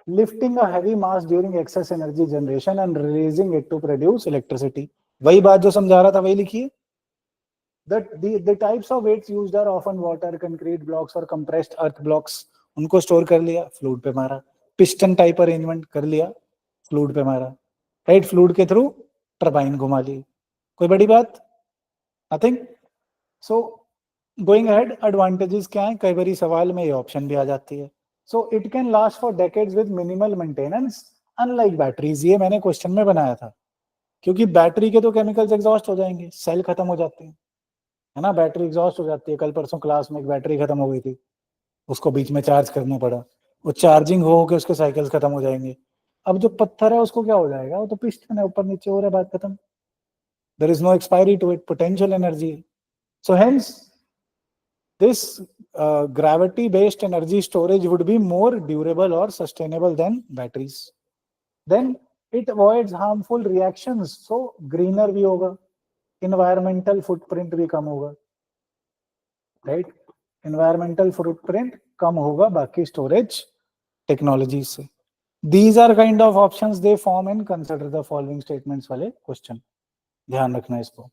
Lifting a heavy mass during excess energy generation and releasing it to produce electricity. वही बात जो समझा रहा था वही लिखिए। The types of weights used are often water, concrete blocks or compressed earth blocks उनको store कर लिया, फ्लूइड पे मारा, पिस्टन टाइप अरेंजमेंट कर लिया, फ्लूइड पे मारा, राइट, फ्लूइड के थ्रू टरबाइन घुमा ली, कोई बड़ी बात, nothing. So going ahead, advantages क्या है, कई बार सवाल में ये ऑप्शन भी आ जाती है। So it can last for decades with minimal maintenance unlike batteries, ये मैंने क्वेश्चन में बनाया था, क्योंकि बैटरी के तो केमिकल्स एग्जॉस्ट हो जाएंगे, सेल खत्म हो जाते हैं, है ना, बैटरी एग्जॉस्ट हो जाती है। कल परसों क्लास में एक बैटरी खत्म हो गई थी, उसको बीच में चार्ज करना पड़ा, वो चार्जिंग हो के उसके साइकिल्स खत्म हो जाएंगे। अब जो पत्थर है उसको क्या हो जाएगा, वो तो पिस्टन है, ऊपर नीचे हो रहा है, बात खत्म, there is no expiry to it, potential energy. So hence this gravity based energy storage would be more durable or sustainable than batteries. Then it avoids harmful reactions, so greener भी होगा, environmental footprint भी कम होगा, right, environmental footprint कम होगा बाकी storage technology से। These are kind of options they form in consider the following statements वाले question, ध्यान रखना इसको।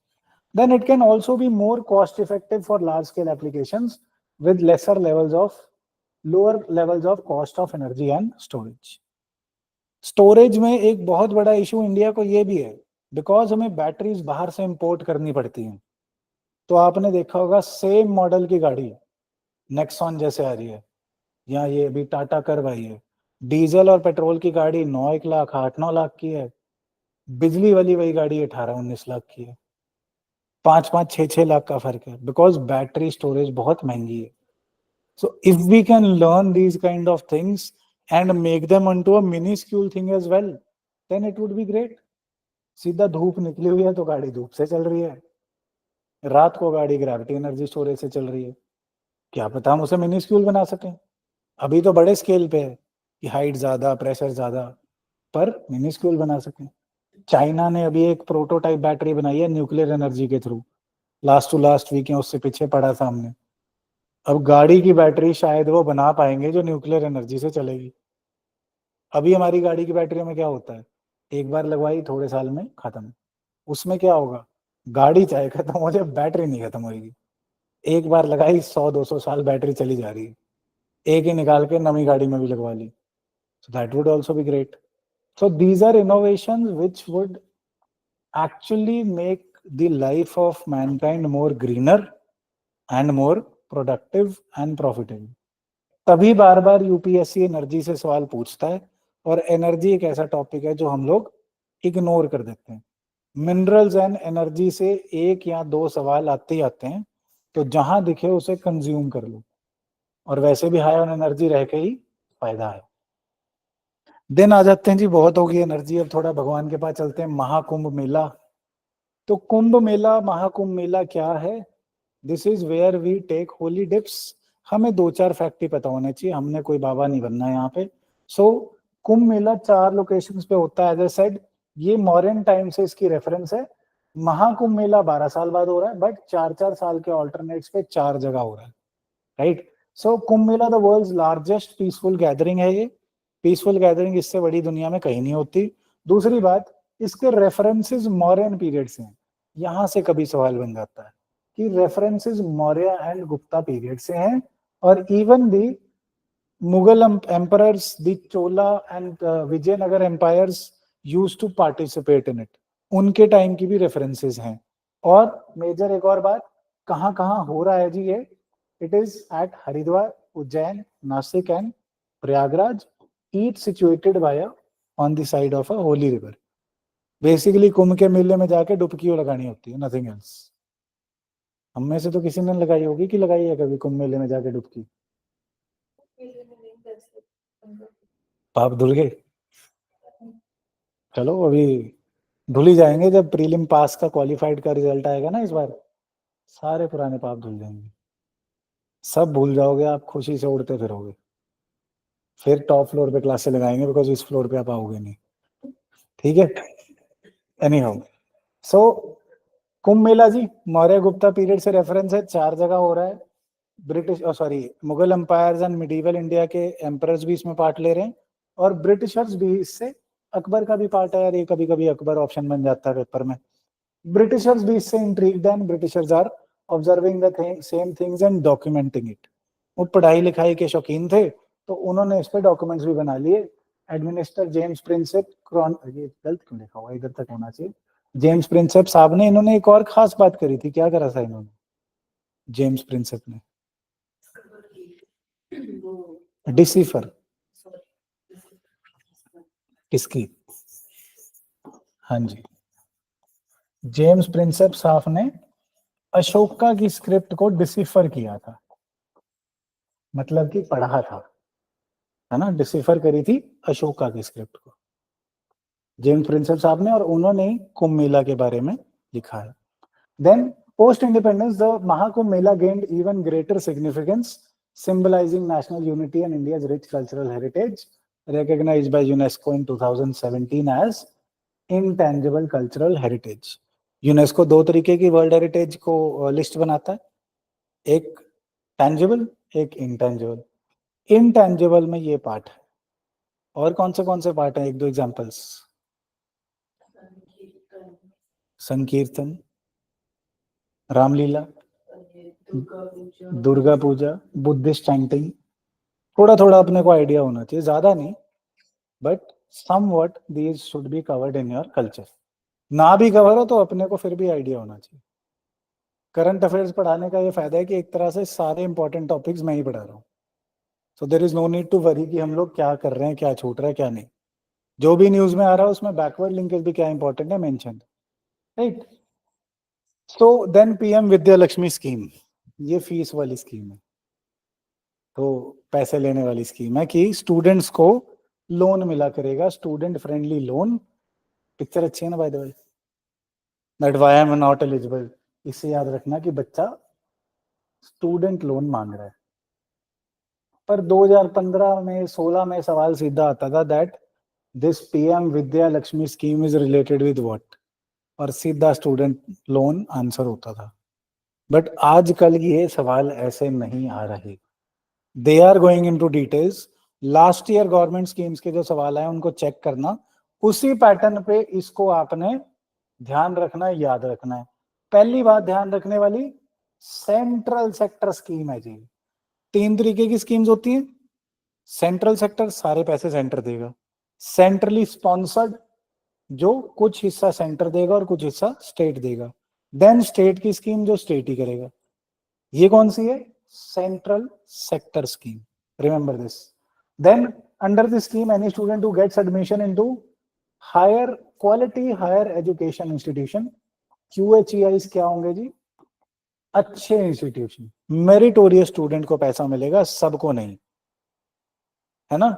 Then it can also be more cost effective for large scale applications with lower levels of cost of energy and storage. Storage में एक बहुत बड़ा issue India को ये भी है, बिकॉज हमें बैटरीज बाहर से इंपोर्ट करनी पड़ती हैं। तो आपने देखा होगा सेम मॉडल की गाड़ी नेक्सॉन जैसे आ रही है, या ये अभी टाटा कर्व आई है, डीजल और पेट्रोल की गाड़ी 9-1 लाख 8-9 लाख की है, बिजली वाली वही गाड़ी 18-19 लाख की है, 5-5 6-6 लाख का फर्क है, बिकॉज बैटरी स्टोरेज बहुत महंगी है। So if we can learn these kind of things and make them into a minuscule thing as well, then it would be great. सीधा धूप निकली हुई है तो गाड़ी धूप से चल रही है, रात को गाड़ी ग्रेविटी एनर्जी स्टोरेज से चल रही है, क्या पता हम उसे मिनिस्क्यूल बना सकें। अभी तो बड़े स्केल पे है कि हाइट ज्यादा, प्रेशर ज्यादा, पर मिनिस्क्यूल बना सकें। चाइना ने अभी एक प्रोटोटाइप बैटरी बनाई है न्यूक्लियर एनर्जी के through, last to last week या उससे पीछे पढ़ा था हमने। अब गाड़ी की बैटरी शायद वो बना पाएंगे जो न्यूक्लियर एनर्जी से चलेगी। अभी हमारी गाड़ी की बैटरी में क्या होता है, एक बार लगवाई थोड़े साल में खत्म, उसमें क्या होगा, गाड़ी चाहे खत्म हो जाए बैटरी नहीं खत्म होगी, एक बार लगाई 100-200 साल बैटरी चली जा रही है, एक ही निकाल के नवी गाड़ी में भी लगवा ली, so that would also be great. So these are innovations which would actually make the life of mankind more greener and more productive and profitable. तभी बार बार यूपीएससी एनर्जी से सवाल पूछता है, और एनर्जी एक ऐसा टॉपिक है जो हम लोग इग्नोर कर देते हैं। मिनरल्स एंड एनर्जी से 1 या 2 सवाल आते ही आते हैं, तो जहां दिखे उसे कंज्यूम कर लो, और वैसे भी हाई ऑन एनर्जी रह के ही फायदा है। दिन आ जाते हैं जी, बहुत होगी एनर्जी, अब थोड़ा भगवान के पास चलते हैं। महाकुंभ मेला, तो कुंभ मेला, महाकुंभ मेला क्या है, this is where we take holy dips. हमें 2-4 फैक्ट ही पता होने चाहिए, हमने कोई बाबा नहीं बनना है यहाँ पे। सो कुंभ मेला 4 लोकेशंस पे होता है, एज आई सेड, ये मॉडर्न टाइम से इसकी रेफरेंस है। महाकुंभ मेला 12 साल बाद हो रहा है, बट 4-4 साल के ऑल्टरनेट्स पे 4 जगह हो रहा है, right. So Kumbh Mela the world's largest peaceful gathering है ये, पीसफुल गैदरिंग इससे बड़ी दुनिया में कहीं नहीं होती। दूसरी बात, इसके रेफरेंसेस मौर्यन पीरियड से हैं, यहाँ से कभी सवाल बन जाता है कि references Maurya and Gupta period से हैं, और even the Mughal emperors, the Chola and Vijayanagara empires used to participate in it, उनके टाइम की भी रेफरेंसेस हैं। और मेजर एक और बात, कहाँ कहाँ हो रहा है जी ये, it is at Haridwar, Ujjain, Nashik and Prayagraj, each situated by a on the side of a holy river. Basically Kumbh के मेले में जाके डुबकी लगानी होती है, नथिंग एल्स। हम में से तो किसी ने लगाई होगी कि लगाई है कभी कुंभ मेले में जाके डुबकी? पाप धुल गए? चलो अभी धुल ही जाएंगे, जब प्रीलिम पास का क्वालिफाइड का रिजल्ट आएगा ना इस बार, सारे पुराने पाप धुल जाएंगे, सब भूल जाओगे आप, खुशी से उड़ते फिरोगे। फिर टॉप फ्लोर पे क्लासेस लगाएंगे, बिकॉज इस फ्लोर पे आप आओगे नहीं, ठीक है। Anyhow, so Kumbh Mela ji Maurya Gupta period से रेफरेंस है, 4 जगह हो रहा है। British Mughal empires and medieval India के एम्परर्स भी इसमें पार्ट ले रहे हैं, और ब्रिटिशर्स भी इससे, अकबर का भी पार्ट है यार, ये कभी कभी अकबर ऑप्शन बन जाता है पेपर में। ब्रिटिशर्स भी इससे intrigued and Britishers are observing the same things and documenting it. वो पढ़ाई लिखाई के शौकीन थे, तो उन्होंने इस पे डॉक्यूमेंट्स भी बना लिए। एडमिनिस्टर जेम्स प्रिंसेप ये गलत क्यों लिखा हुआ, इधर तक होना चाहिए। जेम्स प्रिंसेप साहब ने, इन्होंने एक और खास बात करी थी। क्या करा था इन्होंने, जेम्स प्रिंसेप ने? डिसीफर किसकी? हाँ जी, जेम्स प्रिंसेप साहब ने अशोका की स्क्रिप्ट को डिसीफर किया था, मतलब कि पढ़ा था, है ना। डिसीफर करी थी अशोका की स्क्रिप्ट को जेम्स प्रिंसेप साहब ने, और उन्होंने कुंभ मेला के बारे में लिखा है। Then post independence the Mahakumbh Mela gained even greater significance, symbolizing national unity and India's rich cultural heritage, recognized by UNESCO in 2017 as intangible cultural heritage. UNESCO दो तरीके की वर्ल्ड हेरिटेज को लिस्ट बनाता है, एक टैंजिबल, एक इंटेंजिबल। इनटैंजिबल में ये पार्ट है, और कौन से पार्ट है? एक दो एग्जांपल्स। संकीर्तन, रामलीला, दुर्गा पूजा, बुद्धिस्ट चैंटिंग। थोड़ा थोड़ा अपने को आइडिया होना चाहिए, ज्यादा नहीं, but somewhat these should be covered in your culture. ना भी कवर हो तो अपने को फिर भी आइडिया होना चाहिए। करंट अफेयर्स पढ़ाने का ये फायदा है कि एक तरह से सारे इंपॉर्टेंट टॉपिक्स मैं ही पढ़ा रहा हूँ, so there is no need to worry कि हम लोग क्या कर रहे हैं, क्या छूट रहा है, क्या नहीं। जो भी न्यूज में आ रहा है उसमें बैकवर्ड लिंकेज भी क्या इंपॉर्टेंट है mention, right. So then PM Vidya Lakshmi scheme, ये फीस वाली स्कीम है, तो पैसे लेने वाली स्कीम है कि स्टूडेंट्स को लोन मिला करेगा, स्टूडेंट फ्रेंडली लोन। पिक्चर अच्छी है ना by the way, that why I am not eligible. इसे याद रखना कि बच्चा स्टूडेंट लोन मांग रहा है। पर 2015 में 16 में सवाल सीधा आता था that this PM Vidya Lakshmi scheme is related with what, और सीधा स्टूडेंट लोन आंसर होता था। बट आजकल ये सवाल ऐसे नहीं आ रहे, they are going into details. Last year government schemes के जो सवाल आए उनको चेक करना, उसी पैटर्न पे इसको आपने ध्यान रखना है, याद रखना है। पहली बात ध्यान रखने वाली, सेंट्रल सेक्टर स्कीम है जी। 3 तरीके की स्कीम्स होती हैं। सेंट्रल सेक्टर, सारे पैसे सेंटर देगा। सेंट्रली स्पॉन्सर्ड, जो कुछ हिस्सा सेंटर देगा और कुछ हिस्सा स्टेट देगा। देन स्टेट की स्कीम, जो स्टेट ही करेगा। ये कौन सी है? Central sector scheme, remember this. Then under this scheme any student who gets admission into higher quality higher education institution, QHEIs क्या होंगे जी? अच्छे इंस्टीट्यूशन। मेरिटोरियस स्टूडेंट को पैसा मिलेगा, सबको नहीं, है ना।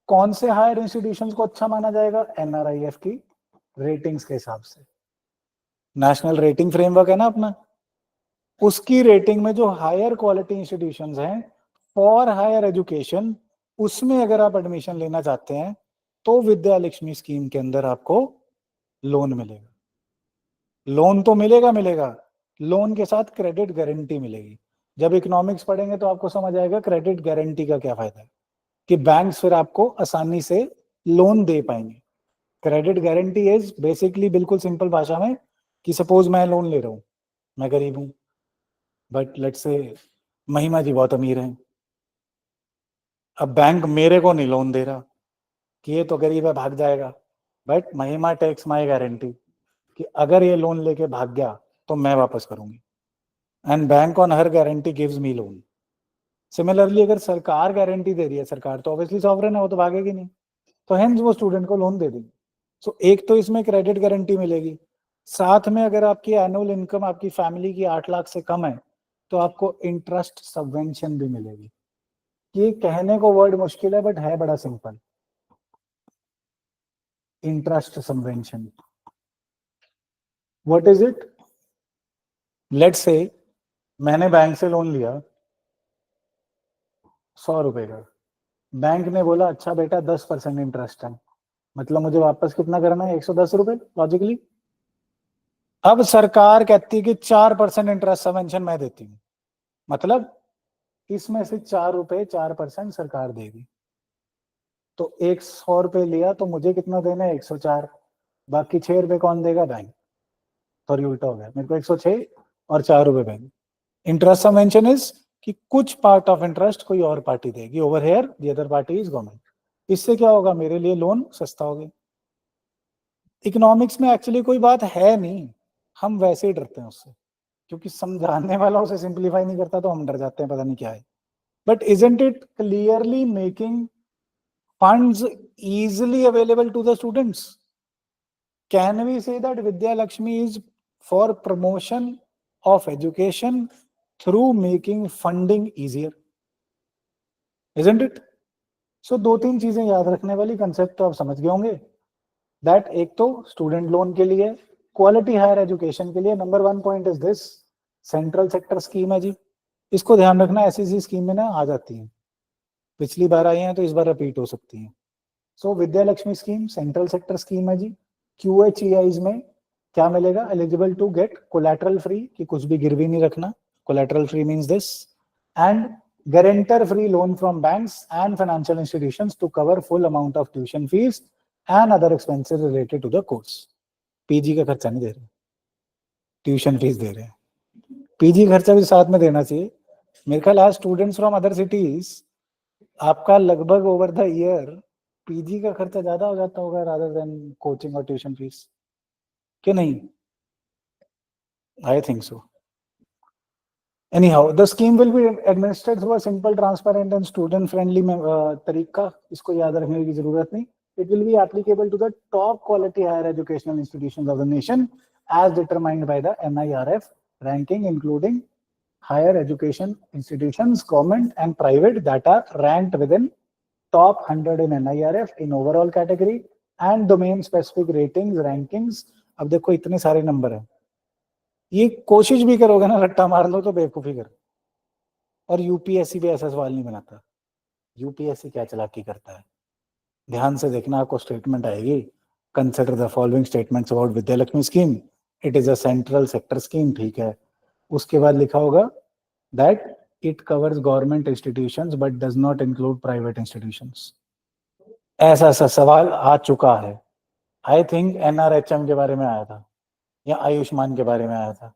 कौन से हायर इंस्टीट्यूशंस को अच्छा माना जाएगा? NRIF की रेटिंग्स के हिसाब से। नेशनल रेटिंग फ्रेमवर्क है ना अपना, उसकी रेटिंग में जो हायर क्वालिटी इंस्टीट्यूशंस हैं फॉर हायर एजुकेशन, उसमें अगर आप एडमिशन लेना चाहते हैं तो विद्या लक्ष्मी स्कीम के अंदर आपको लोन मिलेगा। लोन तो मिलेगा, लोन के साथ क्रेडिट गारंटी मिलेगी। जब इकोनॉमिक्स पढ़ेंगे तो आपको समझ आएगा क्रेडिट गारंटी का क्या फायदा है, कि बैंक्स फिर आपको आसानी से लोन दे पाएंगे। क्रेडिट गारंटी इज बेसिकली, बिल्कुल सिंपल भाषा में, कि सपोज मैं लोन ले रहा हूं, मैं गरीब हूं, बट लेट्स से महिमा जी बहुत अमीर हैं। अब बैंक मेरे को नहीं लोन दे रहा कि ये तो गरीब है भाग जाएगा, बट महिमा टेक्स माई गारंटी कि अगर ये लोन लेके भाग गया तो मैं वापस करूंगी, and bank on her guarantee gives me loan. Similarly अगर सरकार गारंटी दे रही है, सरकार तो ऑब्वियसली सॉवरेन है, वो तो भागेगी नहीं, तो हेंस वो स्टूडेंट को लोन दे देगी। सो एक तो इसमें क्रेडिट गारंटी मिलेगी, साथ में अगर आपकी एनुअल इनकम आपकी फैमिली की 8 लाख से कम है तो आपको इंटरेस्ट सबवेंशन भी मिलेगी। ये कहने को वर्ड मुश्किल है बट है बड़ा simple. Interest subvention, what is it? Let's say मैंने बैंक से लोन लिया 100 रुपए का, बैंक ने बोला अच्छा बेटा 10% इंटरेस्ट है, मतलब मुझे वापस कितना करना है? 110 रुपए लॉजिकली। अब सरकार कहती है कि 4% इंटरेस्ट सबवेंशन मैं देती हूँ, मतलब इसमें से 4 रुपए 4% सरकार देगी। तो 100 रुपए लिया तो मुझे कितना देना है? 104, बाकी 6 रुपए कौन देगा? बैंक। सॉरी उल्टा हो गया, मेरे को 106 और 4 रुपए बैंक। इंटरेस्ट सबवेंशन इज कि कुछ पार्ट ऑफ इंटरेस्ट कोई और पार्टी देगी, over here the other party is government. इससे क्या होगा, मेरे लिए लोन सस्ता हो गया। इकोनॉमिक्स में एक्चुअली कोई बात है नहीं, हम वैसे ही डरते हैं उससे, क्योंकि समझाने वाला उसे सिंप्लीफाई नहीं करता तो हम डर जाते हैं, पता नहीं क्या है। But isn't it clearly making funds easily available to the students? Can we say that Vidya Lakshmi is for promotion of education through making funding easier? Isn't it? So दो तीन चीजें याद रखने वाली, कंसेप्ट तो आप समझ गए होंगे। दैट एक तो स्टूडेंट लोन के लिए, क्वालिटी हायर एजुकेशन के लिए। Number 1 point is this, central sector scheme है जी, इसको ध्यान रखना, ऐसी स्कीम में ना आ जाती है, पिछली बार आई है तो इस बार रिपीट हो सकती है। So Vidya Lakshmi scheme central sector scheme है जी। QHEIs में क्या मिलेगा, eligible to get collateral free, कि कुछ भी गिरवी नहीं रखना, collateral free means this, and guarantor free loan from banks and financial institutions to cover full amount of tuition fees and other expenses related to the course. PG का खर्चा नहीं दे रहे, ट्यूशन फीस दे रहे हैं, पीजी खर्चा भी साथ में देना चाहिए। मेरे ख्याल आज स्टूडेंट्स फ्रॉम अदर सिटीज, आपका लगभग ओवर द ईयर पीजी का खर्चा ज्यादा हो जाता होगा रादर देन कोचिंग और ट्यूशन फीस, कि नहीं? I think so. Anyhow, the scheme will be administered through a simple, transparent and student-friendly तरीका, इसको याद रखने की जरूरत नहीं। It will be applicable to the top quality higher educational institutions of the nation as determined by the NIRF ranking, including higher education institutions, government and private, that are ranked within top 100 in NIRF in overall category and domain specific ratings, rankings। अब देखो इतने सारे number हैं, ये कोशिश भी करोगे ना रट्टा मार लो तो बेवकूफी कर। और यूपीएससी भी ऐसा सवाल नहीं बनाता, यूपीएससी क्या चालाकी करता है, ध्यान से देखना, आपको स्टेटमेंट आएगी, consider the following statements about Vidya Lakshmi scheme, it is a central sector scheme, ठीक है। उसके बाद लिखा होगा that it covers government institutions but does not include private institutions. ऐसा सा सवाल आ चुका है, आई थिंक एनआरएचएम के बारे में आया था या आयुष्मान के बारे में आया था।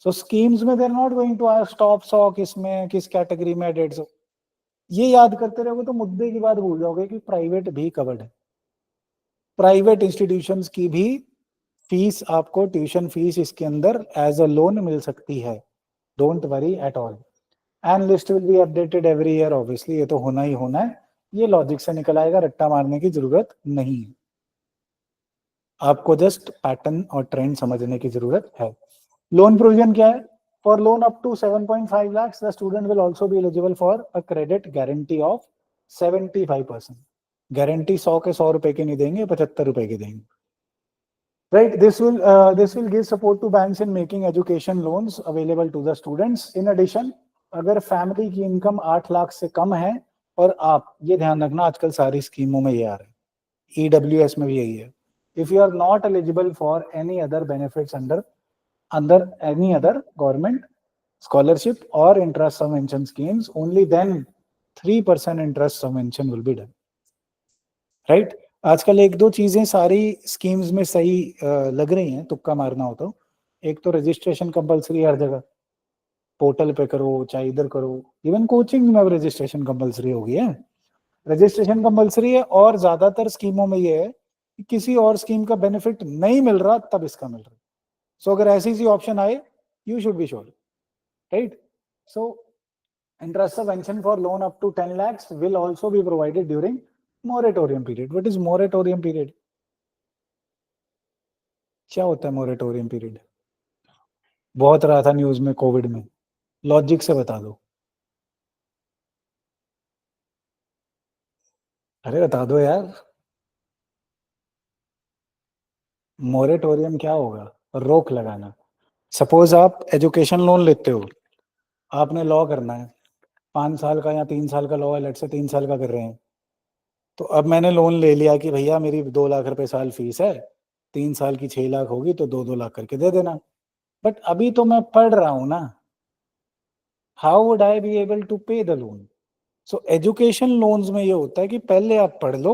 सो स्कीम्स में they are not going to ask top 100 किसमें, किस कैटेगरी में 150। ये याद करते रहोगे तो मुद्दे की बात भूल जाओगे कि प्राइवेट भी कवर्ड है। प्राइवेट इंस्टीट्यूशंस की भी फीस, आपको ट्यूशन फीस इसके अंदर एज अ लोन मिल सकती है, don't worry at all. And list will be updated every year, obviously ये तो होना ही होना है, ये लॉजिक से निकल आएगा, रट्टा मारने की जरूरत नहीं है, आपको जस्ट पैटर्न और ट्रेंड समझने की जरूरत है। लोन प्रोविजन क्या है, for loan up to 7.5 lakhs the student will also be eligible for a credit guarantee of 75%। Guarantee 100 के 100 रुपए के नहीं देंगे, 75 रुपए के देंगे, right? This will give support to banks in making education loans available to the students. In addition, अगर family की इनकम 8 लाख से कम है, और आप ये ध्यान रखना आजकल सारी स्कीमों में ये आ रहा है, EWS में भी यही है, if you are not eligible for any other benefits under any other government scholarship or interest subvention schemes, only then 3% interest subvention will be done, right? आजकल एक दो चीजें सारी स्कीम्स में सही लग रही हैं, तुक्का मारना हो तो। एक तो रजिस्ट्रेशन कंपलसरी हर जगह, पोर्टल पे करो चाहे इधर करो, इवन कोचिंग में अब रजिस्ट्रेशन कंपलसरी हो गई है, रजिस्ट्रेशन कंपलसरी है। और ज्यादातर स्कीमों में ये है कि किसी और स्कीम का बेनिफिट नहीं मिल रहा तब इसका मिल रहा है। सो अगर ऐसी सी ऑप्शन आए, you should be sure, right? So interest subvention for loan up to 10 lakhs will also be provided during moratorium period. What is moratorium period? क्या होता है moratorium period? बहुत रहा था न्यूज में कोविड में, लॉजिक से बता दो, अरे बता दो यार। मोरेटोरियम क्या होगा, रोक लगाना। सपोज आप एजुकेशन लोन लेते हो, आपने लॉ करना है, 5 साल का या 3 साल का लॉ है, लेट से 3 साल का कर रहे हैं, तो अब मैंने लोन ले लिया कि भैया मेरी 2 लाख रुपए साल फीस है, 3 साल की 6 लाख होगी तो 2-2 लाख करके दे देना। बट अभी तो मैं पढ़ रहा हूं ना, how would I be able to pay the loan? So education loans में ये होता है कि पहले आप पढ़ लो,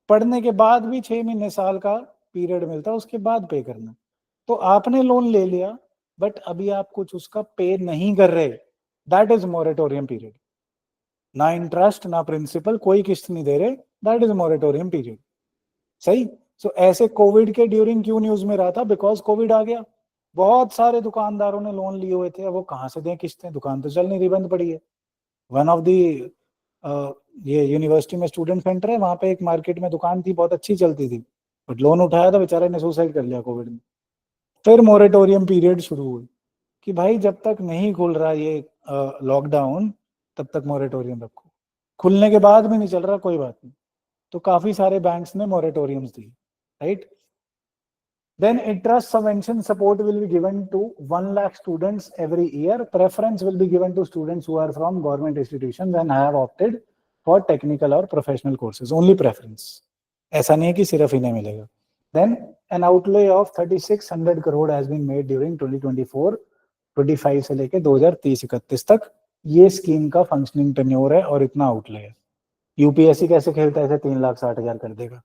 पढ़ने के बाद भी 6 महीने साल का पीरियड मिलता है, उसके बाद पे करना। तो आपने लोन ले लिया बट अभी आप कुछ उसका पे नहीं कर रहे, दैट इज मोरेटोरियम पीरियड. ना इंटरेस्ट ना प्रिंसिपल, कोई किस्त नहीं दे रहे, दैट इज मोरेटोरियम पीरियड. सही. सो ऐसे कोविड के ड्यूरिंग क्यों न्यूज में रहा था? बिकॉज कोविड आ गया, बहुत सारे दुकानदारों ने लोन लिए हुए थे, वो कहाँ से दें किस्तें, दुकान तो चल नहीं रही, बंद पड़ी है. वन ऑफ दी ये यूनिवर्सिटी में स्टूडेंट सेंटर है, वहां पे एक मार्केट में दुकान थी, बहुत अच्छी चलती थी, बट लोन उठाया था, बेचारे ने सुसाइड कर लिया कोविड में. फिर मोरेटोरियम पीरियड शुरू हुई कि भाई जब तक नहीं खुल रहा ये लॉकडाउन, तब तक मोरेटोरियम रखो. खुलने के बाद भी नहीं चल रहा, कोई बात नहीं, तो काफी सारे बैंक्स ने मोरेटोरियम्स दिए, right. Then interest subvention support will be given to 1 lakh students every year. Preference will be given to students who are from government institutions and have opted for technical or professional courses. Only preference. ऐसा नहीं है कि सिर्फ इन्हें मिलेगा. Then an outlay of 3600 crore has been made during 2024-25 से लेके 2030-31 तक. ये स्कीम का फंक्शनिंग टेन्योर है और इतना आउटले है. यूपीएससी कैसे खेलता है, ऐसे 3,60,000 कर देगा.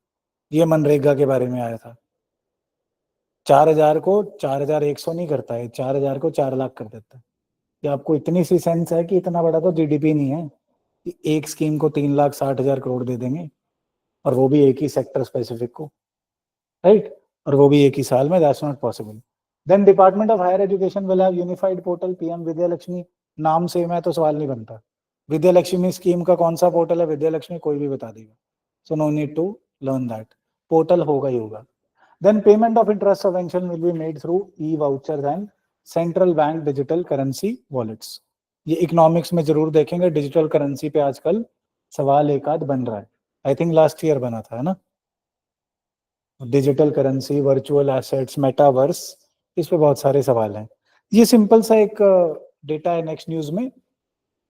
ये मनरेगा के बारे में आया था. 4,000 को 4,100 नहीं करता है, 4,000 को 4 लाख कर देता है. कि आपको इतनी सी सेंस है कि इतना बड़ा तो जीडीपी नहीं है कि एक स्कीम को 3,60,000 करोड़ दे देंगे, और वो भी एक ही सेक्टर स्पेसिफिक को, राइट, और वो भी एक ही साल में. That's not possible. Then department of higher education will have unified portal PM Vidya Lakshmi. नाम से मैं तो सवाल नहीं बनता. विद्या लक्ष्मी स्कीम का कौन सा पोर्टल है? विद्या लक्ष्मी कोई भी बता देगा. So no need to learn that. Portal होगा ही होगा. Then payment of interest subvention will be made through e-vouchers and central bank digital currency wallets. ये इकोनॉमिक्स में जरूर देखेंगे, डिजिटल करेंसी पे आजकल सवाल एक आध बन रहा है. आई थिंक लास्ट ईयर बना था, है ना, digital currency, virtual assets, metaverse, इस पे बहुत सारे सवाल हैं. ये सिंपल सा एक डेटा है नेक्स्ट न्यूज में.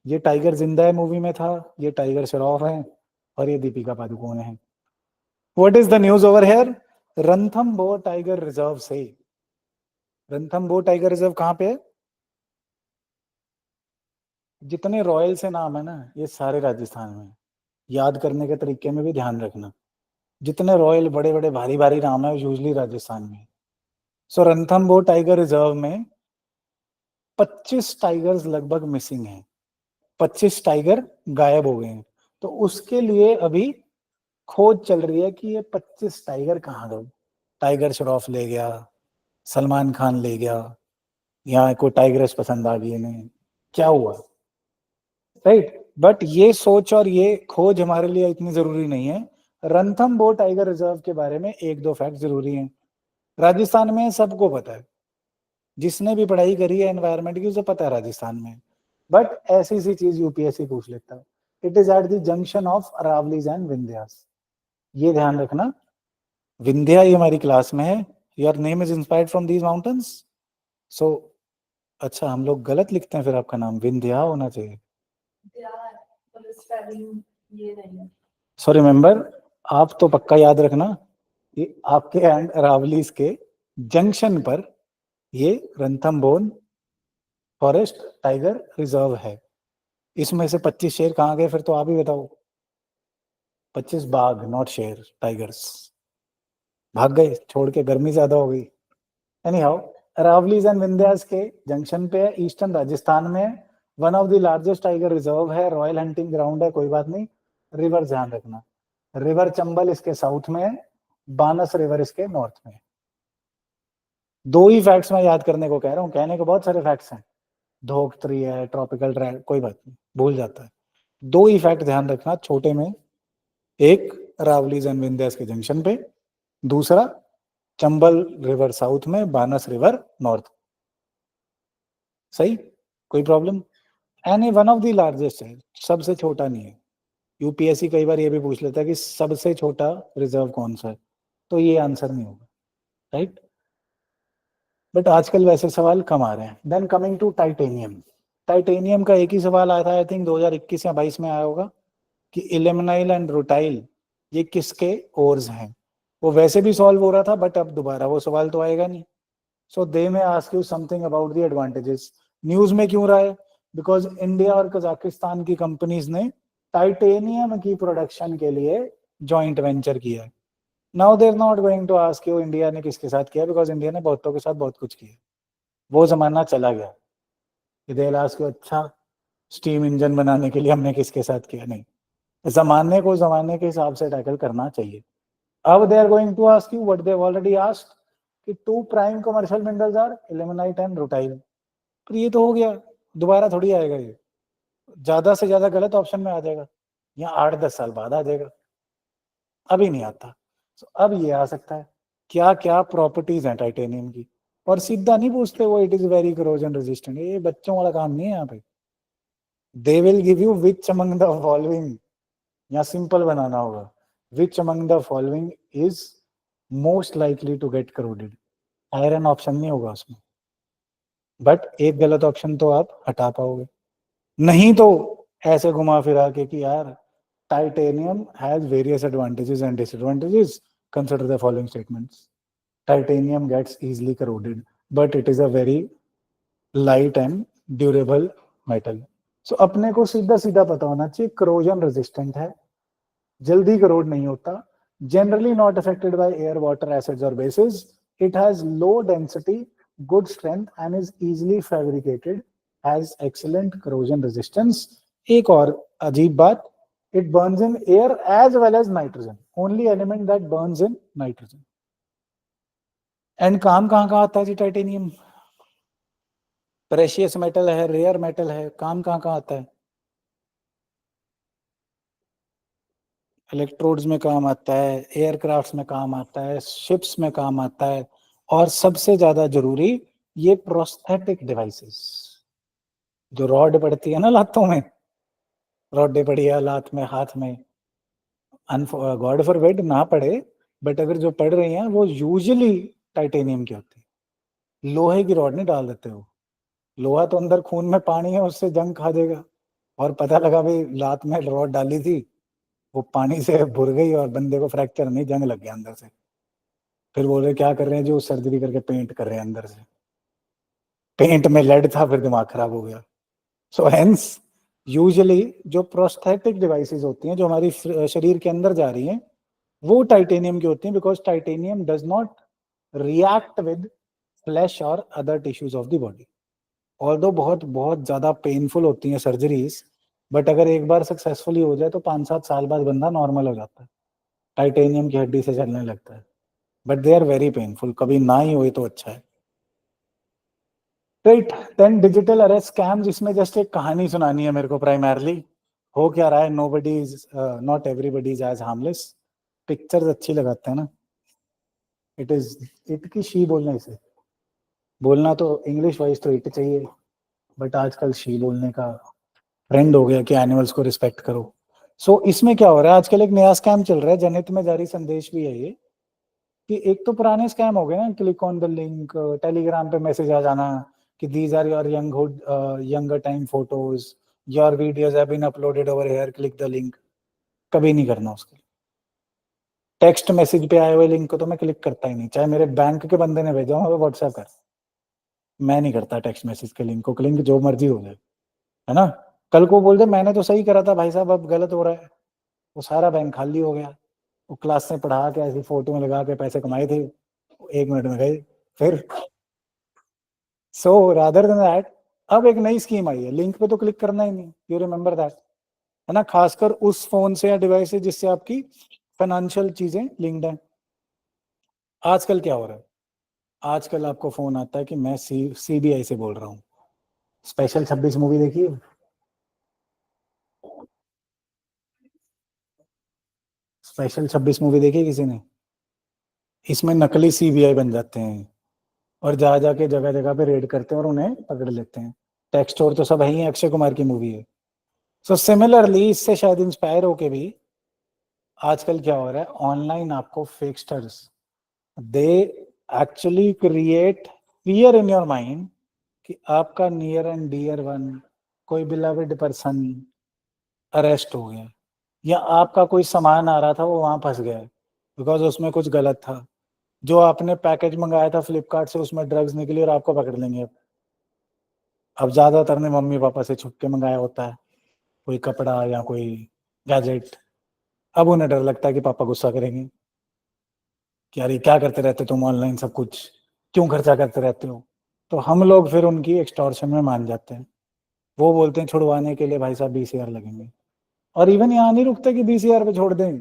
ये टाइगर जिंदा है मूवी में था, ये टाइगर श्रॉफ है, और ये दीपिका पादुकोण है. What is the news over here? Ranthambore tiger reserve से. रणथंभौर टाइगर रिजर्व कहाँ पे है? जितने रॉयल से नाम है ना, ये सारे राजस्थान में. याद करने के तरीके में भी ध्यान रखना, जितने रॉयल बड़े बड़े भारी भारी नाम है, यूजली राजस्थान में. सो रणथंभौर टाइगर रिजर्व में 25 टाइगर्स लगभग मिसिंग हैं. 25 टाइगर गायब हो गए हैं. तो उसके लिए अभी खोज चल रही है कि ये 25 टाइगर कहाँ गए. टाइगर श्रॉफ ले गया, सलमान खान ले गया, यहाँ कोई टाइग्रेस पसंद आ गई इन्हें, क्या हुआ, राइट. बट ये सोच और ये खोज हमारे लिए इतनी जरूरी नहीं है. रणथंभौर टाइगर रिजर्व के बारे में एक दो फैक्ट जरूरी हैं. राजस्थान में सबको पता है, जिसने भी पढ़ाई करी है एनवायरमेंट की उसे पता है राजस्थान में. बट ऐसी सी चीज यूपीएससी पूछ लेता है. It is at the junction of Aravallis and Vindhyas. ये ध्यान रखना, विंध्या ये हमारी क्लास में है. Your name is inspired from these mountains. So अच्छा, हम लोग गलत लिखते हैं, फिर आपका नाम विंध्या होना चाहिए. सो रिमेम्बर, आप तो पक्का याद रखना कि आपके एंड अरावलीज के जंक्शन पर ये रणथंभौर फॉरेस्ट टाइगर रिजर्व है. इसमें से 25 शेर कहाँ गए फिर, तो आप ही बताओ. 25 बाघ, नॉट शेर, टाइगर्स भाग गए छोड़ के, गर्मी ज्यादा हो गई. Any how, Aravallis and Vindhyas के जंक्शन पे है, ईस्टर्न राजस्थान में. One of the largest tiger reserve है, रॉयल हंटिंग ग्राउंड है, कोई बात नहीं. रिवर ध्यान रखना, रिवर चंबल इसके साउथ में है, बानस रिवर इसके नॉर्थ में. दो ही फैक्ट्स मैं याद करने को कह रहा हूँ, कहने को बहुत सारे फैक्ट्स हैं. धोखत्री है, ट्रॉपिकल ड्रैगन, कोई बात नहीं, भूल जाता है. दो ही फैक्ट ध्यान रखना छोटे में. एक, अरावलीज एंड विंध्यास के जंक्शन पे. दूसरा, चंबल रिवर साउथ में, बानस रिवर नॉर्थ. सही, कोई problem? And one of the largest है, सबसे छोटा नहीं है. यूपीएससी कई बार ये भी पूछ लेता है कि सबसे छोटा रिजर्व कौन सा है, तो ये आंसर नहीं होगा, राइट. बट आजकल वैसे सवाल कम आ रहे हैं. Then coming to titanium. Titanium का एक ही सवाल आया था, आई थिंक 2021 या 22 में आया होगा, कि इलेमनाइल एंड रुटाइल ये किसके ओर्स हैं. वो वैसे भी सॉल्व हो रहा था, बट अब दोबारा वो सवाल तो आएगा नहीं. So they may ask you something about the advantages. News में क्यों रहा है? बिकॉज इंडिया और कजाकिस्तान की कंपनीज ने टाइटेनियम की प्रोडक्शन के लिए जॉइंट वेंचर किया है. Now they are not going to ask you India ने किसके साथ किया, बिकॉज इंडिया ने बहुतों के साथ बहुत कुछ किया. वो जमाना चला गया. दे विल आस्क यू, अच्छा स्टीम इंजन बनाने के लिए हमने किसके साथ किया? नहीं। जमाने को जमाने के हिसाब से टैकल करना चाहिए। अब they are going to ask you what they have already asked कि two prime commercial minerals are ilmenite and rutile. पर ये तो हो गया, दोबारा थोड़ी आएगा ये, ज्यादा से ज्यादा गलत ऑप्शन में आ जाएगा, या 8-10 साल बाद आ जाएगा, अभी नहीं आता। तो अब ये आ सकता है क्या क्या प्रॉपर्टीज हैं टाइटेनियम की, और सीधा नहीं पूछते वो it is very corrosion resistant, ये बच्चों वाला काम नहीं है यहाँ पे। They will give you which among the following, या सिंपल बनाना होगा, which among the following is most likely to get corroded. Iron option नहीं होगा उसमें, बट एक गलत ऑप्शन तो आप हटा पाओगे। नहीं तो ऐसे घुमा फिरा के कि यार titanium has various advantages and disadvantages, consider the following statements. Titanium gets easily corroded but it is a very light and durable metal. So अपने को सीधा सीधा पता होना चाहिए करोजन रेजिस्टेंट है, जल्दी करोड नहीं होता, generally not affected by air, water, acids or bases. It has low density, good strength and is easily fabricated, has excellent corrosion resistance. एक और अजीब बात, it burns in air as well as nitrogen, only element that burns in nitrogen. And काम कहाँ कहाँ आता है जी titanium? Precious metal है, रेयर मेटल है, काम कहाँ कहाँ आता है? इलेक्ट्रोड्स में काम आता है, एयरक्राफ्ट्स में काम आता है, शिप्स में काम आता है, और सबसे ज्यादा जरूरी ये प्रोस्थेटिक डिवाइसेस, जो रॉड पड़ती है ना लातों में, रॉडें पड़ी है लात में, हाथ में, गॉड फॉरबिड ना पड़े, बट अगर जो पड़ रही हैं वो यूजुअली टाइटेनियम की होती है, लोहे की रॉड नहीं डाल देते हो। लोहा तो अंदर खून में पानी है, उससे जंग खा जाएगा, और पता लगा भाई लात में रॉड डाली थी, वो पानी से भुर गई और बंदे को फ्रैक्चर नहीं, जंग लग गया अंदर से। फिर बोल रहे क्या कर रहे हैं, जो सर्जरी करके पेंट कर रहे हैं अंदर से, पेंट में लेड था फिर दिमाग खराब हो गया। सो हेंस यूजुअली जो प्रोस्थेटिक डिवाइसेस होती हैं जो हमारी शरीर के अंदर जा रही हैं वो टाइटेनियम की होती हैं, because titanium does not react with flesh और other tissues of the body. Although बहुत बहुत ज्यादा पेनफुल होती हैं सर्जरीज, बट अगर एक बार सक्सेसफुली हो जाए तो 5-7 साल बाद बंदा नॉर्मल हो जाता है, टाइटेनियम की हड्डी से चलने लगता है, but they are very painful, कभी ना ही हुए तो अच्छा है। Right, then digital arrest scams, इसमें जस्ट एक कहानी सुनानी है मेरे को प्राइमरली। हो क्या रहा है, nobody is not everybody is as harmless. Pictures अच्छी लगाते हैं ना, इट इज, इट की शी बोलना, इसे बोलना तो इंग्लिश वाइज तो इट चाहिए, बट आजकल शी बोलने का ट्रेंड हो गया कि एनिमल्स को रिस्पेक्ट करो। सो इसमें क्या हो रहा है, आजकल एक नया स्कैम चल रहा है, जनहित में जारी संदेश भी है ये, कि एक तो पुराने स्कैम हो गए ना, click on the link, Telegram पे मैसेज आ जाना कि these are your younger time photos, your videos have been uploaded over here, click the link. कभी नहीं करना उसके। टेक्स्ट मैसेज पे आए हुए लिंक को तो मैं क्लिक करता ही नहीं, चाहे मेरे बैंक के बंदे ने भेजा हो व्हाट्सएप कर, मैं नहीं करता टेक्स्ट मैसेज के लिंक को क्लिक, जो मर्जी हो जाए, है ना। कल को बोल दे मैंने तो सही करा था भाई साहब, अब गलत हो रहा है, वो सारा बैंक खाली हो गया, वो क्लास में पढ़ा के ऐसी फोटो में लगा के पैसे कमाए थे, 1 मिनट में गए फिर। सो रादर देन दैट, अब एक नई स्कीम आई है, लिंक पे तो क्लिक करना ही नहीं, यू रिमेंबर दैट, है ना, खासकर उस फोन से या डिवाइस से जिससे आपकी फाइनेंशियल चीजें लिंक्ड हैं। आजकल क्या हो रहा है, आजकल आपको फोन आता है कि मैं सीबीआई से बोल रहा हूँ। स्पेशल 26 मूवी देखी है? स्पेशल 26 मूवी देखी है किसी ने? इसमें नकली सीबीआई बन जाते हैं और जा जाके जगह जगह पे रेड करते हैं और उन्हें पकड़ लेते हैं। टेक्स्ट और तो सब है ही, अक्षय कुमार की मूवी है। सो सिमिलरली इससे शायद इंस्पायर होके भी आजकल क्या हो रहा है, ऑनलाइन आपको fakesters, they actually create fear in your mind कि आपका नियर एंड डियर वन, कोई बिलवेड पर्सन अरेस्ट हो गया, या आपका कोई सामान आ रहा था वो वहां फंस गया बिकॉज उसमें कुछ गलत था, जो आपने पैकेज मंगाया था फ्लिपकार्ट से उसमें ड्रग्स निकली और आपको पकड़ लेंगे। अब ज्यादातर ने मम्मी पापा से छुप के मंगाया होता है, कोई कपड़ा या कोई गैजेट, अब उन्हें डर लगता है कि पापा गुस्सा करेंगे कि यार ये क्या करते रहते तुम ऑनलाइन, सब कुछ क्यों खर्चा करते रहते हो। तो हम लोग फिर उनकी एक्सटॉर्शन में मान जाते हैं। वो बोलते हैं छुड़वाने के लिए भाई साहब 20,000 लगेंगे, और इवन यहाँ नहीं रुकते कि 20,000 पे छोड़ दें,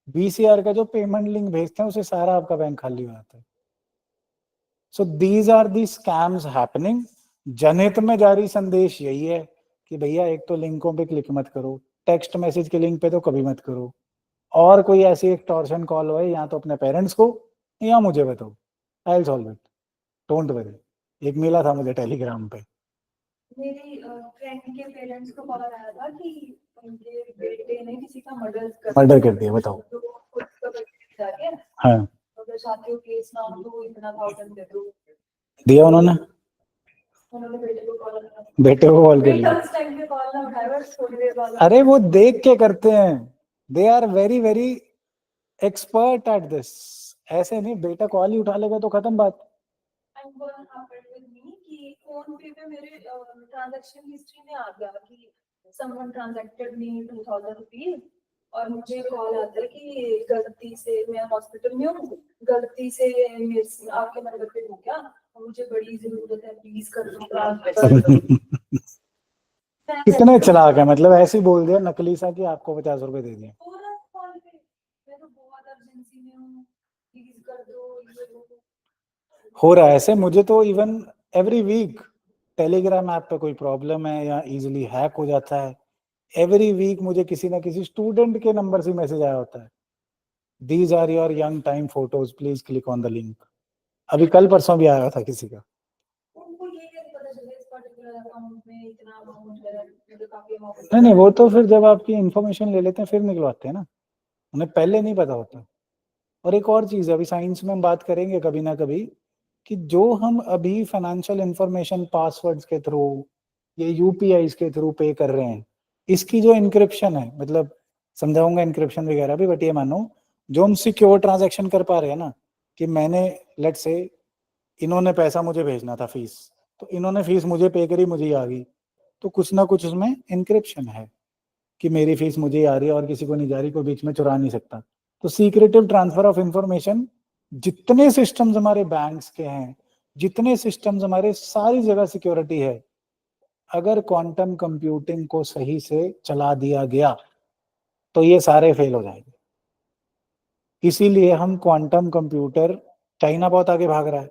20,000 का जो पेमेंट लिंक भेजते हैं उसे सारा आपका बैंक खाली हो जाता है। So these are the scams happening. जनहित में जारी संदेश यही है कि भैया एक तो लिंकों पे क्लिक मत करो, टेक्स्ट मैसेज के लिंक पे तो कभी मत करो, और कोई ऐसी एक टॉर्शन कॉल हो या तो अपने पेरेंट्स को या मुझे बताओ, I will solve it, don't worry. एक मिला था मुझे टेलीग्राम पे, मेरी फ्रेंड के पेरेंट्स को कॉल आया था कि उनके बेटे ने किसी का मर्डर कर दिया, बताओ। तो खुद का बेटे जाके हाँ, अगर चाहते हो केस ना हो तो इतना 1000 दे दो। दिया उन्होंने बेटे को कॉल किया, बेटे को कॉल कर लिया। उस टाइम पे कॉल ना उठाया, बस थोड़ी देर बाद अरे वो देख के करते हैं, they are very very expert at this. ऐसे नहीं, बेटा कॉल ही उठा लेगा तो खत्म बात। And what happened with me कि फोन पे पे मेरे ट्रांजैक्शन हिस्ट्री में आ गया कि someone transacted me 2000 रुपीज, और मुझे कॉल आता है कि गलती से मैं हॉस्पिटल में हूँ, गलती से मेरे से आपके नंबर पे हो गया, मुझे बड़ी जरूरत है, प्लीज कर दो ट्रांसफर। कितने चालाक है, मतलब ऐसे ही बोल दिया नकली सा कि आपको 50 रुपए दे दिए। पूरा कॉल पे मैं तो बहुत अर्जेंसी में हूँ, प्लीज कर दो ये वो। हो रहा है ऐसे, मुझे तो even every week Telegram app पे कोई प्रॉब्लम है या इजीली हैक हो जाता है, एवरी वीक मुझे किसी ना किसी स्टूडेंट के नंबर से मैसेज आया होता है, these are your young time photos, please click on the link. अभी कल परसों भी आया था किसी का। उनको ये कैसे पता चले इस पर्टिकुलर अकाउंट में इतना अमाउंट है, मुझे काफी अमाउंट। नहीं, वो तो फिर जब आपकी इंफॉर्मेशन ले लेते हैं फिर निकलवाते हैं ना, उन्हें पहले नहीं पता होता। और एक और चीज है, अभी साइंस में हम बात करेंगे कभी ना कभी, कि जो हम अभी फाइनेंशियल इंफॉर्मेशन पासवर्ड्स के थ्रू या यूपीआई के थ्रू पे कर रहे हैं, इसकी जो इंक्रिप्शन है, मतलब समझाऊंगा इंक्रिप्शन वगैरह भी, बट ये मानो जो हम सिक्योर ट्रांजैक्शन कर पा रहे हैं ना, कि मैंने लेट्स से इन्होंने पैसा मुझे भेजना था फीस, तो इन्होंने फीस मुझे पे करी, मुझे ही आ गई, तो कुछ ना कुछ उसमें इंक्रिप्शन है कि मेरी फीस मुझे ही आ रही है और किसी को नहीं जा रही, कोई बीच में चुरा नहीं सकता। तो सीक्रेटिव ट्रांसफर ऑफ इंफॉर्मेशन, जितने सिस्टम्स हमारे बैंक्स के हैं, जितने सिस्टम्स हमारे, सारी जगह सिक्योरिटी है। अगर क्वांटम कंप्यूटिंग को सही से चला दिया गया तो ये सारे फेल हो जाएंगे। इसीलिए हम क्वांटम कंप्यूटर, चाइना बहुत आगे भाग रहा है,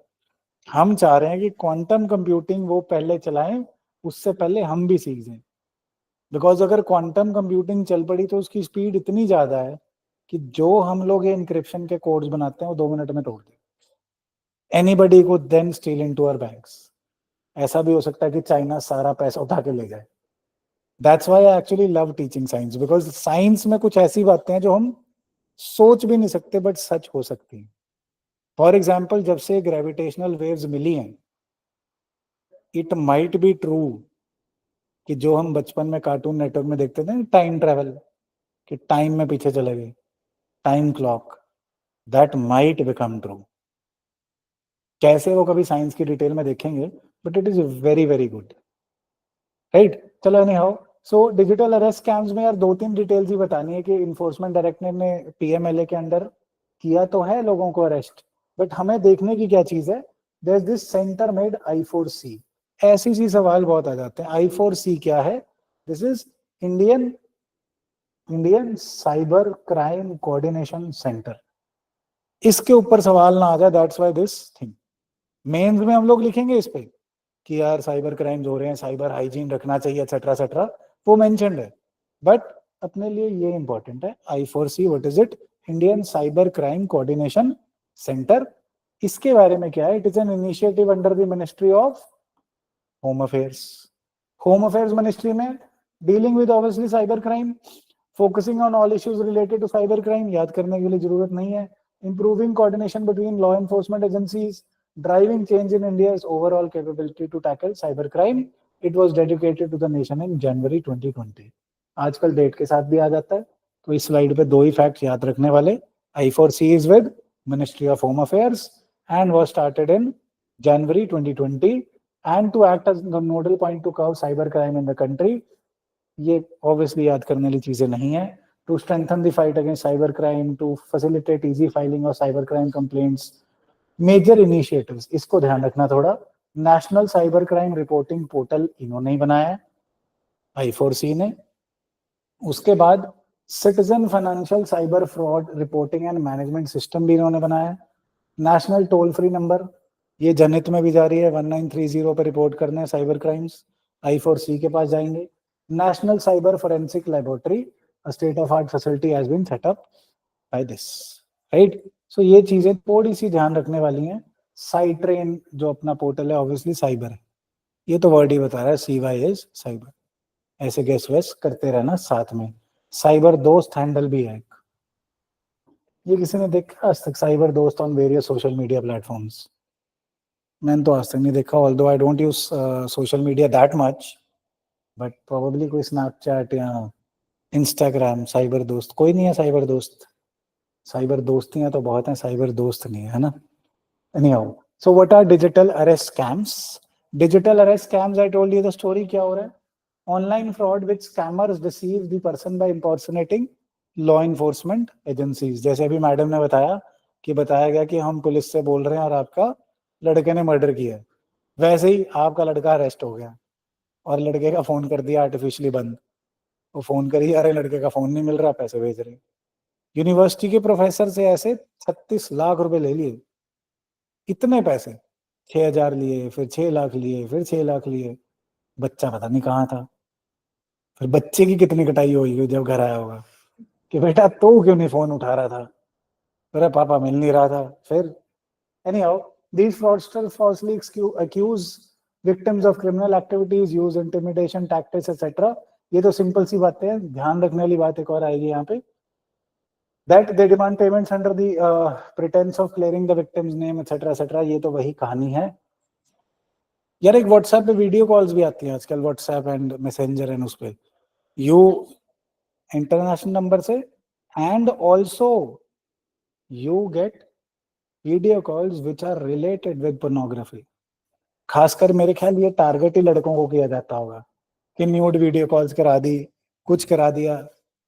हम चाह रहे हैं कि क्वांटम कंप्यूटिंग वो पहले चलाएं, उससे पहले हम भी सीख जाएं। बिकॉज अगर क्वांटम कंप्यूटिंग चल पड़ी तो उसकी स्पीड इतनी ज्यादा है कि जो हम लोग ये इंक्रिप्शन के कोड्स बनाते हैं वो 2 मिनट में तोड़ दें। एनीबडी को then steal into our banks. ऐसा भी हो सकता है कि चाइना सारा पैसा उठा के ले जाए। That's why I actually love teaching science, because science में कुछ ऐसी बातें हैं जो हम सोच भी नहीं सकते बट सच हो सकती हैं। फॉर एग्जाम्पल, जब से ग्रेविटेशनल वेव्स मिली हैं, इट माइट बी ट्रू कि जो हम बचपन में कार्टून नेटवर्क में देखते थे, टाइम ट्रेवल, कि टाइम में पीछे चले गए, time clock, that might become true. कैसे, वो कभी साइंस की डिटेल में देखेंगे, but it is very very good, right. चलो anyhow, so digital arrest scams में यार 2-3 डिटेल्स ही बतानी है कि इन्फोर्समेंट डायरेक्टरेट ने पीएमएलए के अंडर किया तो है लोगों को अरेस्ट, बट हमें देखने की क्या चीज है, there is this center made I4C। ऐसी सी सवाल बहुत आ जाते हैं। I4C क्या है? This is Indian cyber crime coordination centre. इसके ऊपर सवाल ना आ जाए, that's why this thing. Mains में हम लोग लिखेंगे इस पे कि यार साइबर क्राइम्स हो रहे हैं, साइबर हाइजीन रखना चाहिए, एक्सेट्रा एक्सेट्रा, वो मेंशन्ड है, बट अपने लिए ये इंपॉर्टेंट है, I4C what is it? Indian cyber crime coordination centre. इसके बारे में क्या है? It is an initiative under the ministry of home affairs. Home affairs ministry में dealing with obviously cyber crime, focusing on all issues related to cyber crime, याद करने के लिए जरूरत नहीं है। Improving coordination between law enforcement agencies, driving change in India's overall capability to tackle cyber crime. It was dedicated to the nation in January 2020. आजकल date के साथ भी आ जाता है, तो इस स्लाइड पे 2 ही फैक्ट याद रखने वाले। I4C is with Ministry of Home Affairs and was started in January 2020 and to act as the nodal point to curb cyber crime in the country. ये obviously याद करने वाली चीजें नहीं है। To strengthen the fight against cyber crime, to facilitate easy filing of cyber crime complaints, major initiatives, इसको ध्यान रखना थोड़ा। National cyber crime reporting portal इन्होंने ही बनाया है, I4C ने। उसके बाद citizen financial cyber fraud reporting and management system भी इन्होंने बनाया। नेशनल टोल फ्री नंबर, ये जनहित में भी जारी है, 1930 पे रिपोर्ट करने हैं साइबर क्राइम्स, I4C के पास जाएंगे। National cyber forensic laboratory, state of art facility has been set up by this, right. So ये चीजें थोड़ी सी ध्यान रखने वाली हैं। साइट्रेन जो अपना पोर्टल है ऑब्वियसली साइबर है, ये तो वर्ड ही बता रहा है, CY इज साइबर, ऐसे गेस वेस करते रहना साथ में। साइबर दोस्त हैंडल भी है, ये किसी ने देखा आज तक साइबर दोस्त on various social media platforms? मैंने तो आज तक नहीं देखा, although I don't use social media that much, but probably कोई स्नैपचैट या इंस्टाग्राम साइबर दोस्त, कोई नहीं है साइबर दोस्त। साइबर दोस्तियां तो बहुत हैं, साइबर दोस्त नहीं है ना। Anyhow, so what are digital arrest scams? Digital arrest scams, I told you the story, क्या हो रहा है? Online fraud which scammers deceive the person by impersonating law enforcement agencies. जैसे अभी मैडम ने बताया कि बताया गया कि हम पुलिस से बोल रहे हैं और आपका लड़के ने मर्डर किया, वैसे ही आपका लड़का अरेस्ट हो गया और लड़के का फोन कर दिया आर्टिफिशियली बंद। वो फोन करी, अरे लड़के का फोन नहीं मिल रहा, पैसे भेज रहे। यूनिवर्सिटी के प्रोफेसर से ऐसे 36 लाख रुपए ले लिए, इतने पैसे, 6,000 लिए, फिर 6 लाख लिए, फिर 6 लाख लिए, बच्चा पता नहीं कहाँ था। फिर बच्चे की कितनी कटाई होगी जब घर आया होगा कि बेटा तो क्यों नहीं फोन उठा रहा था, अरे पापा मिल नहीं रहा था। फिर anyhow, these fraudsters falsely accuse victims of criminal activities, use intimidation tactics etc. ये तो सिंपल सी बातें हैं, ध्यान रखने वाली बात एक और आएगी यहाँ पे, that they demand payments under the pretense of clearing the victim's name etc etc. ये तो वही कहानी है यार। एक व्हाट्सएप पे वीडियो कॉल्स भी आती हैं आजकल, व्हाट्सएप एंड मैसेंजर एंड उस पे यू इंटरनेशनल नंबर से, and also you get video calls which are related with pornography. खासकर मेरे ख्याल ये टारगेट ही लड़कों को किया जाता होगा कि न्यूड वीडियो कॉल्स करा दी, कुछ करा दिया।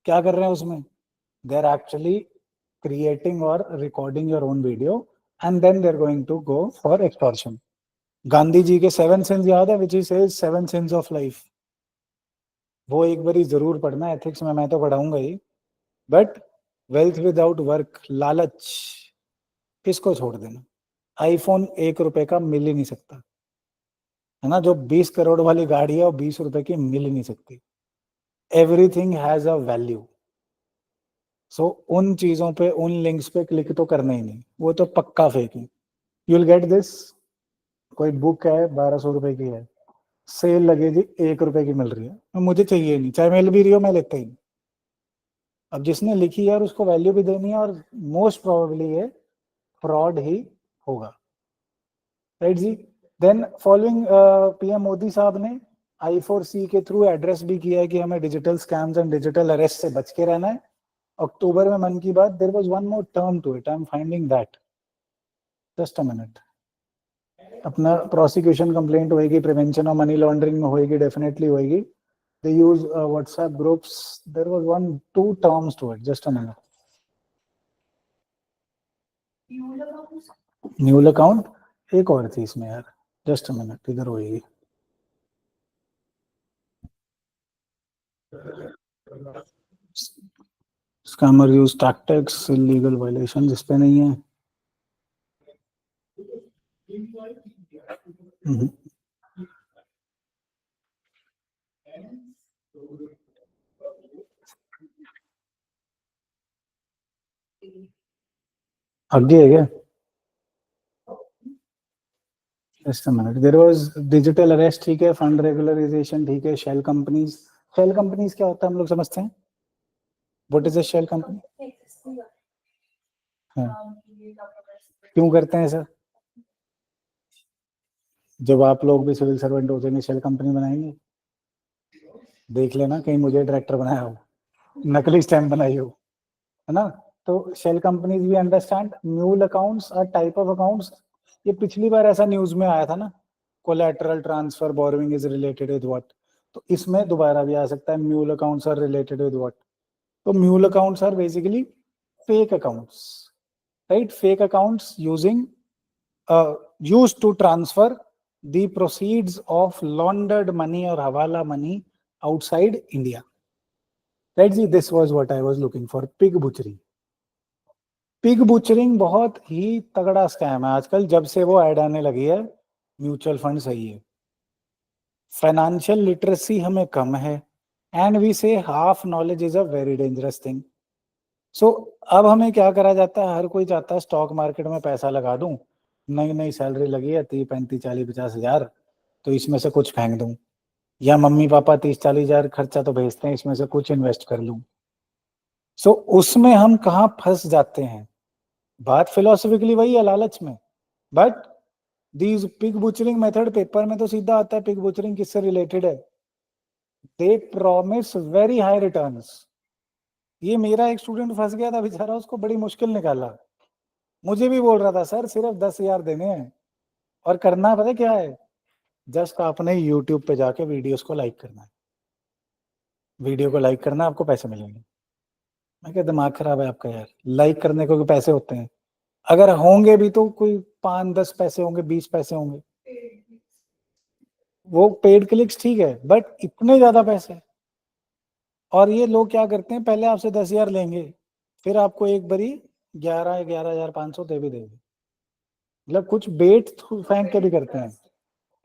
क्या कर रहे हैं उसमें? They are actually creating or recording your own video and then they're going to go for extortion. Gandhi ji के 7 sins याद है, which he says 7 sins of life, वो एक बारी जरूर पढ़ना एथिक्स में, मैं तो पढ़ाऊंगा ही। बट वेल्थ विदाउट वर्क, लालच, किसको छोड़ देना। आईफोन 1 रुपए का मिल ही नहीं सकता है ना, जो 20 करोड़ वाली गाड़ी है वो 20 रुपए की मिल ही नहीं सकती। Everything has a value. So उन चीजों पे, उन लिंक्स पे क्लिक तो करना ही नहीं, वो तो पक्का फेक है। यू विल गेट दिस, कोई बुक है 1200 रुपए की है, सेल लगेगी 1 रुपए की मिल रही है, मुझे चाहिए नहीं, चाहे मिल भी रही हो मैं लेता ही नहीं। अब जिसने लिखी यार उसको वैल्यू भी देनी है, और मोस्ट प्रोबेबली ये फ्रॉड ही होगा, राइट जी। देन फॉलोइंग पीएम मोदी साहब ने I4C के थ्रू एड्रेस भी किया है कि हमें digital scams and digital arrest से बच के रहना है। अक्टूबर में Mann Ki Baat, there was one more term to it, I am finding that, just a minute. अपना प्रोसिक्यूशन कंप्लेंट होएगी, प्रिवेंशन ऑफ मनी लॉन्ड्रिंग में होएगी, डेफिनेटली होएगी। They use WhatsApp groups. There was 2 terms to it. Just a minute. Mule account एक और थी इसमें यार, just a minute, इधर होएगी। Scammer use tactics, illegal violations, इस पे नहीं है। आगे है क्या? Just a minute. There was digital arrest, ठीक है, fund regularization, ठीक है, shell companies। shell companies क्या होता है हम लोग समझते हैं? What is a shell company? हाँ। क्यों करते हैं सर? जब आप लोग भी सिविल सर्वेंट हो जाएंगे शेल कंपनी बनाएंगे, देख लेना कहीं मुझे डायरेक्टर बनाया हो, नकली स्टैम्प बनाई हो, है ना। तो शेल कंपनीज भी understand. Mule accounts are type of accounts, ये पिछली बार ऐसा न्यूज में आया था ना, collateral transfer borrowing is related with what, तो इसमें दोबारा भी आ सकता है mule accounts are related with what. तो mule accounts are basically fake accounts, right, fake accounts using used to transfer the proceeds of laundered money or hawala money outside India. Right जी, this was what I was looking for, pig butchery. Pig butchering बहुत ही तगड़ा scam है आजकल, जब से वो add आने लगी है म्यूचुअल फंड सही है, फाइनेंशियल लिटरेसी हमें कम है, and we say half knowledge is a very dangerous thing. So अब हमें क्या करा जाता है, हर कोई चाहता है स्टॉक मार्केट में पैसा लगा दूं, नई नई सैलरी लगी है 30 35 40 50 हजार, तो इसमें से कुछ फेंक दूं, या मम्मी पापा 30 40 हजार खर्चा तो भेजते हैं, इसमें से कुछ इन्वेस्ट कर लूं. सो उसमें हम कहाँ फंस जाते हैं, बात फिलोसफिकली वही है, लालच में. But these pig butchering method, paper में तो सीधा आता है पिग बुचरिंग किससे रिलेटेड है, दे प्रॉमिस वेरी हाई रिटर्न्स. ये मेरा एक स्टूडेंट फंस गया था बेचारा, उसको बड़ी मुश्किल निकाला. मुझे भी बोल रहा था सर सिर्फ 10 हजार देने हैं, और करना पता क्या है, जस्ट आपने यूट्यूब पे जाके वीडियोस को लाइक करना है, वीडियो को लाइक करना, आपको पैसे मिलेंगे. मैं क्या दिमाग खराब है आपका यार, लाइक करने को भी पैसे होते हैं, अगर होंगे भी तो कोई 5-10 पैसे होंगे, 20 पैसे होंगे, वो पेड क्लिक्स ठीक है, बट इतने ज्यादा पैसे. और ये लोग क्या करते हैं, पहले आपसे 10 हजार लेंगे, फिर आपको एक बारी 11 11 हजार 500 दे भी देंगे, मतलब कुछ बेट फेंक के भी करते हैं.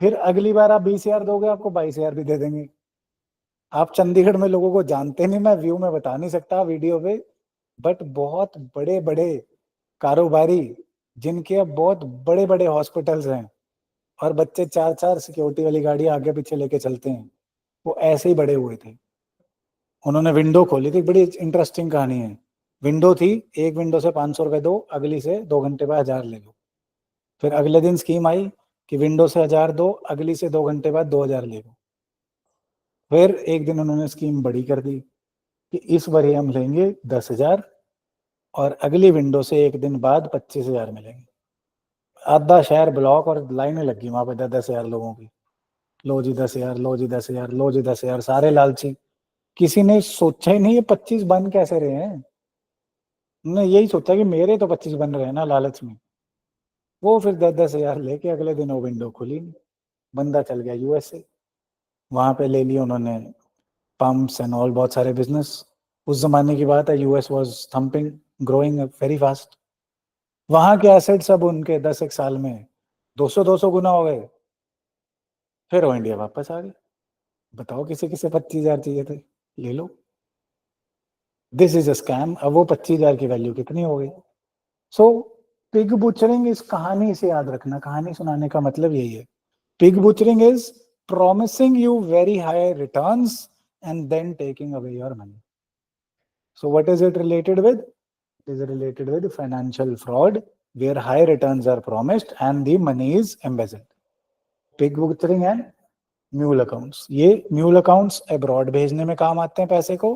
फिर अगली बार आप 20 हजार दोगे, आपको 22 हजार भी दे देंगे. आप चंडीगढ़ में लोगों को जानते नहीं, मैं व्यू में बता नहीं सकता वीडियो पे, बट बहुत बड़े बड़े कारोबारी जिनके अब बहुत बड़े बड़े हॉस्पिटल्स हैं, और बच्चे 4-4 सिक्योरिटी वाली गाड़ी आगे पीछे लेके चलते हैं, वो ऐसे ही बड़े हुए थे. उन्होंने विंडो खोली थी, बड़ी इंटरेस्टिंग कहानी है. विंडो थी, एक विंडो से 500 रुपए दो, अगली से 2 घंटे बाद 1000 ले लो. फिर अगले दिन स्कीम आई कि विंडो से 1000 दो, अगली से 2 घंटे बाद 2000 ले लो. फिर एक दिन उन्होंने स्कीम बड़ी कर दी कि इस बार हम लेंगे 10 हजार, और अगली विंडो से एक दिन बाद 25 हजार मिलेंगे. आधा शहर ब्लॉक, और लाइनें लगी वहां पे 10-10 हजार लोगों की. लो जी 10 हजार, लो जी 10 हजार, लो जी 10 हजार, सारे लालची. किसी ने सोचा ही नहीं ये 25 बन कैसे रहे हैं, उन्होंने यही सोचा कि मेरे तो 25 बन रहे हैं ना, लालच में. वो फिर 10-10 हजार लेके अगले दिन वो विंडो खुली नहीं. बंदा चल गया यूएसए, वहां पे ले लिए उन्होंने पंप्स एंड ऑल, बहुत सारे बिजनेस. उस जमाने की बात है, US was thumping, growing very fast. वहां के एसेट्स अब उनके 10 एक साल में 200-200 गुना हो गए. फिर वो इंडिया वापस आ गए. बताओ किसे किसे 25 हजार चाहिए थे, ले लो. This is a scam. अब वो 25 हजार की वैल्यू कितनी हो गई. सो पिग बुचरिंग, इस कहानी से याद रखना, कहानी सुनाने का मतलब यही है. Pig butchering is promising you very high returns and then taking away your money. So what is it related with? It is related with financial fraud, where high returns are promised and the money is embezzled. Pig butchering and mule accounts. ये mule accounts abroad भेजने में काम आते हैं पैसे को,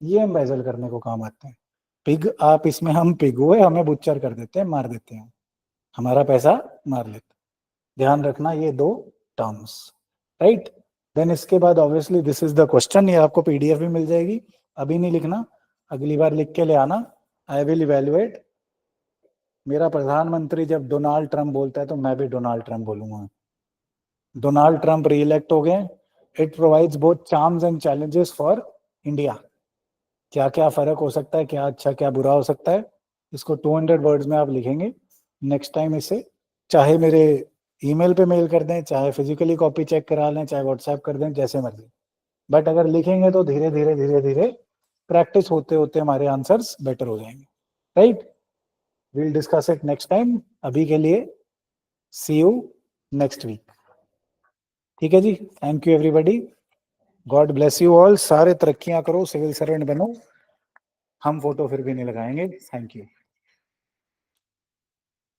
ये embezzle करने को काम आते हैं. पिग, आप इसमें हम पिग हुए, हमें बुच्चर कर देते हैं, मार देते हैं, हमारा पैसा मार लेते. ध्यान रखना ये दो टर्म्स, राइट. देन इसके बाद obviously this is the question, ये आपको पीडीएफ भी मिल जाएगी, अभी नहीं लिखना, अगली बार लिख के ले आना. I will evaluate. मेरा प्रधानमंत्री जब डोनाल्ड ट्रंप बोलता है तो मैं भी डोनाल्ड ट्रंप बोलूंगा. डोनाल्ड ट्रंप री इलेक्ट हो गए. It provides both charms and challenges for India. क्या क्या फर्क हो सकता है, क्या अच्छा क्या बुरा हो सकता है, इसको 200 वर्ड्स में आप लिखेंगे. नेक्स्ट टाइम इसे चाहे मेरे ईमेल पे मेल कर दें, चाहे फिजिकली कॉपी चेक करा लें, चाहे व्हाट्सएप कर दें, जैसे मर्जी. बट अगर लिखेंगे तो धीरे धीरे धीरे धीरे प्रैक्टिस होते होते हमारे आंसर्स बेटर हो जाएंगे, right. Will discuss it next time. अभी के लिए सी यू नेक्स्ट वीक. ठीक है जी, thank you everybody, God bless you all. सारे तरक्कियां करो, सिविल सर्वेंट बनो. हम फोटो फिर भी नहीं लगाएंगे. Thank you.